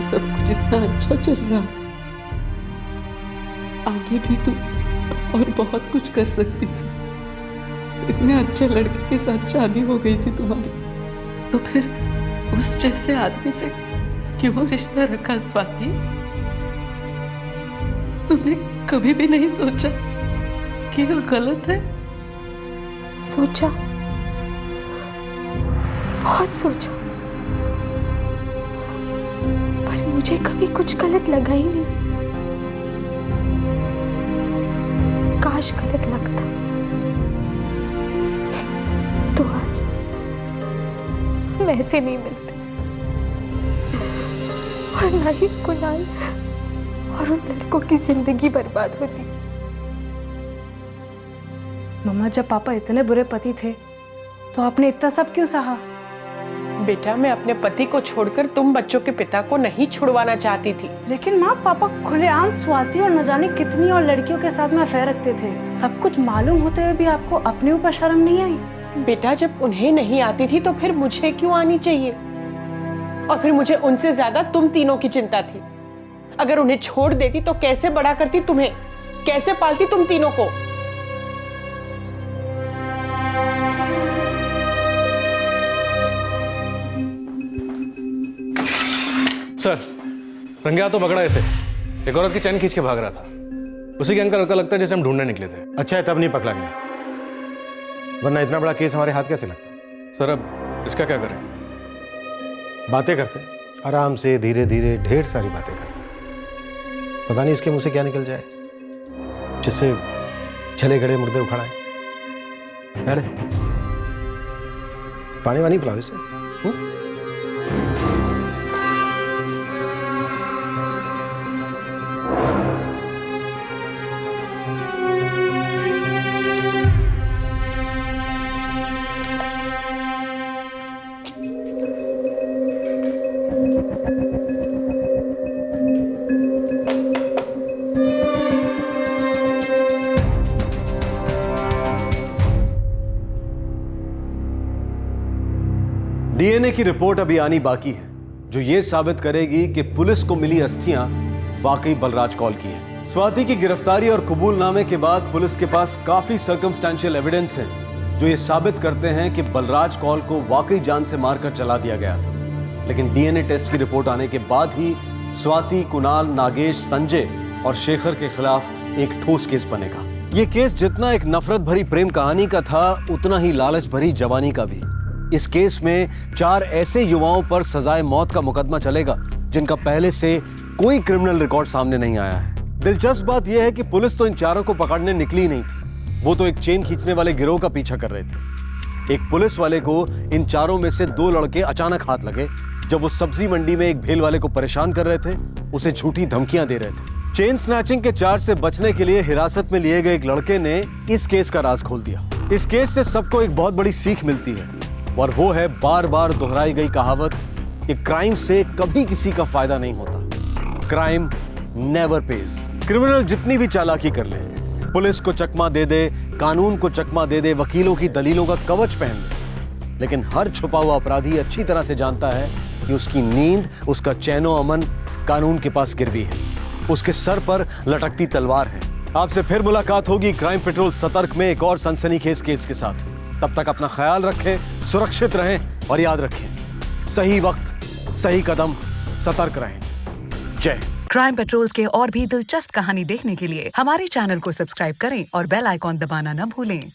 सब कुछ इतना अच्छा चल रहा था, आगे भी तू और बहुत कुछ कर सकती थी। इतने अच्छे लड़के के साथ शादी हो गई थी तुम्हारी, तो फिर उस जैसे आदमी से क्यों रिश्ता रखा स्वाति? तुमने कभी भी नहीं सोचा कि ये गलत है? सोचा, बहुत सोचा, पर मुझे कभी कुछ गलत लगा ही नहीं। काश गलत लगता तो आज हम ऐसे नहीं मिलते, और ना ही कुणाल और उन लड़कों की जिंदगी बर्बाद होती। मम्मा, जब पापा इतने बुरे पति थे तो आपने इतना सब क्यों सहा? बेटा, मैं अपने पति को छोड़कर तुम बच्चों के पिता को नहीं छुड़वाना चाहती थी। लेकिन माँ, पापा खुलेआम स्वाति और न जाने कितनी और लड़कियों के साथ में अफेयर रखते थे। सब कुछ मालूम होते हुए भी आपको अपने ऊपर शर्म नहीं आई? बेटा, जब उन्हें नहीं आती थी तो फिर मुझे क्यों आनी चाहिए? और फिर मुझे उनसे ज्यादा तुम तीनों की चिंता थी। अगर उन्हें छोड़ देती तो कैसे बड़ा करती तुम्हें, कैसे पालती तुम तीनों को? सर, रंगे हाथों पकड़ा ऐसे, एक औरत की चैन खींच के भाग रहा था। उसी गैंग का लड़का लगता है जैसे हम ढूंढने निकले थे। अच्छा है तब नहीं पकड़ा गया, वरना इतना बड़ा केस हमारे हाथ कैसे लगता? सर, अब इसका क्या करें? बातें करते आराम से, धीरे धीरे, ढेर सारी बातें करते। पता नहीं इसके मुंह से क्या निकल जाए जिससे छले गड़े मुर्दे उखड़ाए। अरे पानी वानी पिलाओ इसे। डीएनए की रिपोर्ट अभी आनी बाकी है, जो यह साबित करेगी कि पुलिस को मिली अस्थियां वाकई बलराज कौल की है। स्वाति की गिरफ्तारी और कबूलनामे के बाद पुलिस के पास काफी सर्कमस्टेंशियल एविडेंस है जो ये साबित करते हैं कि बलराज कौल को वाकई जान से मारकर चला दिया गया था। लेकिन डीएनए टेस्ट की रिपोर्ट आने के बाद ही स्वाति, कुणाल, नागेश, संजय और शेखर के खिलाफ एक ठोस केस बनेगा। ये केस जितना एक नफरत भरी प्रेम कहानी का था, उतना ही लालच भरी जवानी का भी। इस केस में 4 ऐसे युवाओं पर सजाए मौत का मुकदमा चलेगा जिनका पहले से कोई क्रिमिनल रिकॉर्ड सामने नहीं आया है। दिलचस्प बात यह है कि पुलिस तो इन चारों को पकड़ने निकली नहीं थी, वो तो एक चेन खींचने वाले गिरोह का पीछा कर रहे थे। एक पुलिस वाले को इन चारों में से 2 लड़के अचानक हाथ लगे जब वो सब्जी मंडी में एक भेल वाले को परेशान कर रहे थे, उसे झूठी धमकियां दे रहे थे। चेन स्नैचिंग के चार्ज से बचने के लिए हिरासत में लिए गए एक लड़के ने इस केस का राज खोल दिया। इस केस से सबको एक बहुत बड़ी सीख मिलती है और वो है बार बार दोहराई गई कहावत कि क्राइम से कभी किसी का फायदा नहीं होता। Crime never page. क्रिमिनल जितनी भी चालाकी कर ले, पुलिस को चकमा दे दे, कानून को चकमा दे दे, वकीलों की दलीलों का कवच पहन ले, लेकिन हर छुपा हुआ अपराधी अच्छी तरह से जानता है कि उसकी नींद, उसका चैनो अमन कानून के पास गिरवी है, उसके सर पर लटकती तलवार है। आपसे फिर मुलाकात होगी क्राइम पेट्रोल सतर्क में एक और सनसनीखेज केस के साथ। तब तक अपना ख्याल रखें, सुरक्षित रहें और याद रखें, सही वक्त, सही कदम, सतर्क रहें। जय। क्राइम पेट्रोल के और भी दिलचस्प कहानी देखने के लिए हमारे चैनल को सब्सक्राइब करें और बेल आइकॉन दबाना न भूलें।